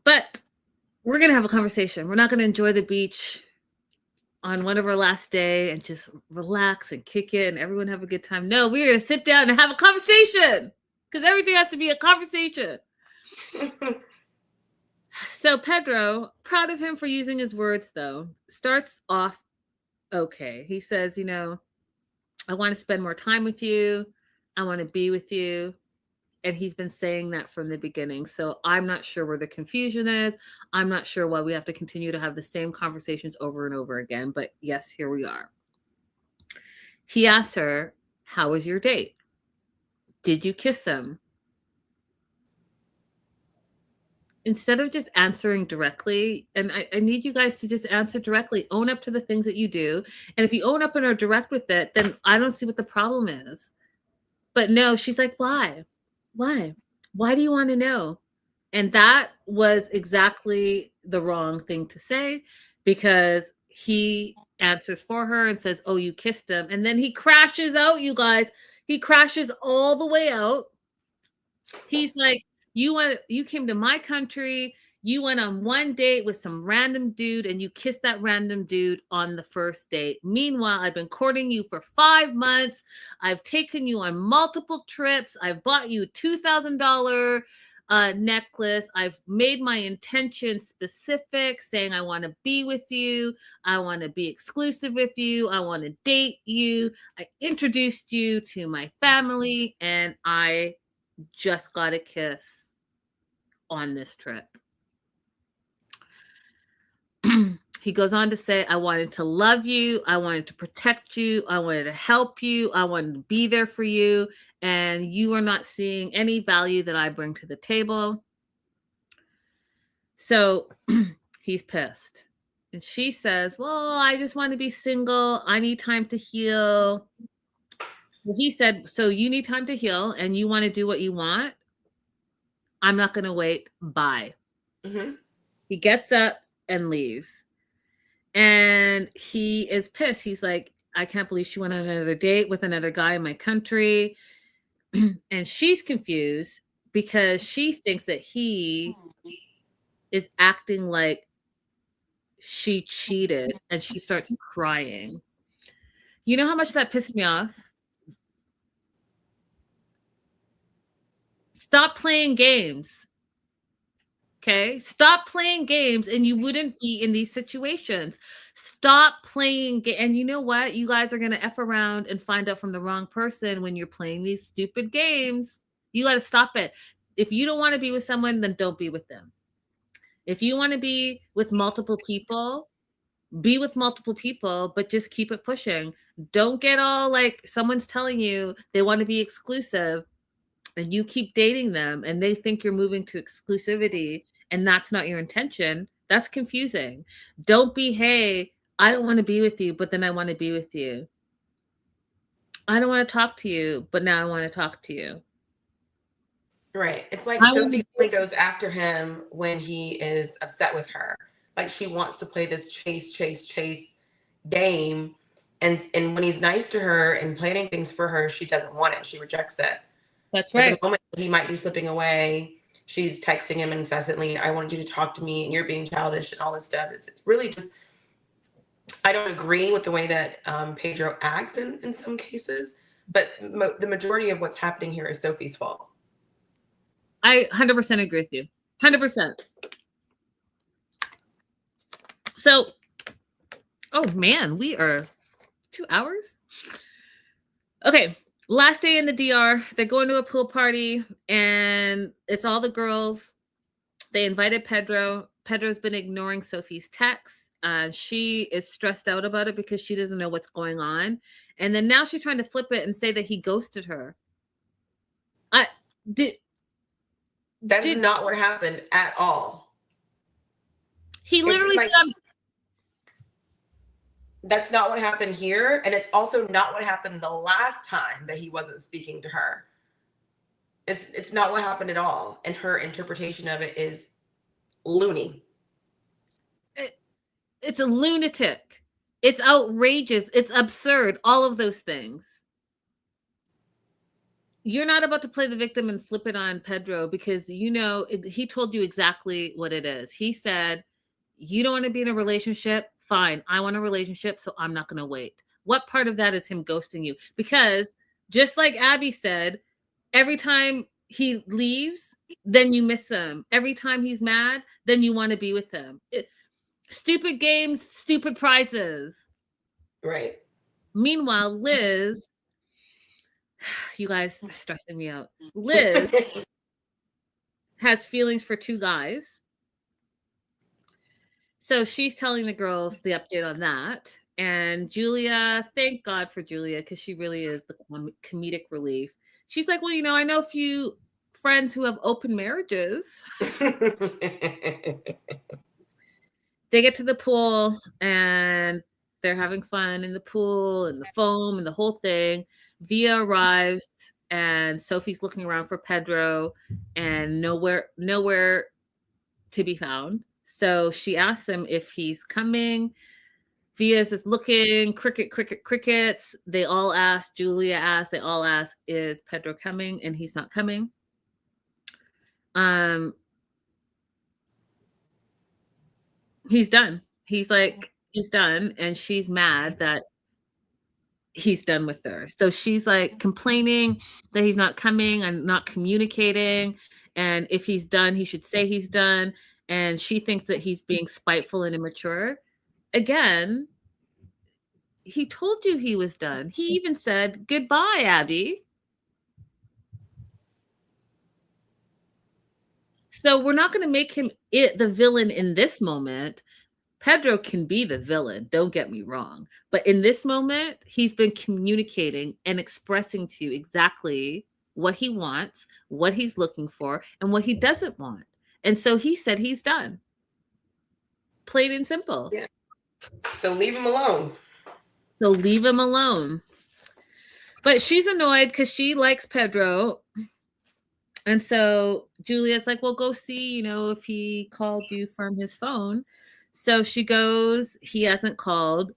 But we're going to have a conversation. We're not going to enjoy the beach on one of our last day and just relax and kick it and everyone have a good time. No, we're going to sit down and have a conversation because everything has to be a conversation. So Pedro, proud of him for using his words, though, starts off okay. He says, you know, I want to spend more time with you. I want to be with you. And he's been saying that from the beginning. So I'm not sure where the confusion is. I'm not sure why we have to continue to have the same conversations over and over again. But yes, here we are. He asks her, how was your date? Did you kiss him? Instead of just answering directly, and I need you guys to just answer directly, own up to the things that you do. And if you own up and are direct with it, then I don't see what the problem is. But no, she's like, why? Why? Why do you want to know? And that was exactly the wrong thing to say, because he answers for her and says, oh, you kissed him. And then he crashes out, you guys. He crashes all the way out. He's like, you came to my country, you went on one date with some random dude and you kissed that random dude on the first date. Meanwhile, I've been courting you for 5 months. I've taken you on multiple trips. I've bought you a $2,000 necklace. I've made my intention specific, saying I want to be with you. I want to be exclusive with you. I want to date you. I introduced you to my family, and I just got a kiss on this trip. He goes on to say, I wanted to love you. I wanted to protect you. I wanted to help you. I wanted to be there for you. And you are not seeing any value that I bring to the table. So he's pissed. And she says, well, I just want to be single. I need time to heal. Well, he said, so you need time to heal and you want to do what you want? I'm not going to wait. Bye. Mm-hmm. He gets up and leaves. And he is pissed. He's like, I can't believe she went on another date with another guy in my country. And she's confused because she thinks that he is acting like she cheated, and she starts crying. You know how much that pissed me off? Stop playing games. Okay? Stop playing games and you wouldn't be in these situations. Stop playing and you know what? You guys are going to F around and find out from the wrong person when you're playing these stupid games. You got to stop it. If you don't want to be with someone, then don't be with them. If you want to be with multiple people, be with multiple people, but just keep it pushing. Don't get all like someone's telling you they want to be exclusive and you keep dating them and they think you're moving to exclusivity and that's not your intention. That's confusing. Don't be, hey, I don't want to be with you, but then I want to be with you. I don't want to talk to you, but now I want to talk to you. Right. It's like Sophie only goes after him when he is upset with her. Like she wants to play this chase game. And when he's nice to her and planning things for her, she doesn't want it. She rejects it. That's right. At the moment he might be slipping away, she's texting him incessantly. I wanted you to talk to me and you're being childish and all this stuff. It's really just, I don't agree with the way that Pedro acts in some cases, but the majority of what's happening here is Sophie's fault. I 100% agree with you. 100%. So, oh man, we are 2 hours. Okay. Last day in the DR, they're going to a pool party and it's all the girls. They invited Pedro. Pedro's been ignoring Sophie's texts. She is stressed out about it because she doesn't know what's going on. And then now she's trying to flip it and say that he ghosted her. That's not what happened at all. He literally said, that's not what happened here. And it's also not what happened the last time that he wasn't speaking to her. It's not what happened at all. And her interpretation of it is loony. It's a lunatic. It's outrageous. It's absurd. All of those things. You're not about to play the victim and flip it on Pedro because, you know, he told you exactly what it is. He said, you don't want to be in a relationship? Fine. I want a relationship, so I'm not going to wait. What part of that is him ghosting you? Because just like Abby said, every time he leaves, then you miss him. Every time he's mad, then you want to be with him. Stupid games, stupid prizes. Right. Meanwhile, Liz, you guys are stressing me out. Liz has feelings for two guys. So she's telling the girls the update on that. And Julia, thank God for Julia, because she really is the comedic relief. She's like, well, you know, I know a few friends who have open marriages. They get to the pool and they're having fun in the pool and the foam and the whole thing. Via arrives and Sophie's looking around for Pedro and nowhere to be found. So she asks him if he's coming. Via's is looking, crickets. They all ask, Julia asked, they all ask, is Pedro coming? And he's not coming. He's done. He's like, he's done. And she's mad that he's done with her. So she's like complaining that he's not coming and not communicating. And if he's done, he should say he's done. And she thinks that he's being spiteful and immature. Again, he told you he was done. He even said, goodbye, Abby. So we're not going to make him the villain in this moment. Pedro can be the villain, don't get me wrong. But in this moment, he's been communicating and expressing to you exactly what he wants, what he's looking for, and what he doesn't want. And so he said he's done. Plain and simple. Yeah. So leave him alone. But she's annoyed because she likes Pedro. And so Julia's like, well, go see, you know, if he called you from his phone. So she goes, he hasn't called.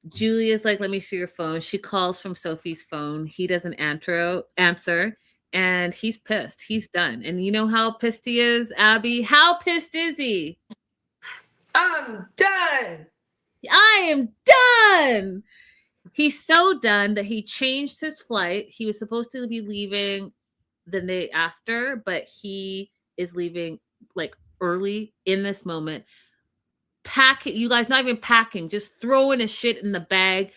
Julia's like, let me see your phone. She calls from Sophie's phone. He doesn't answer, and he's pissed. He's done. And you know how pissed he is, Abby? How pissed is he? I'm done. I am done. He's so done that he changed his flight. He was supposed to be leaving the day after, but he is leaving like early in this moment. Packing, you guys, not even packing, just throwing his shit in the bag,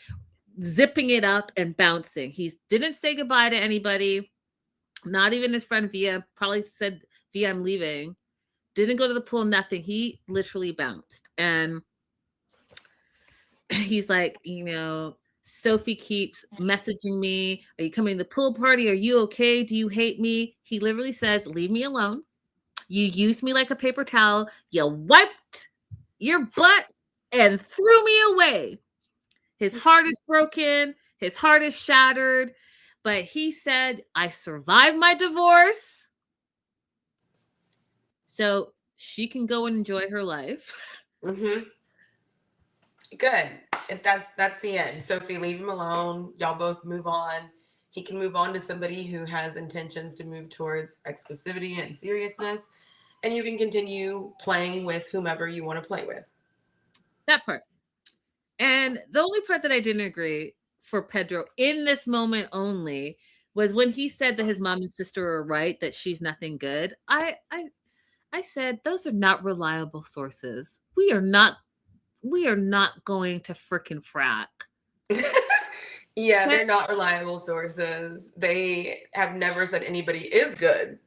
zipping it up and bouncing. He didn't say goodbye to anybody, not even his friend Via. Probably said, Via, I'm leaving. Didn't go to the pool, nothing. He literally bounced. And he's like, Sophie keeps messaging me. Are you coming to the pool party? Are you okay? Do you hate me? He literally says, leave me alone. You used me like a paper towel. You wiped your butt and threw me away. His heart is broken. His heart is shattered. But he said, I survived my divorce, so she can go and enjoy her life. Mm-hmm. Good. If that's the end. Sophie, leave him alone. Y'all both move on. He can move on to somebody who has intentions to move towards exclusivity and seriousness. And you can continue playing with whomever you want to play with. That part. And the only part that I didn't agree for Pedro in this moment only was when he said that his mom and sister are right, that she's nothing good. I said, those are not reliable sources. We are not going to frickin' frack. Yeah, they're not reliable sources. They have never said anybody is good.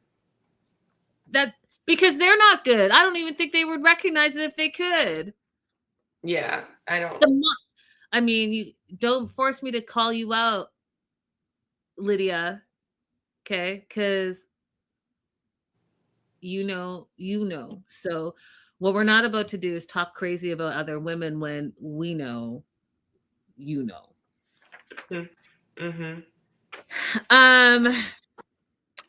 That because they're not good. I don't even think they would recognize it if they could. Yeah, I don't. I mean, you don't force me to call you out, Lydia. Okay, because you know. So what we're not about to do is talk crazy about other women when we know, you know. Mm-hmm.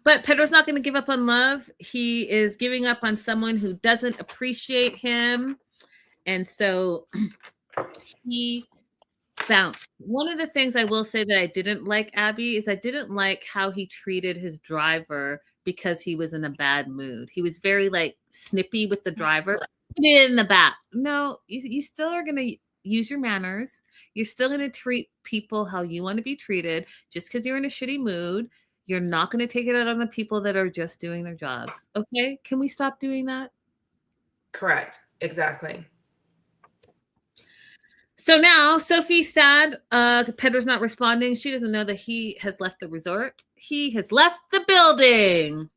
But Pedro's not going to give up on love. He is giving up on someone who doesn't appreciate him. And so he bounced. One of the things I will say that I didn't like, Abby, is I didn't like how he treated his driver because he was in a bad mood. He was very like snippy with the driver. Put it in the back. No, you still are going to use your manners. You're still going to treat people how you want to be treated. Just because you're in a shitty mood, you're not going to take it out on the people that are just doing their jobs. Okay? Can we stop doing that? Correct. Exactly. So now Sophie's sad. Pedro's not responding. She doesn't know that he has left the resort. He has left the building.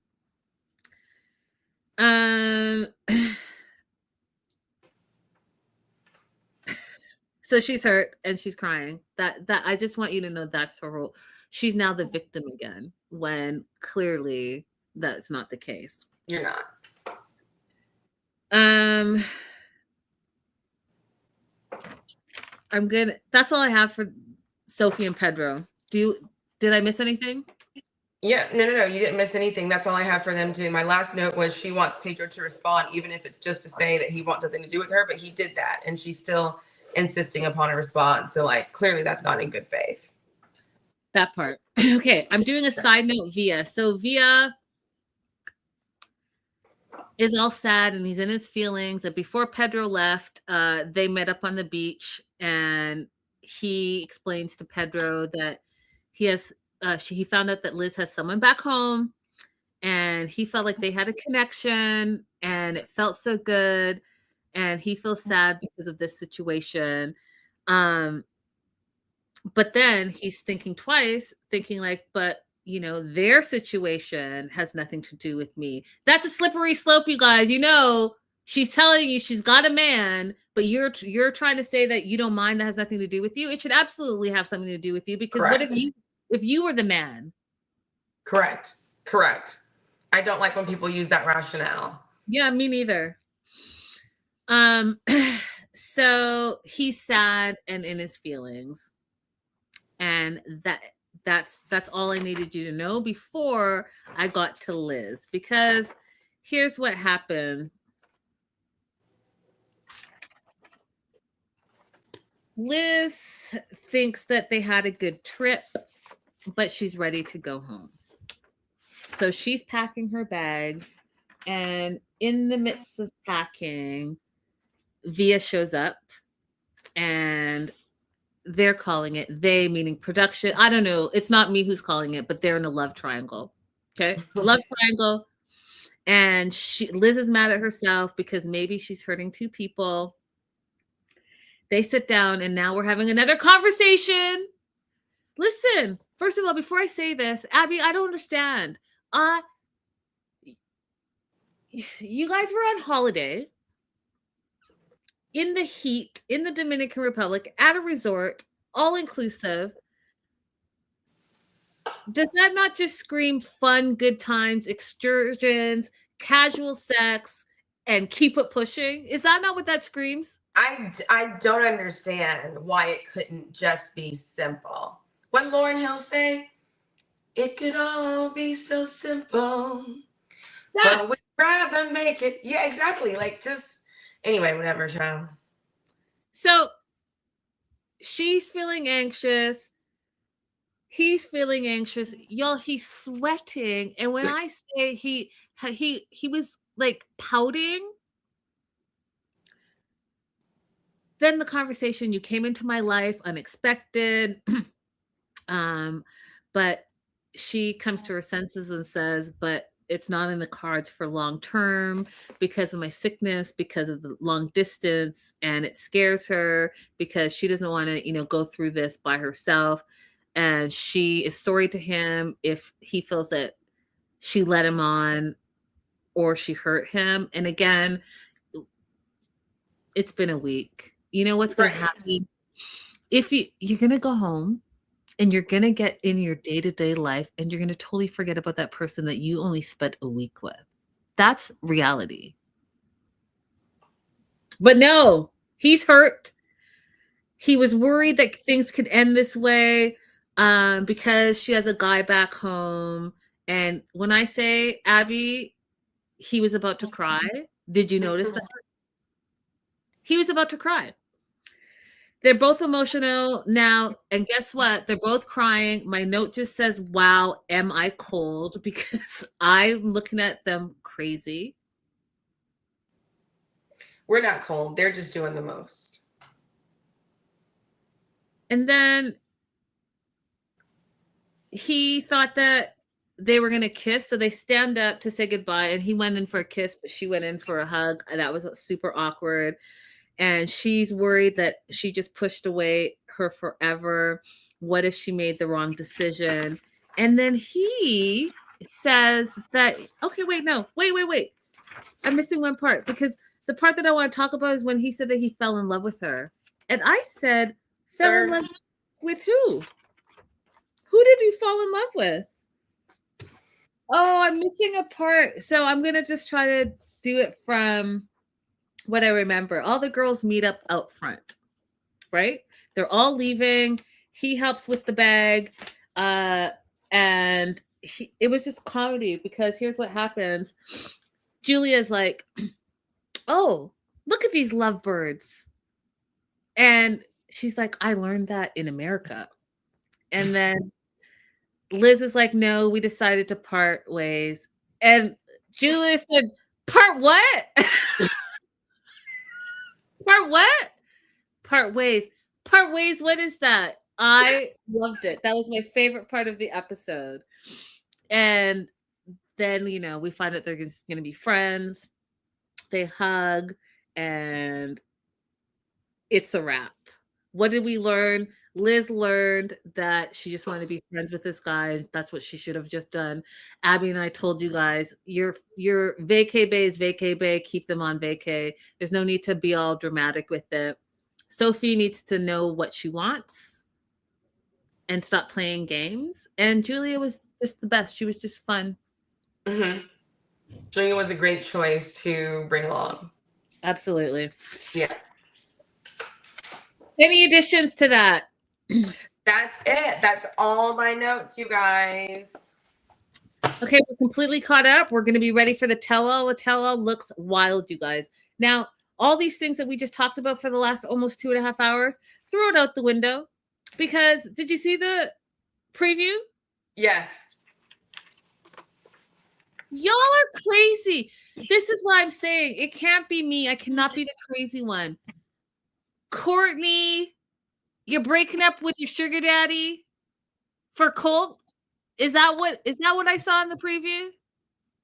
So she's hurt and she's crying. That I just want you to know that's her role. She's now the victim again, when clearly that's not the case. You're not. I'm good. That's all I have for Sophie and Pedro. Did I miss anything? Yeah, no. You didn't miss anything. That's all I have for them too. My last note was she wants Pedro to respond, even if it's just to say that he wants nothing to do with her, but he did that. And she's still insisting upon a response. So like, clearly that's not in good faith. That part. Okay. I'm doing a side note, Via. So Via is all sad and he's in his feelings. And before Pedro left, they met up on the beach and he explains to Pedro that he found out that Liz has someone back home and he felt like they had a connection and it felt so good. And he feels sad because of this situation. But then he's thinking twice, thinking like, but their situation has nothing to do with me. That's a slippery slope, you guys. She's telling you she's got a man, but you're trying to say that you don't mind that has nothing to do with you. It should absolutely have something to do with you, because Correct. What if you were the man? Correct. I don't like when people use that rationale. Yeah, me neither. So he's sad and in his feelings. And that's all I needed you to know before I got to Liz, because here's what happened. Liz thinks that they had a good trip, but she's ready to go home. So she's packing her bags, and in the midst of packing, Via shows up, and they're calling it, they meaning production. I don't know. It's not me who's calling it, but they're in a love triangle. Okay. Love triangle. And Liz is mad at herself because maybe she's hurting two people. They sit down, and now we're having another conversation. Listen, first of all, before I say this, Abby, I don't understand. You guys were on holiday in the heat in the Dominican Republic at a resort, all inclusive. Does that not just scream fun, good times, excursions, casual sex, and keep it pushing? Is that not what that screams? I don't understand why it couldn't just be simple. What Lauryn Hill say? It could all be so simple. But we'd rather make it. Yeah, exactly. Like, just anyway, whatever, child. So she's feeling anxious. He's feeling anxious. Y'all, he's sweating. And when I say he was like pouting, then the conversation, you came into my life unexpected. But she comes to her senses and says, but it's not in the cards for long term because of my sickness, because of the long distance, and it scares her because she doesn't want to, go through this by herself. And she is sorry to him if he feels that she led him on or she hurt him. And again, it's been a week. You know what's going to happen? If you're going to go home and you're going to get in your day-to-day life and you're going to totally forget about that person that you only spent a week with. That's reality. But no, he's hurt. He was worried that things could end this way because she has a guy back home. And when I say, Abby, he was about to cry. Did you notice that? He was about to cry. They're both emotional now. And guess what? They're both crying. My note just says, wow, am I cold? Because I'm looking at them crazy. We're not cold. They're just doing the most. And then he thought that they were going to kiss. So they stand up to say goodbye. And he went in for a kiss, but she went in for a hug. And that was super awkward. And she's worried that she just pushed away her forever. What if she made the wrong decision? And then he says that, okay, wait. I'm missing one part because the part that I want to talk about is when he said that he fell in love with her. And I said, fell in love with who? Who did you fall in love with? Oh, I'm missing a part. So I'm going to just try to do it from what I remember. All the girls meet up out front, right? They're all leaving. He helps with the bag. And it was just comedy because here's what happens. Julia's like, oh, look at these lovebirds. And she's like, I learned that in America. And then Liz is like, no, we decided to part ways. And Julia said, part what? Part what? Part ways. Part ways, what is that? I loved it. That was my favorite part of the episode. And then, we find out they're going to be friends. They hug, and it's a wrap. What did we learn? Liz learned that she just wanted to be friends with this guy. That's what she should have just done. Abby and I told you guys, your vacay bay is vacay bay. Keep them on vacay. There's no need to be all dramatic with it. Sophie needs to know what she wants and stop playing games. And Julia was just the best. She was just fun. Mm-hmm. Julia was a great choice to bring along. Absolutely. Yeah. Any additions to that? That's it. That's all my notes, you guys. Okay, we're completely caught up. We're going to be ready for the tell-all. The tell-all looks wild, you guys. Now, all these things that we just talked about for the last almost 2.5 hours, throw it out the window. Because did you see the preview? Yes. Y'all are crazy. This is what I'm saying. It can't be me. I cannot be the crazy one. Courtney, you're breaking up with your sugar daddy for Colt? Is that what I saw in the preview?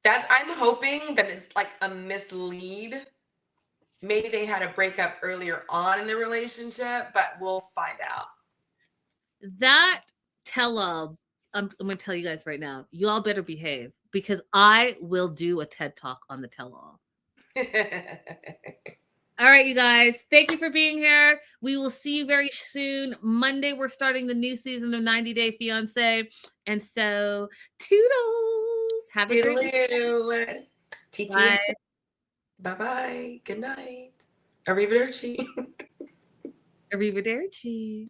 I'm hoping that it's like a mislead. Maybe they had a breakup earlier on in the relationship, but we'll find out. That tell-all, I'm going to tell you guys right now, you all better behave because I will do a TED Talk on the tell-all. All right, you guys, thank you for being here. We will see you very soon. Monday, we're starting the new season of 90 Day Fiancé. And so, toodles. Have a great weekend. Bye. Bye-bye. Good night. Arrivederci. Arrivederci.